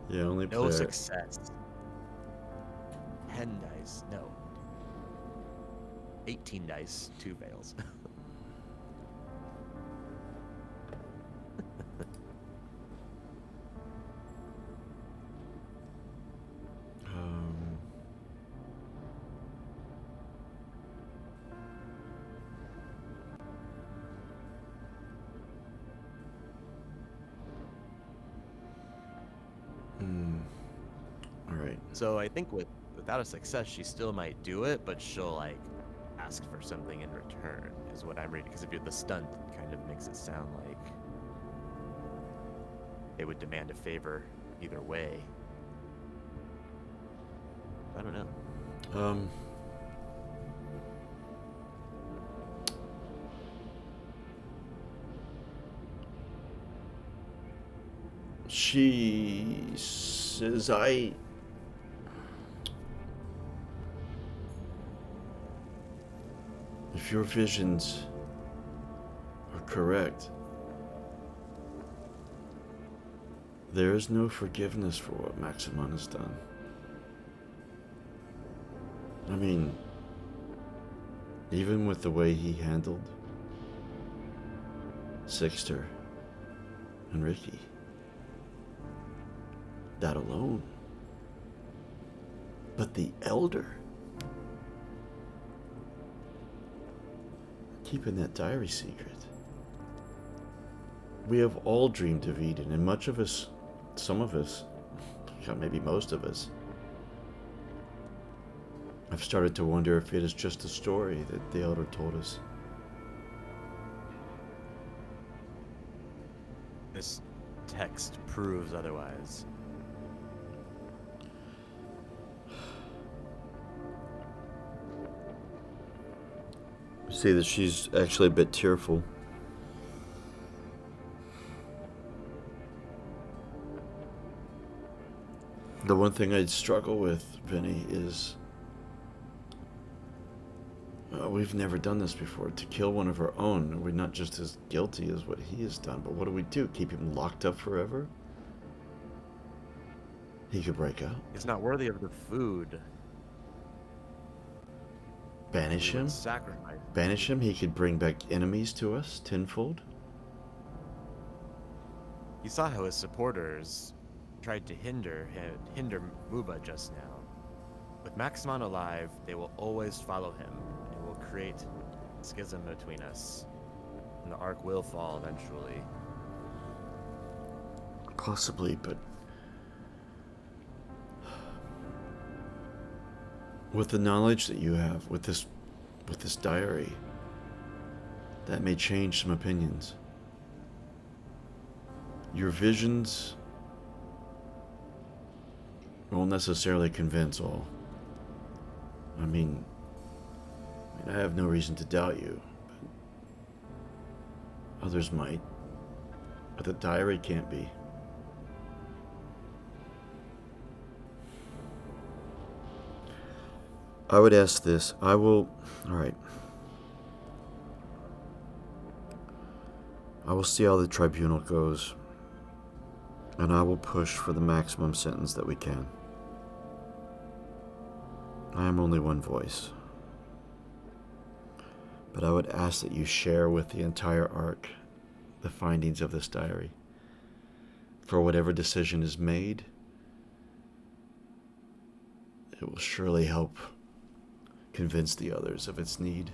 Yeah, only No player. success. 10 dice. No. 18 dice. 2 fails. Um, all right. So I think without a success, she still might do it, but she'll like ask for something in return, is what I'm reading. Because if you're the stunt, kind of makes it sound like they would demand a favor either way. I don't know. She says, if your visions are correct, there is no forgiveness for what Maximon has done. I mean, even with the way he handled Sixter and Ricky, that alone. But the Elder, keeping that diary secret. We have all dreamed of Eden, and much of us, some of us, maybe most of us, I've started to wonder if it is just a story that the Elder told us. This text proves otherwise. See that she's actually a bit tearful. The one thing I'd struggle with, Vinny, is we've never done this before. To kill one of our own, we're not just as guilty as what he has done, but what do we do? Keep him locked up forever? He could break out. He's not worthy of the food. Banish We would him? sacrifice. Banish him? He could bring back enemies to us tenfold? You saw how his supporters tried to hinder Muba just now. With Maximon alive, they will always follow him, and will create a schism between us. And the Ark will fall eventually. Possibly, but with the knowledge that you have, with this diary, that may change some opinions. Your visions won't necessarily convince all. I mean, I have no reason to doubt you, but others might. But the diary can't be. I would ask this. Alright. I will see how the tribunal goes. And I will push for the maximum sentence that we can. I am only one voice. But I would ask that you share with the entire Ark the findings of this diary. For whatever decision is made, it will surely help convince the others of its need.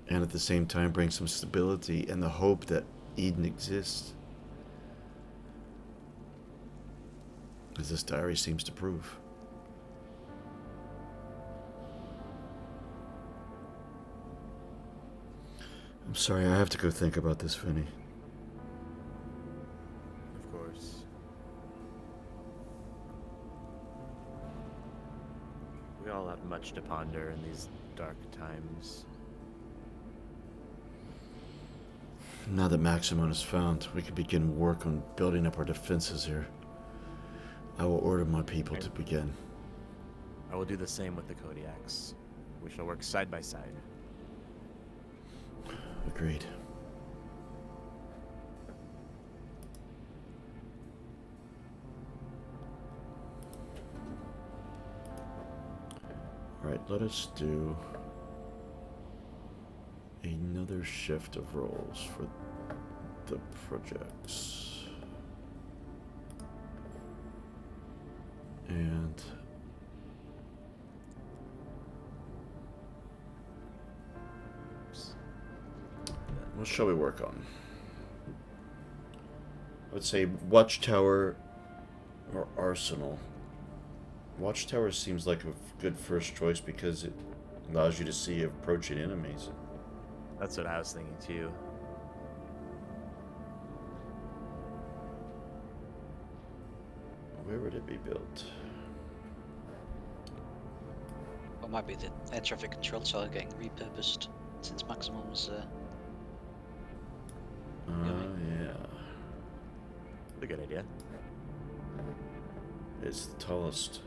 And at the same time bring some stability and the hope that Eden exists. As this diary seems to prove. I'm sorry, I have to go think about this, Vinny. Of course. We all have much to ponder in these dark times. Now that Maximum is found, we can begin work on building up our defenses here. I will order my people to begin. I will do the same with the Kodiaks. We shall work side by side. Agreed. Alright, let us do another shift of roles for the projects. And what shall we work on? I would say Watchtower or Arsenal. Watchtower seems like a good first choice because it allows you to see approaching enemies. That's what I was thinking too. Where would it be built? Or might be the air traffic control tower getting repurposed since Maximum's Yeah. That's a good idea. It's the tallest.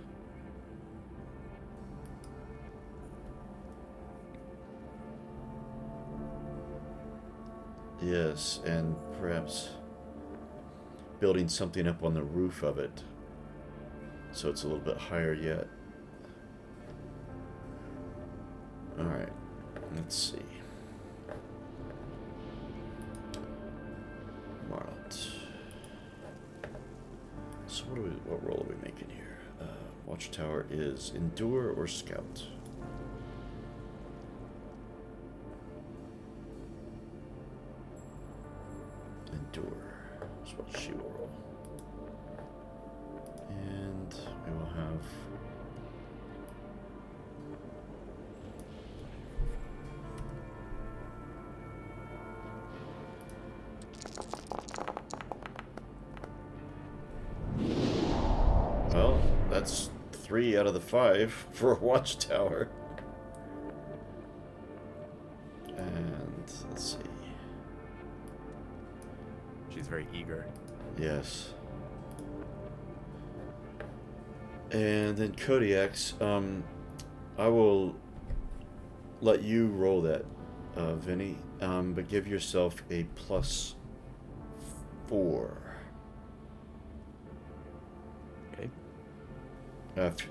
Yes, and perhaps building something up on the roof of it so it's a little bit higher yet. Alright, let's see. Marlot. So what role are we making here? Watchtower is Endure or Scout? Endure is what she will roll. And we will have well, that's 3 out of the 5 for a Watchtower. And let's see. She's very eager. Yes. And then Kodiaks, I will let you roll that, Vinny, but give yourself a +4. Okay.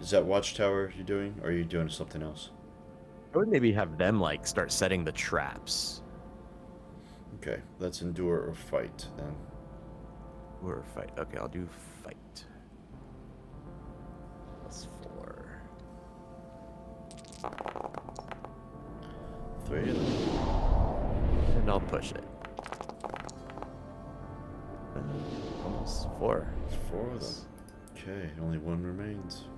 Is that Watchtower you're doing, or are you doing something else? I would maybe have them like start setting the traps. Okay, let's Endure or Fight then. Or fight. Okay, I'll do fight. +4. 3 of them. And I'll push it. Almost 4. 4 of them. Okay, only 1 remains.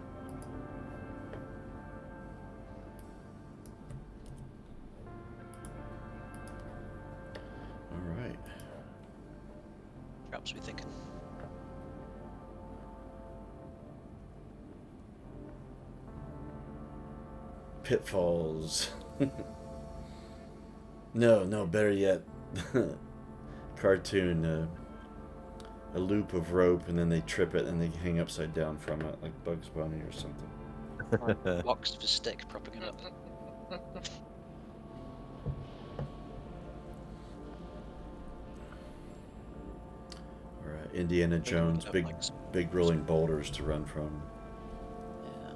Alright. traps we thinking. Pitfalls. No, better yet. Cartoon. A loop of rope, and then they trip it, and they hang upside down from it, like Bugs Bunny or something. Boxed for stick, propping it up. Alright, Indiana Jones, big rolling boulders to run from. Yeah.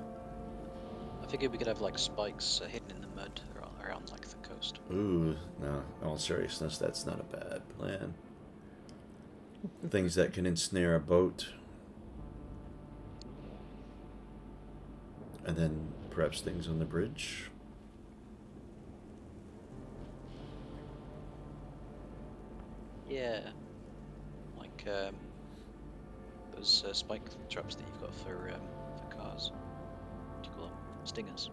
I figured we could have like spikes hidden in the mud around like the coast. Ooh, no, in all seriousness, that's not a bad plan. Things that can ensnare a boat. And then perhaps things on the bridge. Yeah. Like those spike traps that you've got for cars. What do you call them? Stingers.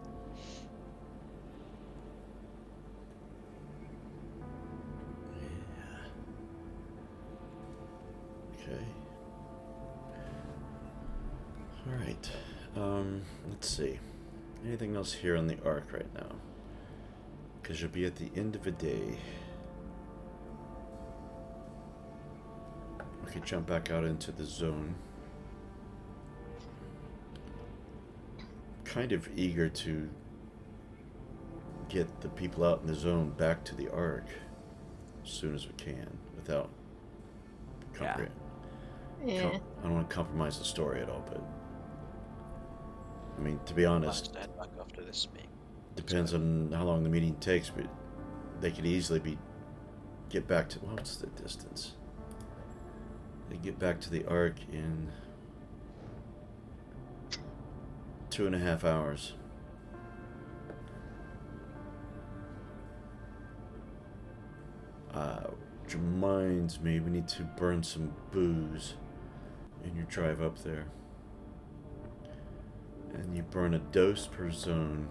Okay. Alright. Let's see. Anything else here on the arc right now? Because you'll be at the end of a day. We could jump back out into the zone. Kind of eager to get the people out in the zone back to the arc as soon as we can without Yeah. I don't want to compromise the story at all, but I mean, to be honest, To head back after this meeting. depends on how long the meeting takes, but they could easily get back to, what's the distance? They get back to the arc in 2.5 hours. Which reminds me, we need to burn some booze in your drive up there. And you burn a dose per zone.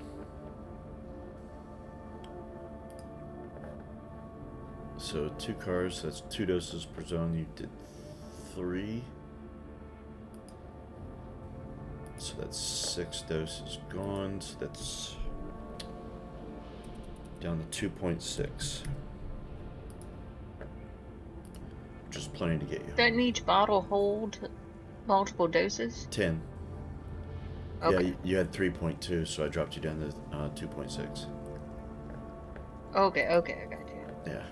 So 2 cars, that's 2 doses per zone. You did 3. So that's 6 doses gone. So that's down to 2.6. Which is plenty to get you. Doesn't each bottle hold multiple doses? 10. Okay. Yeah, you had 3.2, so I dropped you down to 2.6. Okay, I got you. Yeah.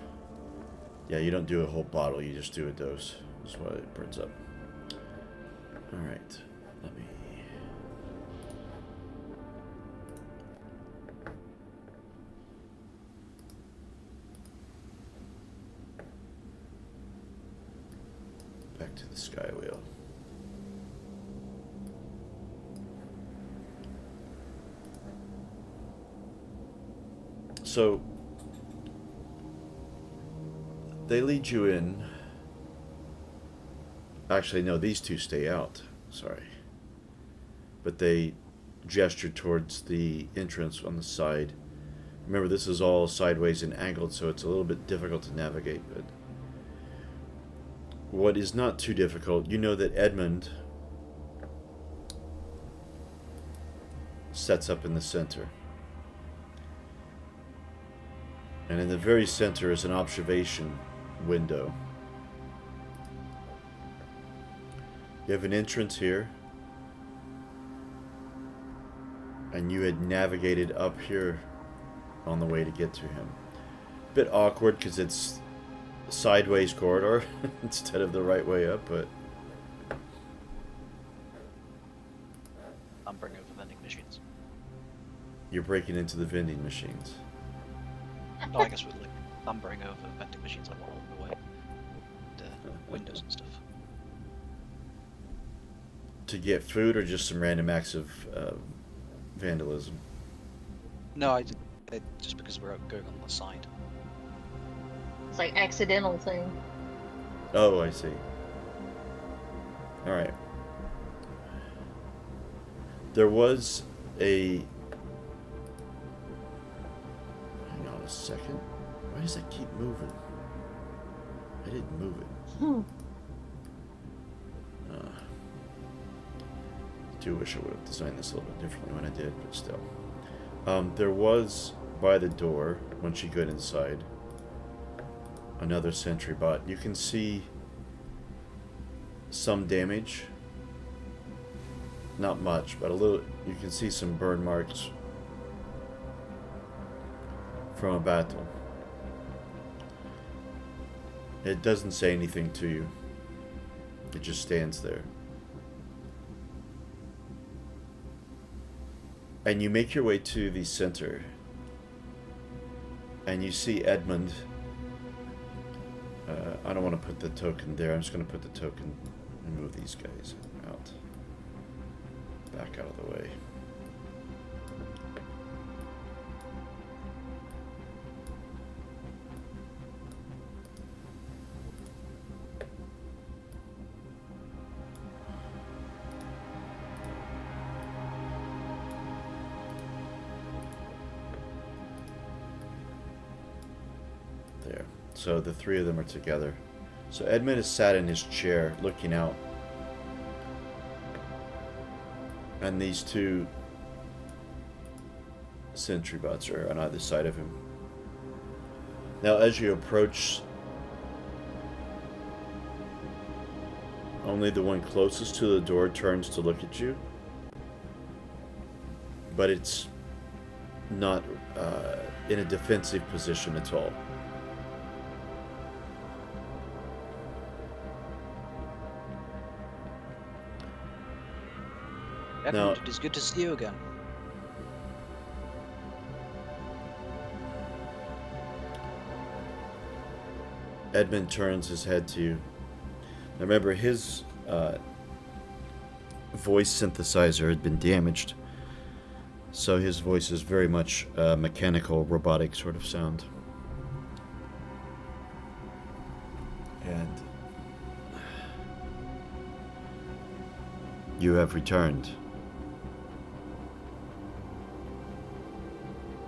Yeah, you don't do a whole bottle, you just do a dose. That's why it burns up. Alright, let me... back to the sky wheel. So, they lead you in. Actually, no, these two stay out. Sorry. But they gesture towards the entrance on the side. Remember, this is all sideways and angled, so it's a little bit difficult to navigate, but what is not too difficult, you know that Edmund sets up in the center. And in the very center is an observation window. You have an entrance here. And you had navigated up here on the way to get to him. Bit awkward because it's a sideways corridor instead of the right way up, but... I'm bringing over vending machines. You're breaking into the vending machines. No, I guess we're like lumbering over vending machines like along the way. And, windows and stuff. To get food or just some random acts of vandalism? No, just because we're going on the side. It's like accidental thing. Oh, I see. Alright. There was a... Hang on a second. Why does that keep moving? I didn't move it. I do wish I would have designed this a little bit differently when I did, but still. There was, by the door, once you get inside, another sentry bot. You can see some damage. Not much, but a little. You can see some burn marks from a battle. It doesn't say anything to you. It just stands there. And you make your way to the center. And you see Edmund. I don't want to put the token there. I'm just going to put the token and move these guys out. Back out of the way. So the three of them are together. So Edmund is sat in his chair looking out. And these two sentry bots are on either side of him. Now as you approach, only the one closest to the door turns to look at you. But it's not in a defensive position at all. Edmund, it is good to see you again. Edmund turns his head to you. Now remember, his voice synthesizer had been damaged, so his voice is very much mechanical, robotic sort of sound. And you have returned.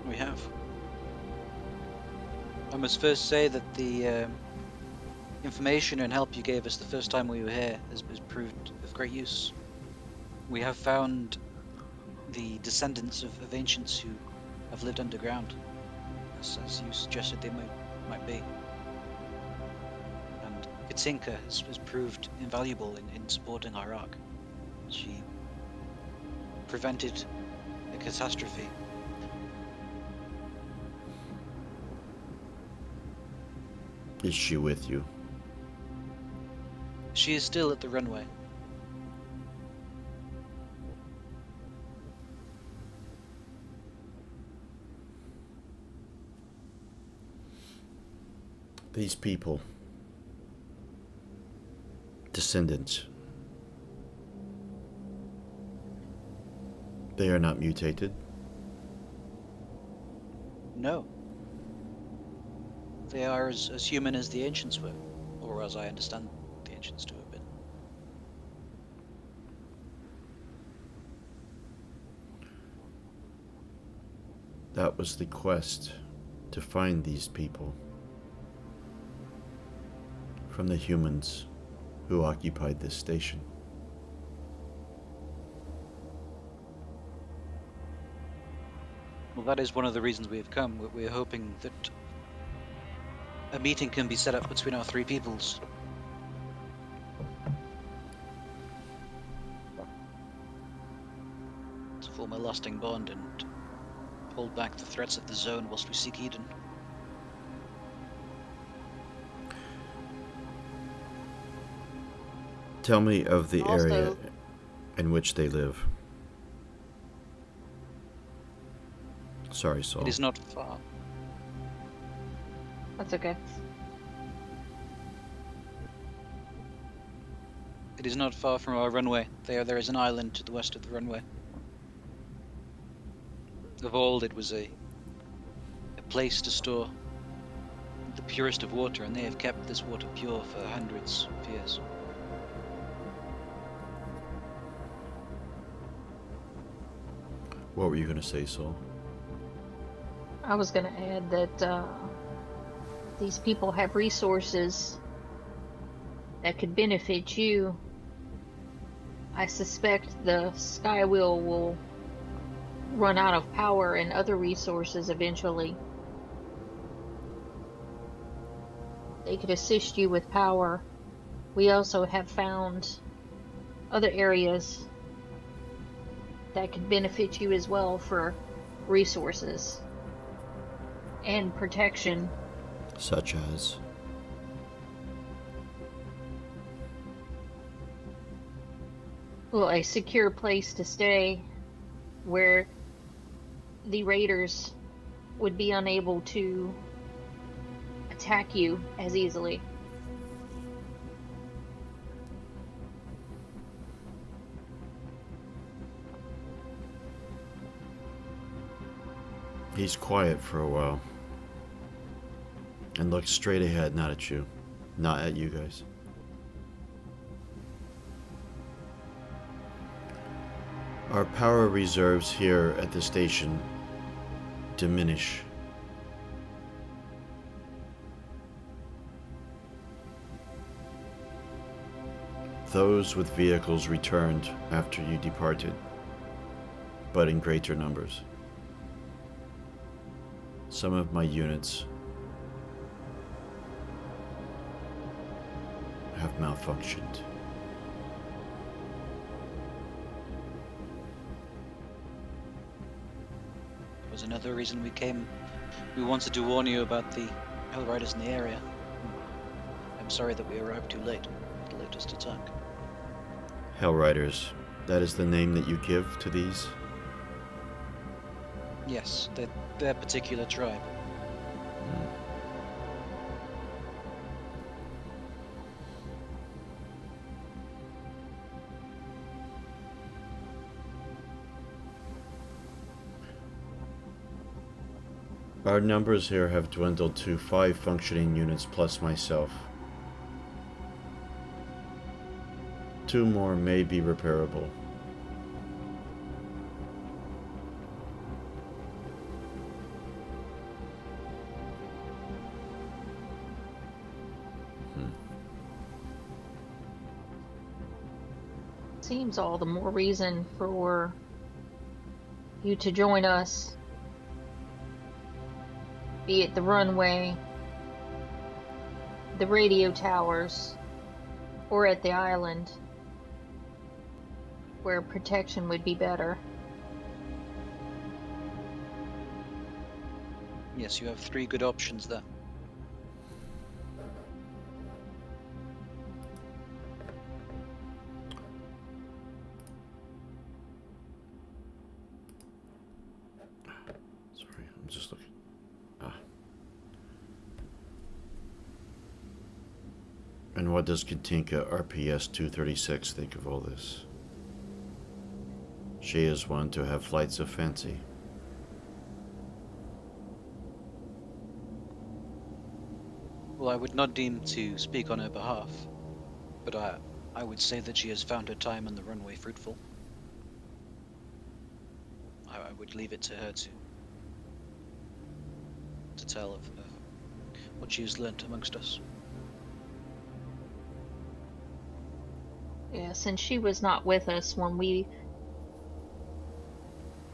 We have. I must first say that the information and help you gave us the first time we were here has proved of great use. We have found the descendants of ancients who have lived underground, as you suggested they might be. And Katinka has proved invaluable in supporting Iraq. She prevented a catastrophe. Is she with you? She is still at the runway. These people, descendants, they are not mutated. No. They are as human as the ancients were, or as I understand the ancients to have been. That was the quest, to find these people from the humans who occupied this station. Well, that is one of the reasons we have come. We're hoping that a meeting can be set up between our three peoples. To form a lasting bond and hold back the threats of the zone whilst we seek Eden. Tell me of the Also- area in which they live. Sorry, Saul. It is not far. That's okay. It is not far from our runway. There is an island to the west of the runway. Of old, it was a place to store the purest of water, and they have kept this water pure for hundreds of years. What were you going to say, Saul? I was going to add that these people have resources that could benefit you. I suspect the Skywheel will run out of power and other resources eventually. They could assist you with power. We also have found other areas that could benefit you as well for resources and protection. Such as? Well, a secure place to stay where the raiders would be unable to attack you as easily. He's quiet for a while. And looks straight ahead, not at you. Not at you guys. Our power reserves here at the station diminish those with vehicles returned after you departed, but in greater numbers. Some of my units have malfunctioned. That was another reason we came. We wanted to warn you about the Hell Riders in the area. I'm sorry that we arrived too late at the latest attack. Hell Riders, that is the name that you give to these? Yes, their particular tribe. Our numbers here have dwindled to 5 functioning units plus myself. 2 more may be repairable. Seems all the more reason for you to join us, be it the runway, the radio towers, or at the island, where protection would be better. Yes, you have 3 good options there. Sorry, I'm just looking. And what does Katinka RPS 236 think of all this? She is one to have flights of fancy. Well, I would not deem to speak on her behalf, but I would say that she has found her time on the runway fruitful. I would leave it to her to tell of what she has learnt amongst us. Yes, and she was not with us when we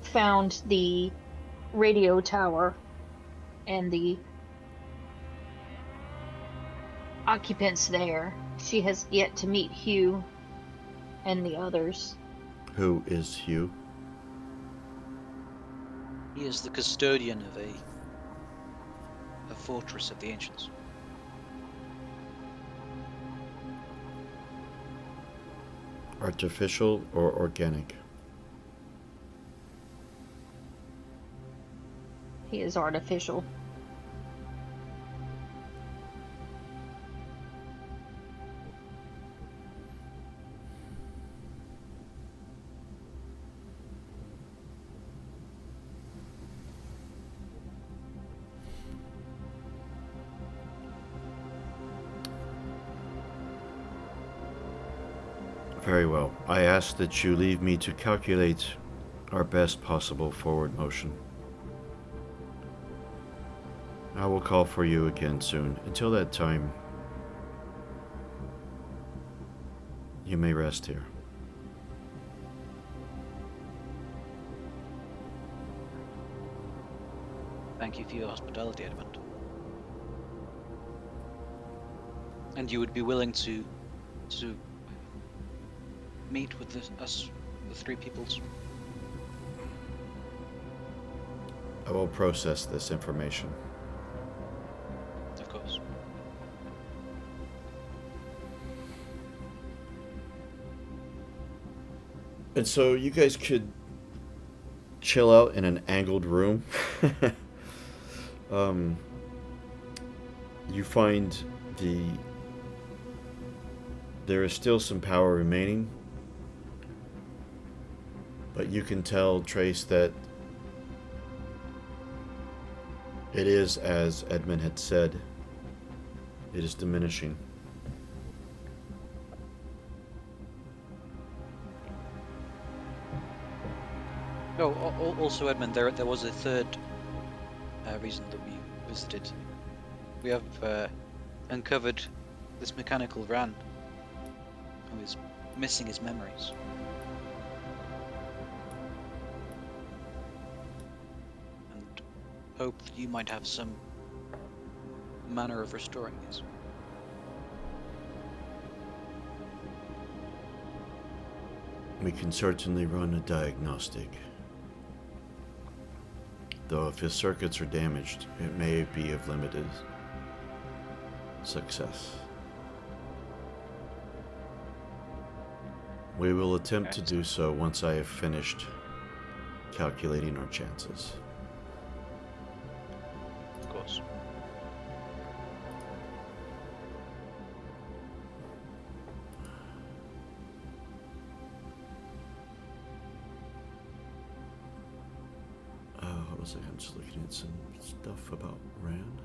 found the radio tower and the occupants there. She has yet to meet Hugh and the others. Who is Hugh? He is the custodian of a fortress of the ancients. Artificial or organic? He is artificial. Very well. I ask that you leave me to calculate our best possible forward motion. I will call for you again soon. Until that time, you may rest here. Thank you for your hospitality, Edmund. And you would be willing to meet with us, the 3 peoples? I will process this information. Of course. And so you guys could chill out in an angled room. You find there is still some power remaining, but you can tell, Trace, that it is, as Edmund had said, it is diminishing. Oh, also, Edmund, there was a third reason that we visited. We have uncovered this mechanical ran who is missing his memories. And hope that you might have some manner of restoring his. We can certainly run a diagnostic. Though if his circuits are damaged, it may be of limited success. We will attempt to do so once I have finished calculating our chances. Of course. What was I? I'm just looking at some stuff about Rand.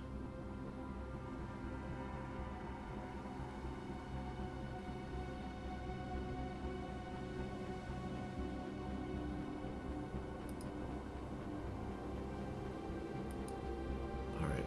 All right.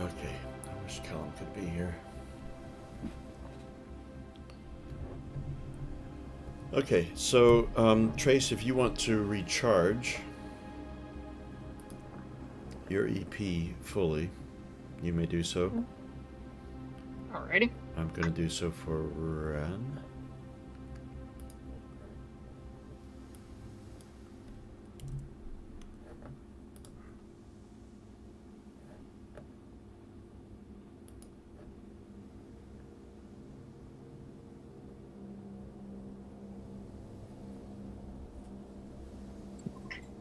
Okay, I wish Callum could be here. Okay, so Trace, if you want to recharge your EP fully, you may do so. Alrighty. I'm going to do so for Ran.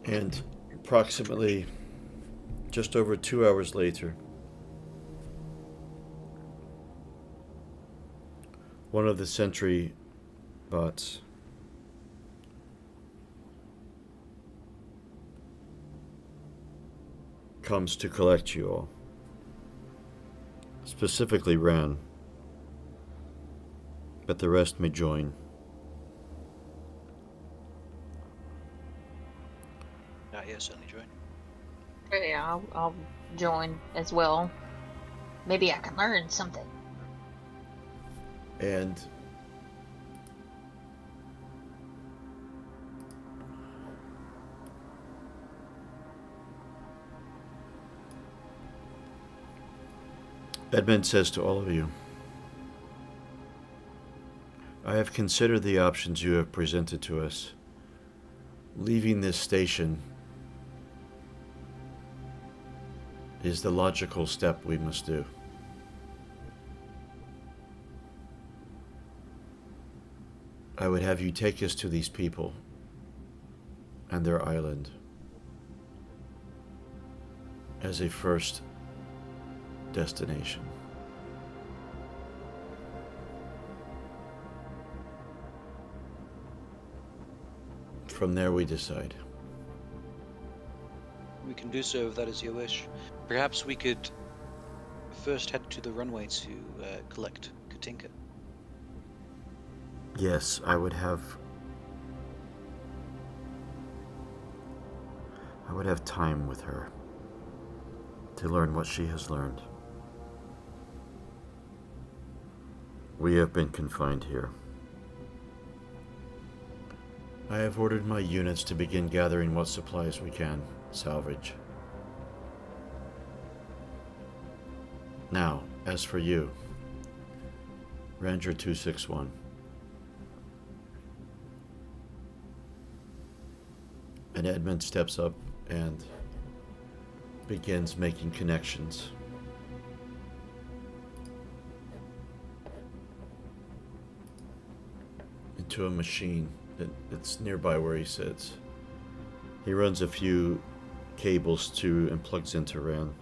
And approximately just over 2 hours later, one of the sentry bots comes to collect you all. Specifically Ran, but the rest may join. Yeah, certainly join. Yeah, I'll join as well. Maybe I can learn something. And Edmund says to all of you, I have considered the options you have presented to us. Leaving this station is the logical step we must do. I would have you take us to these people and their island as a first destination. From there we decide. We can do so if that is your wish. Perhaps we could first head to the runway to collect Katinka. Yes, I would have time with her to learn what she has learned. We have been confined here. I have ordered my units to begin gathering what supplies we can salvage. Now, as for you, Ranger 261. And Edmund steps up and begins making connections. Into a machine that's nearby where he sits. He runs a few cables to and plugs into Ran.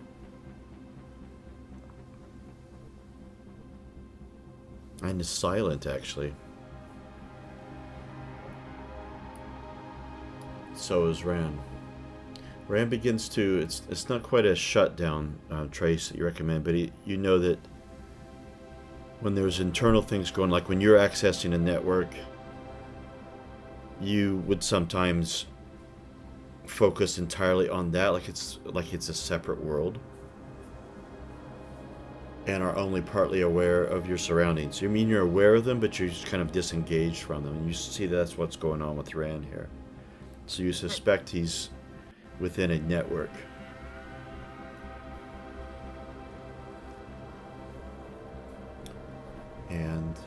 And is silent, actually. So is Ran. Ran begins to, it's not quite a shutdown, Trace, that you recommend, but you know that when there's internal things going, like when you're accessing a network, you would sometimes focus entirely on that, like it's a separate world, and are only partly aware of your surroundings. You mean you're aware of them, but you're just kind of disengaged from them, and you see that's what's going on with Rand here. So you suspect he's within a network. And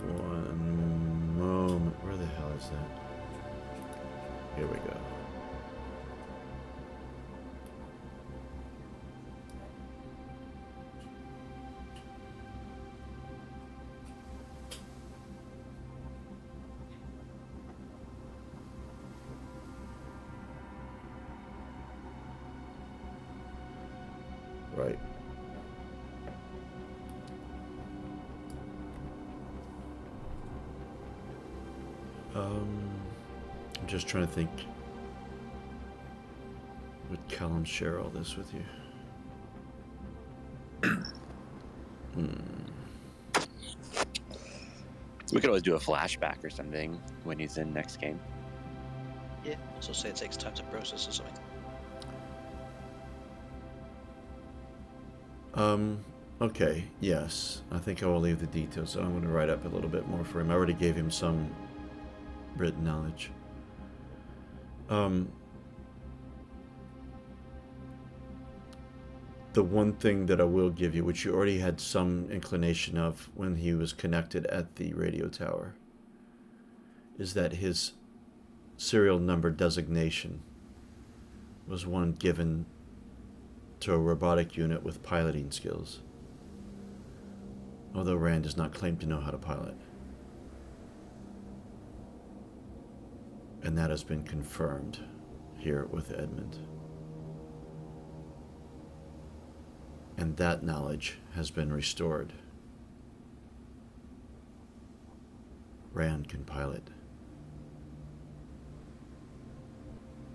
one moment. Where the hell is that? Here we go. Right. I'm just trying to think. Would Callum share all this with you? We could always do a flashback or something when he's in next game. Yeah. Also say it takes time to process or something. Okay, yes. I think I will leave the details. I'm going to write up a little bit more for him. I already gave him some written knowledge. The one thing that I will give you, which you already had some inclination of when he was connected at the radio tower, is that his serial number designation was one given to a robotic unit with piloting skills, although Rand does not claim to know how to pilot. And that has been confirmed here with Edmund. And that knowledge has been restored. Rand can pilot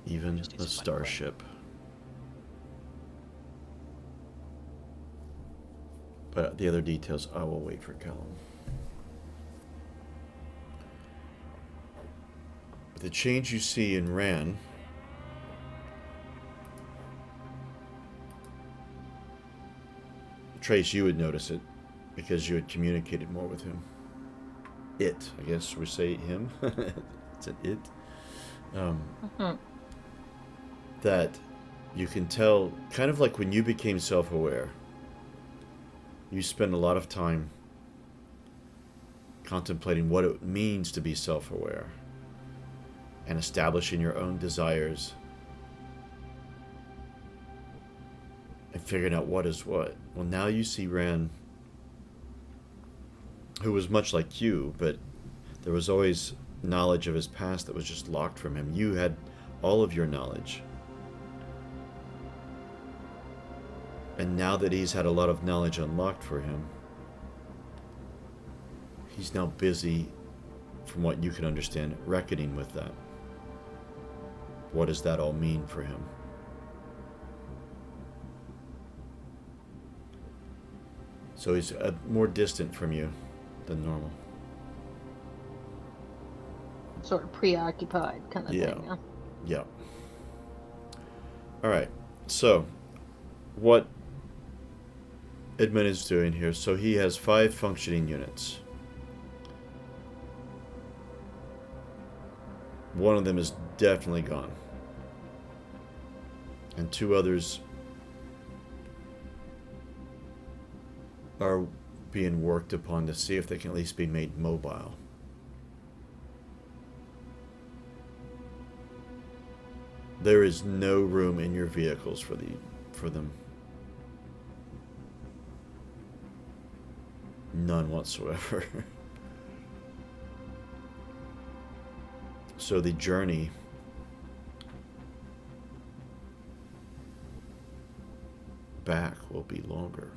even a starship. But the other details, I will wait for Callum. The change you see in Rand Trace, you would notice it because you had communicated more with him. It, I guess we say him. It's an it. That you can tell, kind of like when you became self-aware, you spend a lot of time contemplating what it means to be self-aware and establishing your own desires and figuring out what is what. Well, now you see Rand, who was much like you, but there was always knowledge of his past that was just locked from him. You had all of your knowledge. And now that he's had a lot of knowledge unlocked for him, he's now busy, from what you can understand, reckoning with that. What does that all mean for him? So he's more distant from you than normal. Sort of preoccupied kind of thing. Huh? Yeah. All right. So, what Edmund is doing here, so he has 5 functioning units. One of them is definitely gone. And 2 others are being worked upon to see if they can at least be made mobile. There is no room in your vehicles for them. None whatsoever. So the journey back will be longer.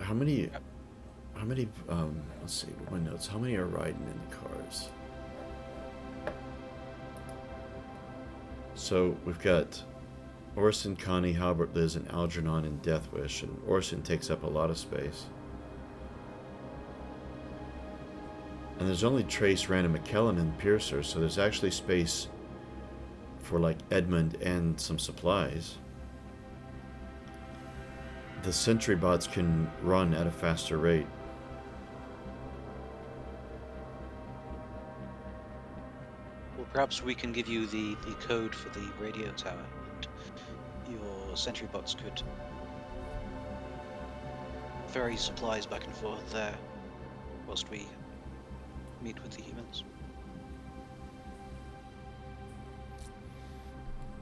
How How many, let's see, my notes. How many are riding in the cars? So we've got Orson, Connie, Halbert, Liz, and Algernon in Death Wish, and Orson takes up a lot of space. And there's only Trace, Rand, and McKellen and Piercer, so there's actually space for like Edmund and some supplies. The sentry bots can run at a faster rate. Well, perhaps we can give you the code for the radio tower, and your sentry bots could ferry supplies back and forth there whilst we meet with the humans.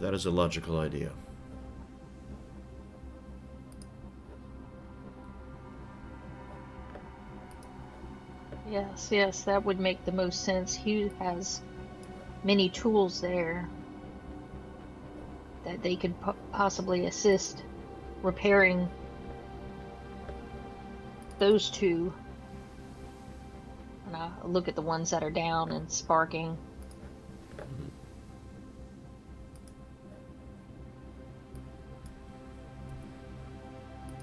That is a logical idea. Yes, that would make the most sense. Hugh has many tools there that they could possibly assist repairing those two. And I look at the ones that are down and sparking.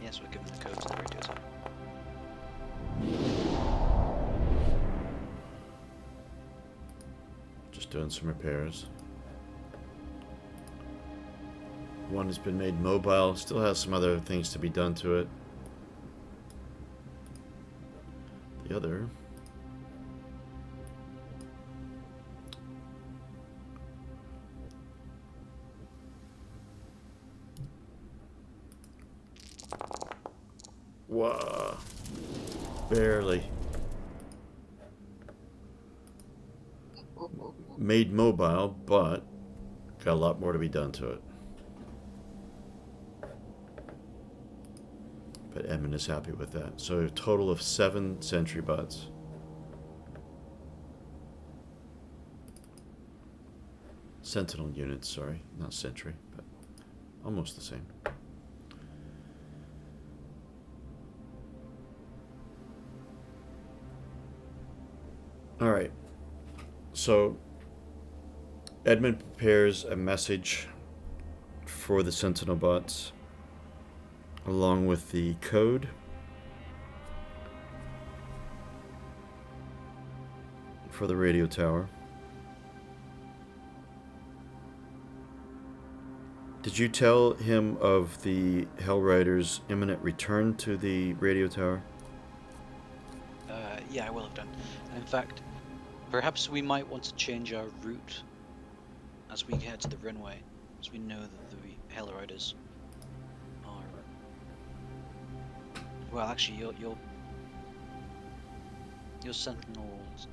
Yes, we're given the code to the radio tower. Just doing some repairs. One has been made mobile, still has some other things to be done to it. The other... Whoa. Barely. Made mobile, but got a lot more to be done to it. But Edmund is happy with that. So a total of 7 sentry bots. Sentinel units, sorry. Not sentry, but almost the same. Alright. So Edmund prepares a message for the Sentinel bots along with the code for the radio tower. Did you tell him of the Hell Riders' imminent return to the radio tower? Yeah, I will have done. And in fact, perhaps we might want to change our route as we head to the runway, as we know that the Hell Riders are... Well, actually, your Sentinels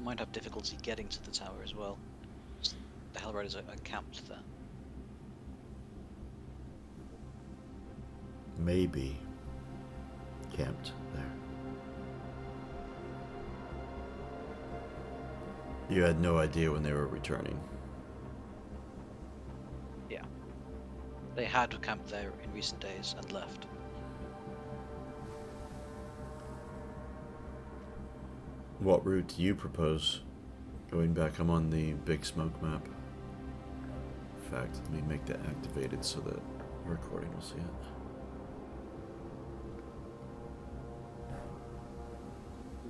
might have difficulty getting to the tower as well. The Hell Riders are camped there. Maybe camped there. You had no idea when they were returning. Yeah. They had camped there in recent days and left. What route do you propose going back? I'm on the Big Smoke map. In fact, let me make that activated so that the recording will see it.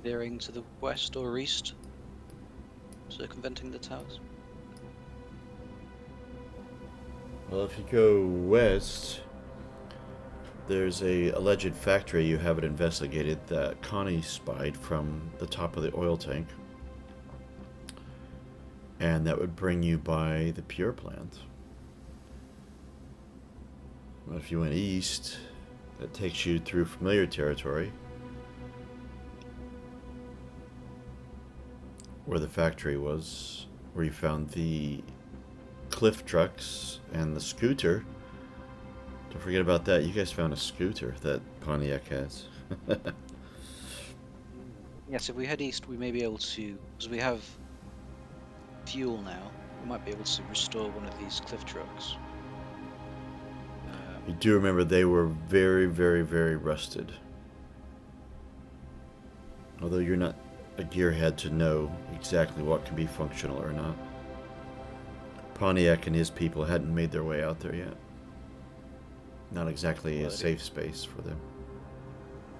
Veering to the west or east, circumventing the towers. Well, if you go west, there's a alleged factory, you have it investigated, that Connie spied from the top of the oil tank. And that would bring you by the Pure plant. But if you went east, that takes you through familiar territory, where the factory was, where you found the cliff trucks and the scooter. Don't forget about that. You guys found a scooter that Pontiac has. Yes, if we head east, we may be able to, because we have fuel now, we might be able to restore one of these cliff trucks. You do remember they were very, very, very rusted. Although you're not a gearhead to know exactly what can be functional or not. Pontiac and his people hadn't made their way out there yet. Not exactly a safe space for them.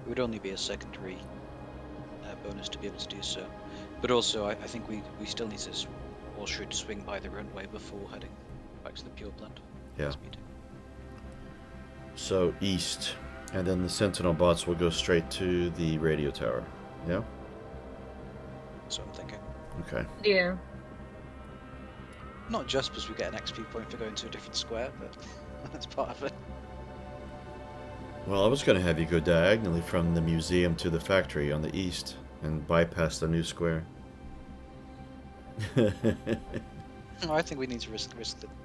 It would only be a secondary bonus to be able to do so. But also, I think we still need to, or should, swing by the runway before heading back to the pure plant. Yeah. Speed. So east, and then the Sentinel bots will go straight to the radio tower. Yeah? That's what I'm thinking. Okay. Yeah. Not just because we get an XP point for going to a different square, but that's part of it. Well, I was going to have you go diagonally from the museum to the factory on the east and bypass the new square. No, I think we need to risk the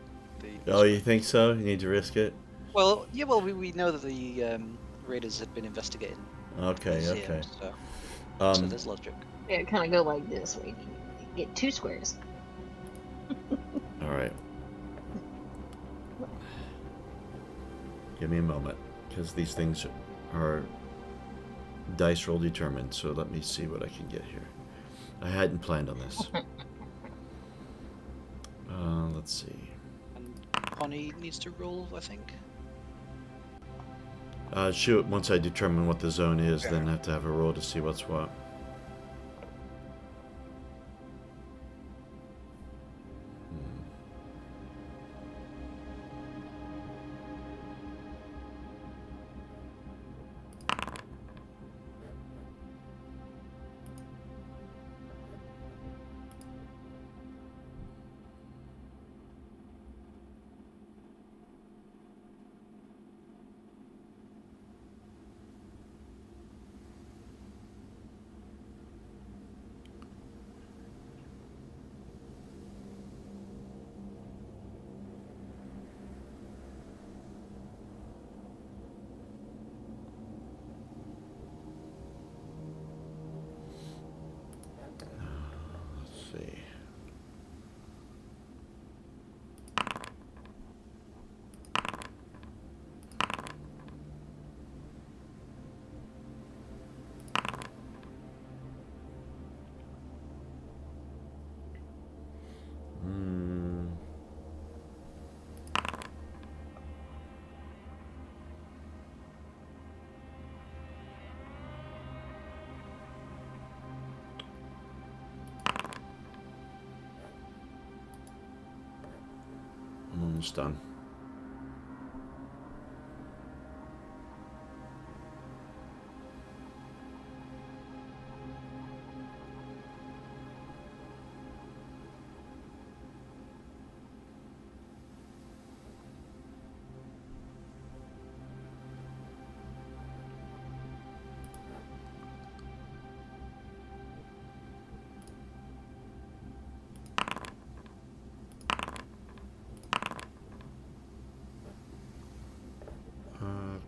Oh, you think so? You need to risk it? Well, yeah, well, we know that the raiders had been investigating Okay, the okay. museum, so there's logic. Yeah, kind of go like this way. Get 2 squares. All right. Give me a moment, because these things are dice roll determined, so let me see what I can get here. I hadn't planned on this. Let's see. And Pony needs to roll, I think. Shoot, once I determine what the zone is, then I have to have a roll to see what's what. Let's see. I'm almost done.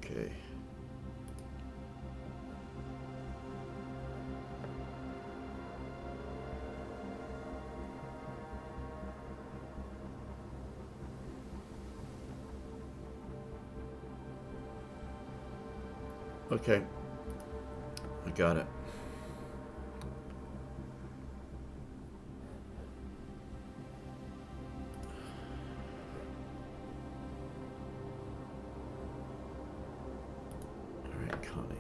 Okay. Okay. I got it. All right, Connie.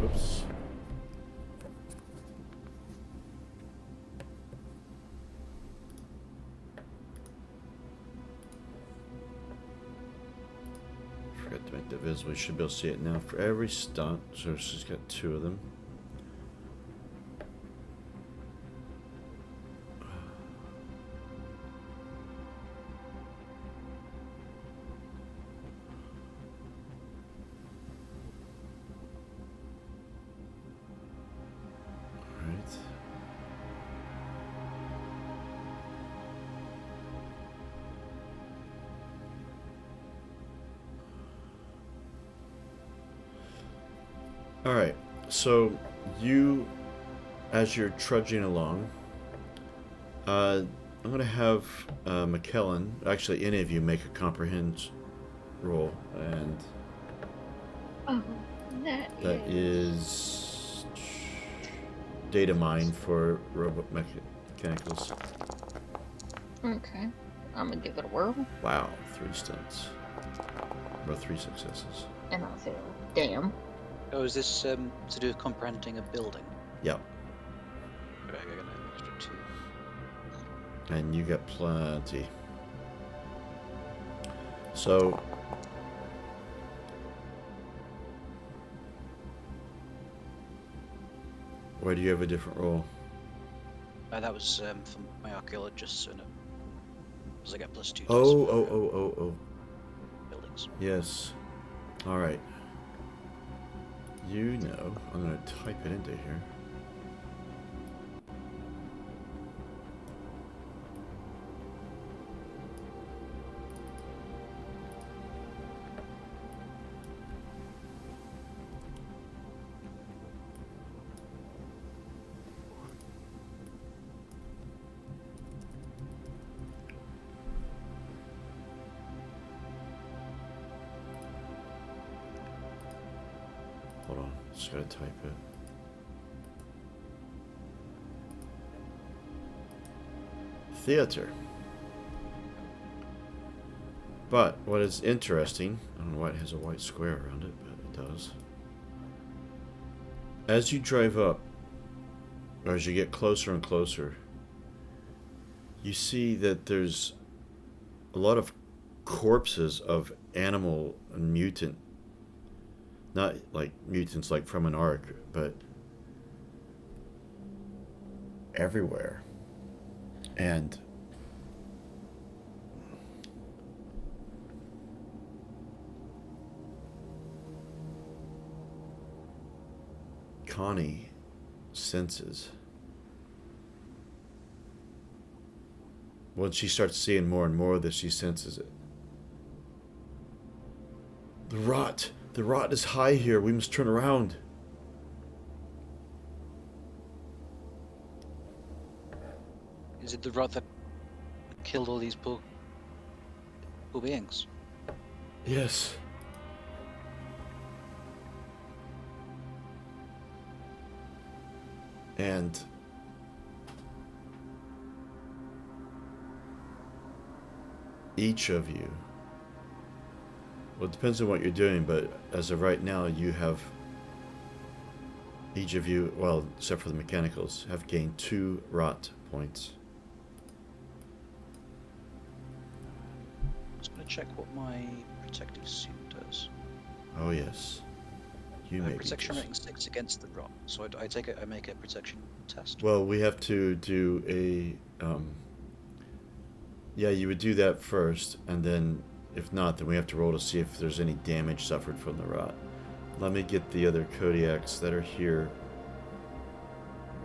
Oops. Forgot to make that visible. You should be able to see it now for every stunt. So she's got 2 of them. Alright. All right. So you, as you're trudging along, I'm gonna have McKellen. Actually, any of you make a comprehend roll, and Oh, that is data mine for robot mechanicals. Okay. I'm gonna give it a whirl. Wow, 3 stunts. Or 3 successes. And I'll fail. Damn. Oh, is this to do with comprehending a building? Yep. Okay, I got an extra 2. And you got plenty. So why do you have a different roll? That was for my archaeologist, so no. Because I get +2 dice Oh, for oh. buildings. Yes. All right. You know, I'm going to type it into here. Hold on, just gotta type it. Theater. But what is interesting, I don't know why it has a white square around it, but it does. As you drive up, or as you get closer and closer, you see that there's a lot of corpses of animal and mutant. Not like mutants like from an ark, but everywhere. And Connie senses. Once she starts seeing more and more of this, she senses it. The rot! The rot is high here. We must turn around. Is it the rot that killed all these poor beings? Yes. And each of you, well, it depends on what you're doing, but as of right now, you have, each of you, well, except for the mechanicals, have gained 2 rot points. I'm just going to check what my protective suit does. Oh, yes. You may be protection just- rating 6 against the rot. So I take it, I make a protection test. Well, we have to do a, yeah, you would do that first, and then if not, then we have to roll to see if there's any damage suffered from the rot. Let me get the other Kodiaks that are here.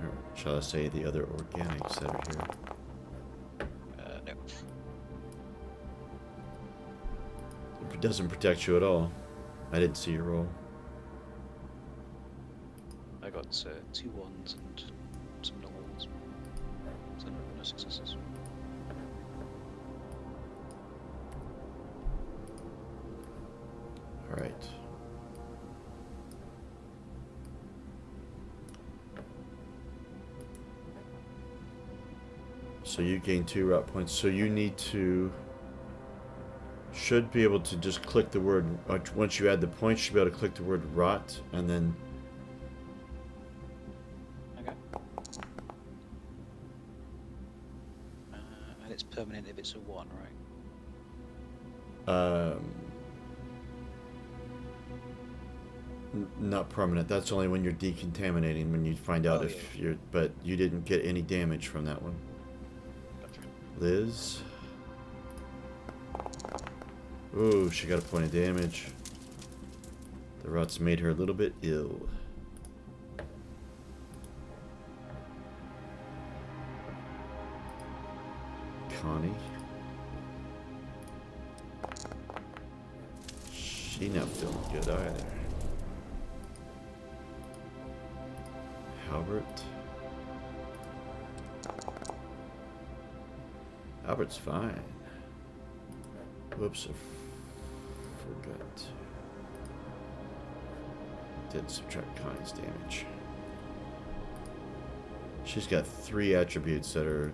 Or shall I say the other organics that are here. No. It doesn't protect you at all. I didn't see your roll. I got 2 1s and some normals. So no successes. Alright. So you gain 2 rot points. So you need to... should be able to just click the word... once you add the points, you should be able to click the word rot, and then... Okay. And it's permanent if it's a 1, right? Not permanent. That's only when you're decontaminating, when you find out Oh, if yeah. you're... But you didn't get any damage from that one. Gotcha. Liz. Ooh, she got a point of damage. The rot's made her a little bit ill. Connie. She not feeling good either. Albert. Albert's fine. Whoops, I forgot. Didn't subtract Connie's damage. She's got 3 attributes that are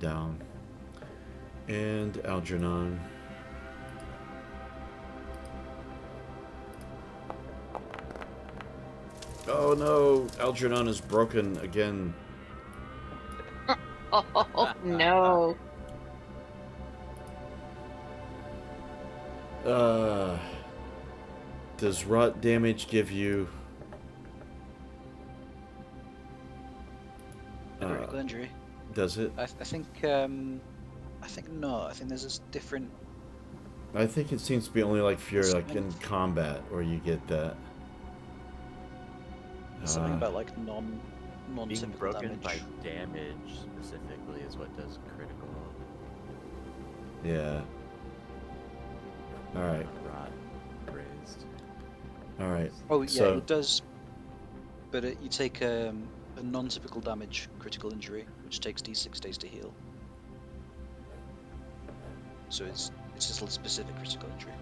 down. And Algernon. Oh no, Algernon is broken again. Oh no. Does rot damage give you Critical injury. does it? I think not. I think there's this different. I think it seems to be only like if you're like Something- in combat or you get that. Something Uh, about like Being non-typical broken damage. by damage specifically is what does critical. Yeah. Alright. Rot raised. Alright. Oh yeah, So- it does. But you take a non-typical damage critical injury, which takes d6 days to heal. So it's just a specific critical injury.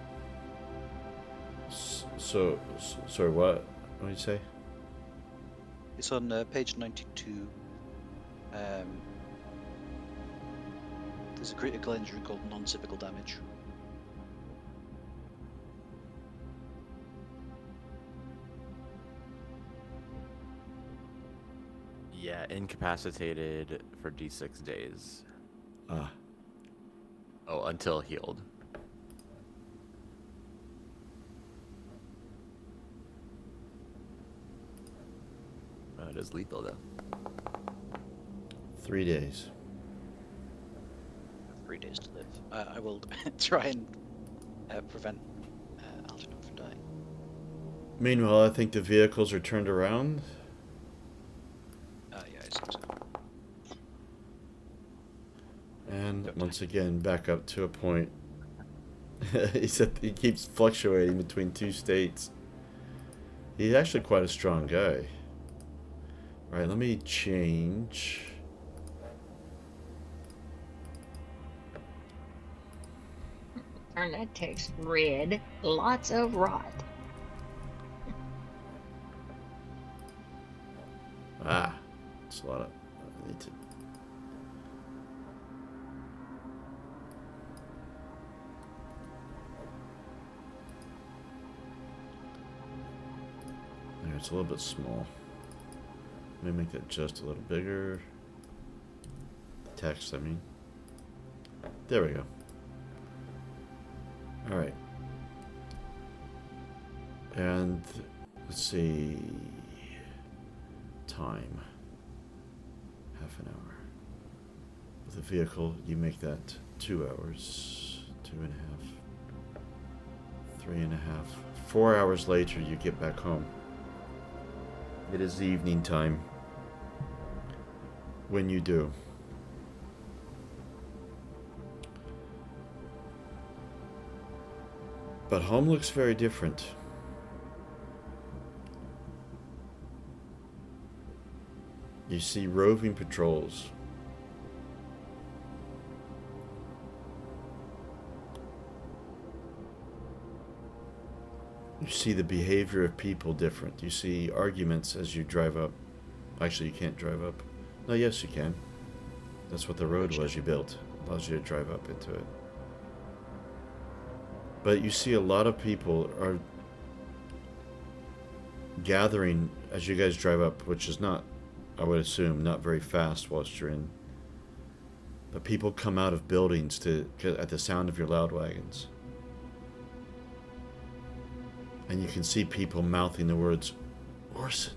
Sorry, what? What did you say? It's on page 92. There's a critical injury called non-typical damage. Yeah, incapacitated for d6 days. Ah. Oh, until healed. It is lethal though. 3 days. 3 days to live. I will try and prevent Algernon from dying. Meanwhile, I think the vehicles are turned around. Yeah, I think so. And once again, back up to a point. He keeps fluctuating between 2 states. He's actually quite a strong guy. Alright, let me change. Turn that text red. Lots of rot. Ah, it's a lot of. I need to. There, it's a little bit small. Let me make that just a little bigger. The text, I mean. There we go. Alright. And let's see. Time. Half an hour. With a vehicle, you make that 2 hours. 2.5. 3.5. 4 hours later, you get back home. It is the evening time. When you do. But home looks very different. You see roving patrols. You see the behavior of people different. You see arguments as you drive up. Actually, you can't drive up. No, yes, you can. That's what the road was you built. Allows you to drive up into it. But you see a lot of people are gathering as you guys drive up, which is not, I would assume, not very fast whilst you're in. But people come out of buildings at the sound of your loud wagons. And you can see people mouthing the words, Orson.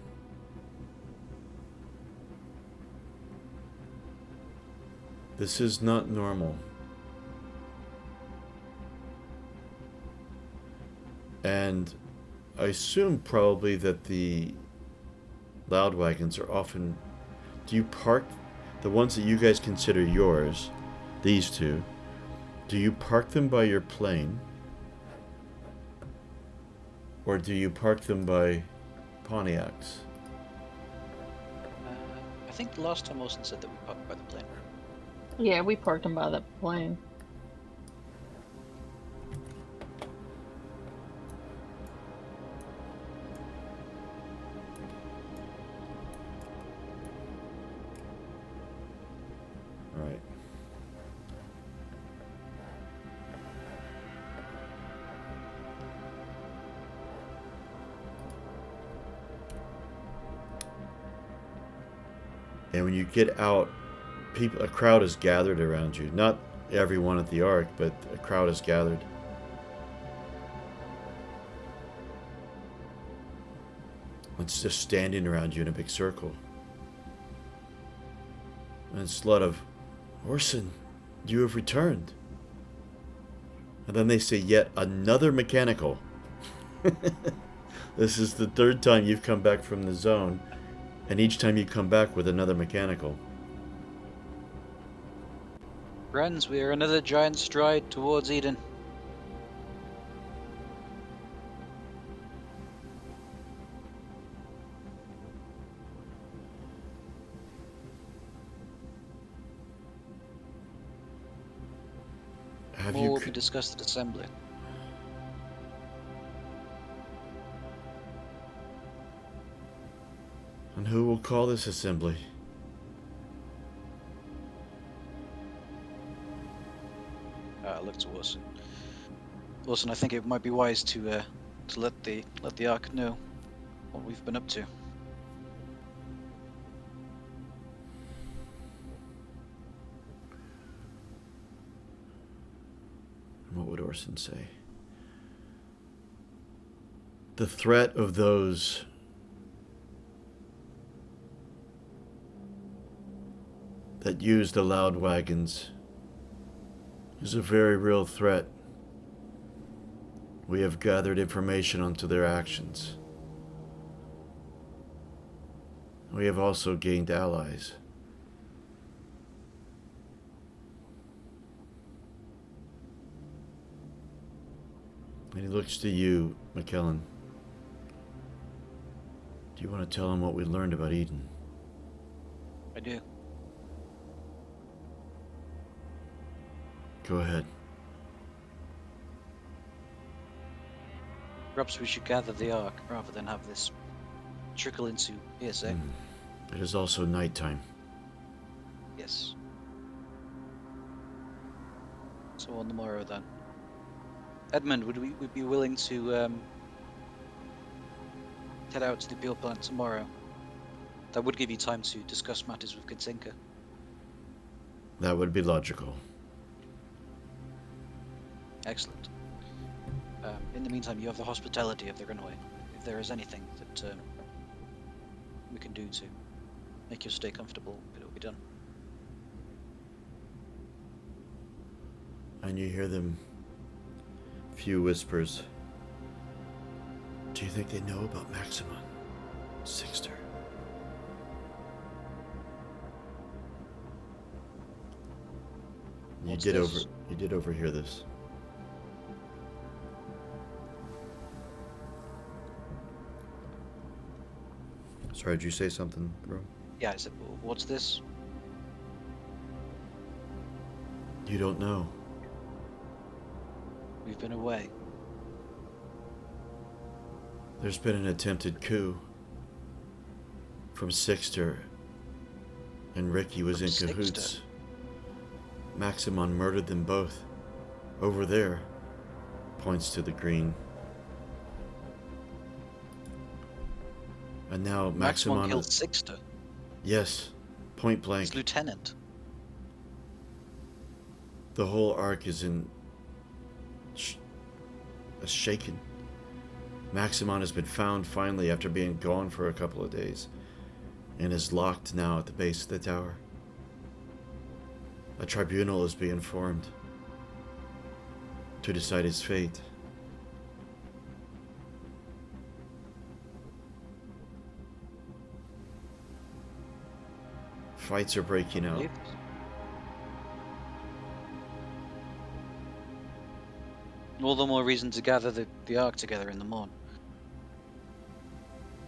This is not normal. And I assume probably that the loud wagons are often... Do you park the ones that you guys consider yours, these two, do you park them by your plane? Or do you park them by Pontiacs? think the last time Orson said that we parked by the plane. Yeah, we parked him by the plane. All right. And when you get out, a crowd is gathered around you. Not everyone at the Ark, but a crowd is gathered. It's just standing around you in a big circle. And it's a lot of, Orson, you have returned. And then they say, yet another mechanical. This is the third time you've come back from the zone, and each time you come back with another mechanical. Friends, we are another giant stride towards Eden. Have More you? will be discussed at assembly. And who will call this assembly? Look to Orson. Orson, I think it might be wise to let the Ark know what we've been up to. What would Orson say? The threat of those that use the loud wagons is a very real threat. We have gathered information onto their actions. We have also gained allies. And he looks to you, McKellen. Do you want to tell him what we learned about Eden? I do. Go ahead. Perhaps we should gather the Ark rather than have this trickle into PSA. It is also nighttime. Yes. So on the morrow then. Edmund, would we be willing to head out to the appeal plant tomorrow? That would give you time to discuss matters with Katinka. That would be logical. Excellent. In the meantime, you have the hospitality of the runway. If there is anything that we can do to make your stay comfortable, it will be done. And you hear them, few whispers. Do you think they know about Maximum? Sixter. You What's did this? overhear this. Sorry, did you say something, bro? Yeah, I said, what's this? You don't know. We've been away. There's been an attempted coup from Sixter, and Ricky was in From cahoots. Sixter? Maximon murdered them both. Over there. Points to the green. And now Maximon Maximon killed Sixter, Yes. Point blank. his lieutenant. The whole arc is in a shaken. Maximon has been found finally after being gone for a couple of days, and is locked now at the base of the tower. A tribunal is being formed to decide his fate. Fights are breaking out. Believe- All the more reason to gather the Ark together in the morn.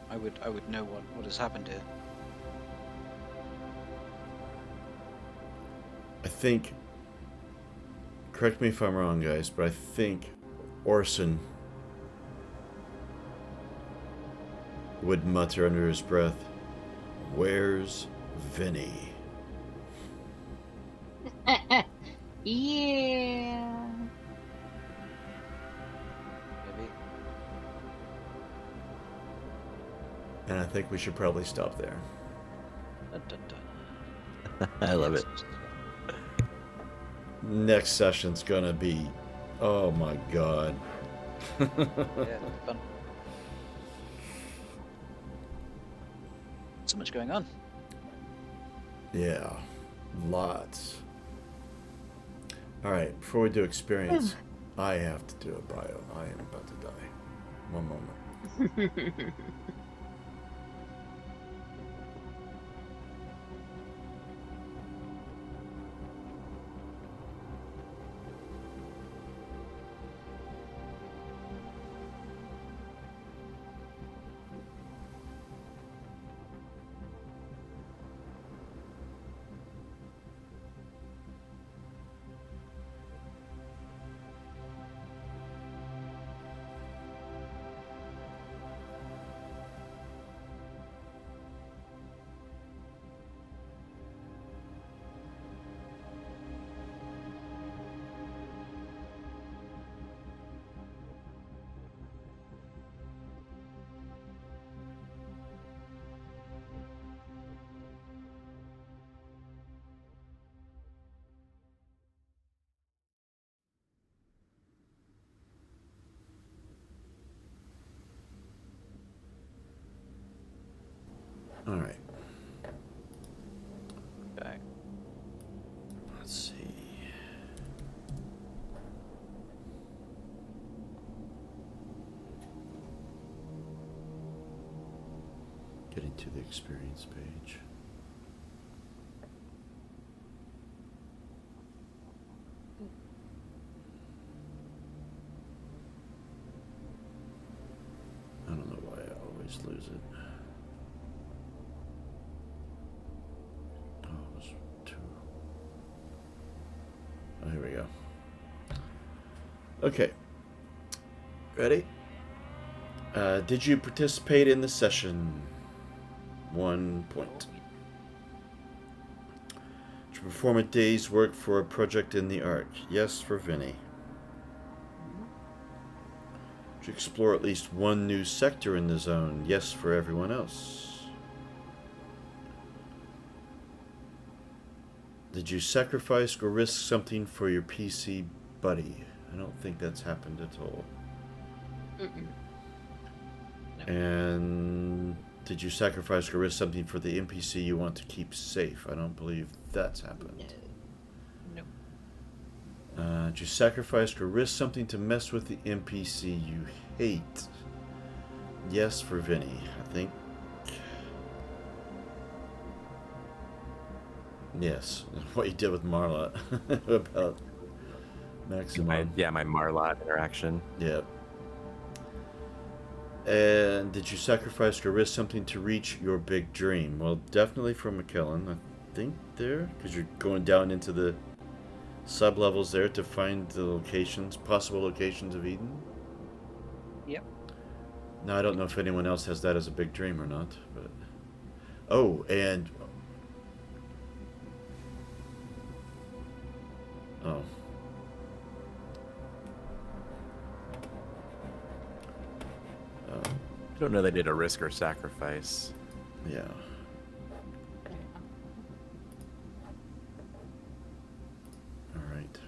I would know what has happened here. think, correct me if I'm wrong, guys, but I think Orson would mutter under his breath, "Where's Vinny?" Yeah. Maybe. And I think we should probably stop there. Dun, dun, dun. I love it. Next session's gonna be, oh my god. Yeah, it'll be fun. So much going on. Yeah, lots. All right, before we do experience, I have to do a bio. I am about to die. One moment. All right. Okay. Let's see. Getting to the experience page. I don't know why I always lose it. Oh, it was 2. Oh, here we go. Okay. Ready? Did you participate in the session? 1 point. Did you perform a day's work for a project in the Ark? Yes, for Vinny. Did you explore at least one new sector in the zone? Yes, for everyone else. Did you sacrifice or risk something for your PC buddy? I don't think that's happened at all. Mm-mm. And did you sacrifice or risk something for the NPC you want to keep safe? I don't believe that's happened. No. Did you sacrifice or risk something to mess with the NPC you hate? Yes, for Vinny, I think. Yes, what you did with Marla about Maximum. My Marlot interaction. Yep. And did you sacrifice or risk something to reach your big dream? Well, definitely for McKellen, I think there, because you're going down into the sub-levels there to find the locations, possible locations of Eden. Yep. Now, I don't know if anyone else has that as a big dream or not, but... Oh, and... Oh. I don't know they did a risk or sacrifice. Yeah. Alright.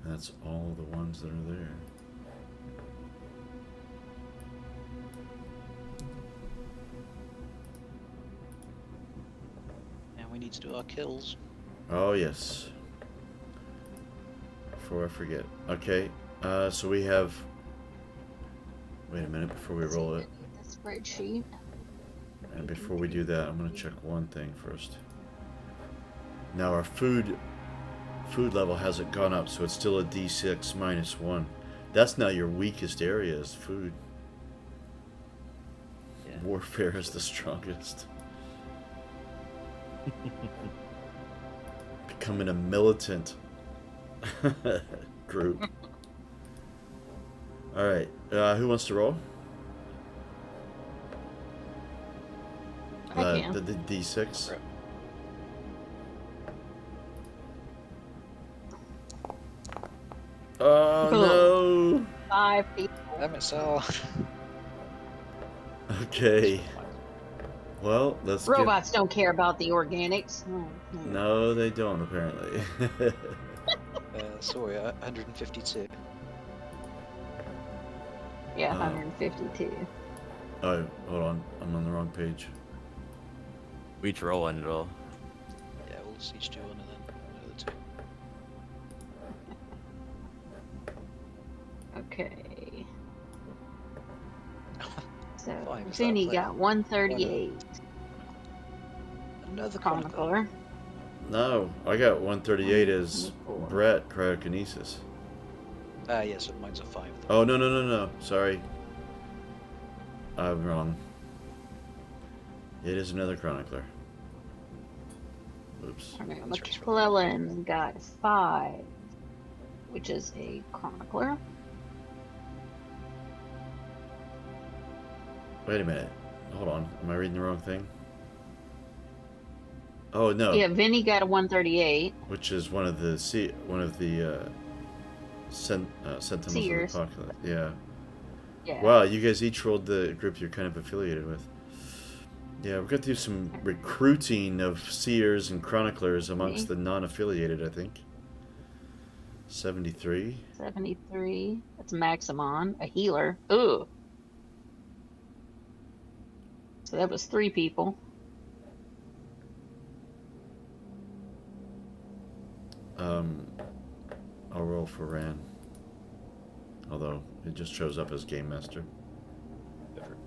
That's all the ones that are there. And we need to do our kills. Oh, yes. Before I forget. Okay, so we have... Wait a minute before we roll it. The spreadsheet. And before we do that, I'm going to check one thing first. Now our food level hasn't gone up, so it's still a D6 minus 1. That's now your weakest area is food. Yeah. Warfare is the strongest. becoming a militant group. All right, who wants to roll? I can. The D6. Right. Oh no! 5 people. MSL. Okay. Well, let's Robots don't care about the organics. get... No, they don't, apparently. Sorry, 152. Yeah, Oh. 152. Oh, hold on. I'm on the wrong page. We each roll one roll. Yeah, we'll just each do one and then another two. Okay. So, Five, is that Vinny player? got 138. Another chronicler. Chronicler. No, I got 138 as 124. Brett, cryokinesis. Yeah, so mine's a 5. Oh, no. Sorry. I'm wrong. It is another chronicler. Oops. Okay, That's right. McClellan got 5, which is a chronicler. Wait a minute. Hold on. Am I reading the wrong thing? Oh, no. Yeah, Vinny got a 138. Which is one of the Sentinels of the Seers. Apocalypse. Yeah. Yeah. Wow, you guys each rolled the group you're kind of affiliated with. Yeah, we've got to do some recruiting of seers and chroniclers amongst the non-affiliated, I think. 73. 73. That's Maximon, a healer. Ooh. So that was 3 people. I'll roll for Ran. Although, it just shows up as Game Master. Damn it.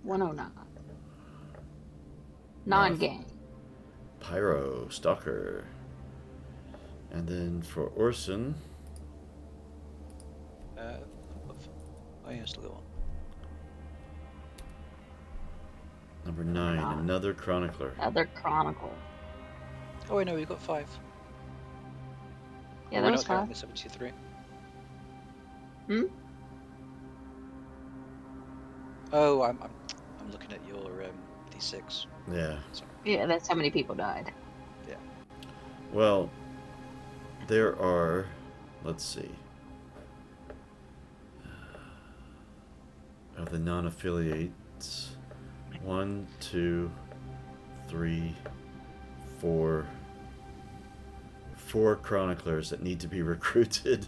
$109. Non-gang. Pyro, Stalker. And then for Orson, Oh yeah, still got one. number 9, Nine. another chronicler. Other chronicle. Oh wait, no, we've got 5. Yeah, We're that not was counting 5. the 73. Hmm? Oh, I'm looking at your D6. Yeah. Sorry. Yeah, that's how many people died. Well, there are, let's see, of the non-affiliates, 1, 2, 3, 4 chroniclers that need to be recruited.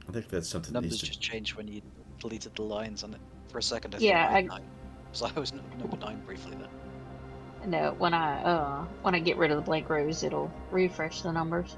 I think that's something that Numbers needs to... just changed when you deleted the lines on it. For a second, I Yeah, thought I I- had 9. So I was number 9 briefly then. No, when I get rid of the blank rows, it'll refresh the numbers.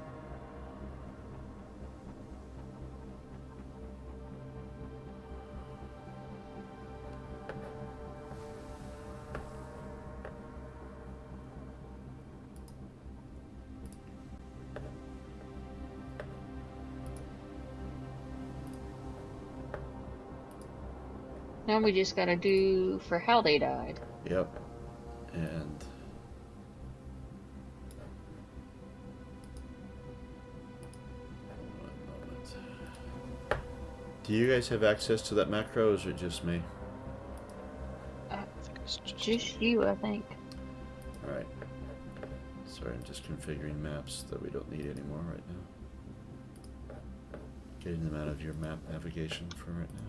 Now we just gotta do for how they died. Yep. And... one moment. Do you guys have access to that macro, or is it just me? I think it's just... Just you, I think. Alright. Sorry, I'm just configuring maps that we don't need anymore right now. Getting them out of your map navigation for right now.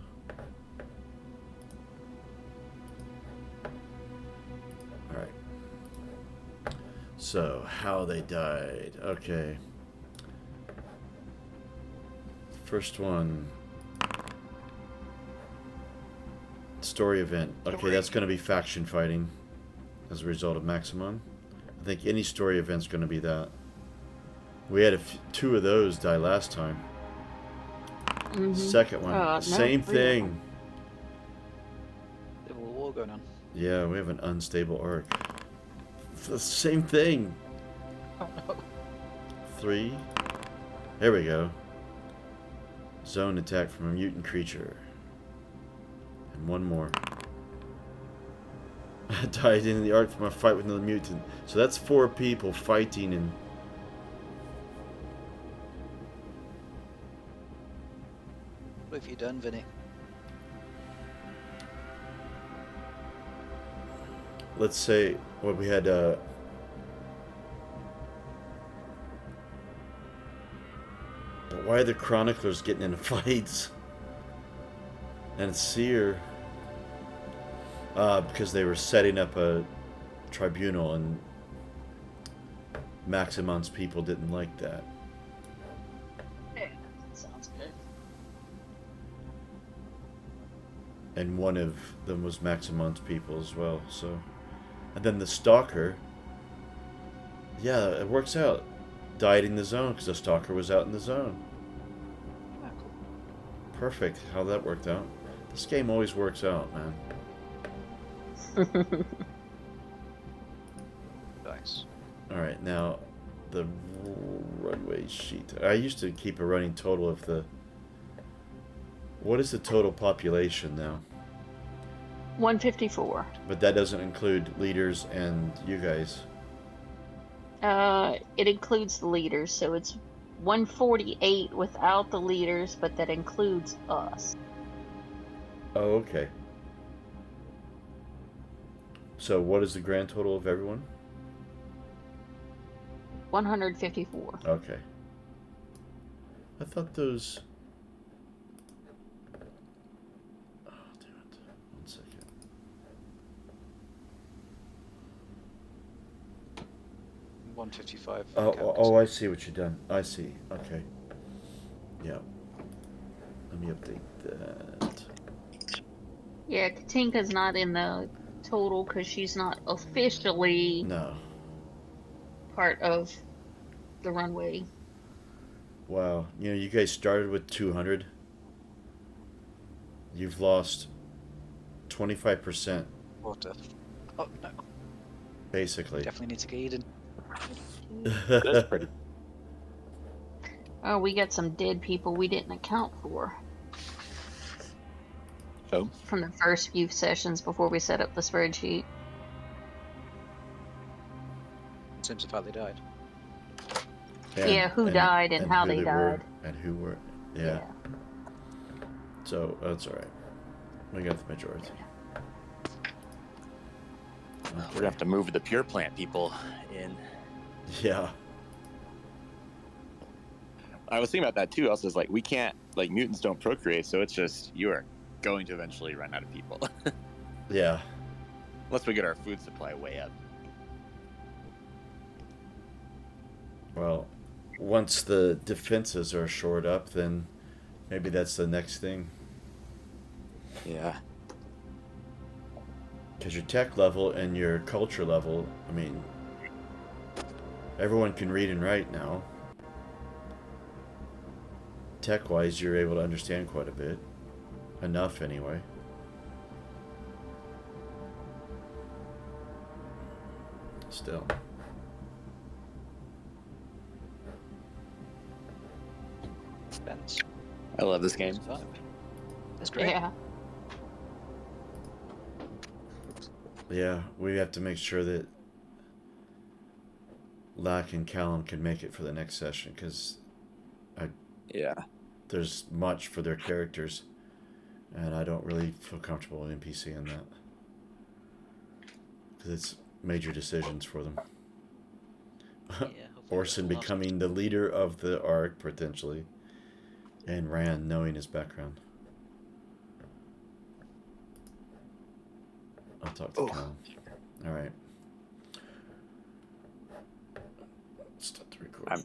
Alright. So, how they died. Okay. First one. Story event. Okay, that's going to be faction fighting as a result of Maximum. I think any story event's going to be that. We had 2 of those die last time. Mm-hmm. Second one, No, same 3 of thing. them. Civil War going on. Yeah, we have an unstable arc. The same thing. Oh no. 3, There we go. Zone attack from a mutant creature. And one more. I died in the arc from a fight with another mutant. So that's 4 people fighting and... What have you done, Vinny? Let's say what we had but why are the chroniclers getting into fights? And Seer because they were setting up a tribunal and Maximon's people didn't like that. Yeah, sounds good. And one of them was Maximon's people as well, so. And then the Stalker, yeah, it works out. Died in the zone because the Stalker was out in the zone. Ah, cool. Perfect how that worked out. This game always works out, man. Nice. Alright, now the runway sheet. I used to keep a running total of the... What is the total population now? 154. But that doesn't include leaders and you guys. It includes the leaders, so it's 148 without the leaders, but that includes us. Oh, okay. So what is the grand total of everyone? 154. Okay. I thought those... Oh, damn it. 1 second. $155. Oh, I see what you've done. I see. Okay. Yeah. Let me update that. Yeah, Katinka's not in the total because she's not officially No. part of the runway. Wow. You know, you guys started with 200. You've lost 25%, What the... Oh, no. basically. Definitely need to get Eden. That's pretty. Oh, we got some dead people we didn't account for Oh, from the first few sessions before we set up the spreadsheet. In terms of how they died. Yeah, who died and how who they were, died. and who were. Yeah. So, that's alright. We got the majority. we're gonna have to move the pure plant people in. Yeah. I was thinking about that too. Also, it's like we can't, like, mutants don't procreate, so it's just you are going to eventually run out of people Yeah. unless we get our food supply way up. Well, once the defenses are shored up, then maybe that's the next thing. Yeah. Because your tech level and your culture level, I mean, everyone can read and write now. Tech-wise, you're able to understand quite a bit. Enough, anyway. Still. Spence. I love this game. That's great. Yeah. Yeah, we have to make sure that Lack and Callum can make it for the next session, because Yeah. there's much for their characters, and I don't really feel comfortable with NPC in that. Because it's major decisions for them. Orson becoming the leader of the ARC, potentially, and Rand knowing his background. I'll talk to Callum. Alright. Stop the recording.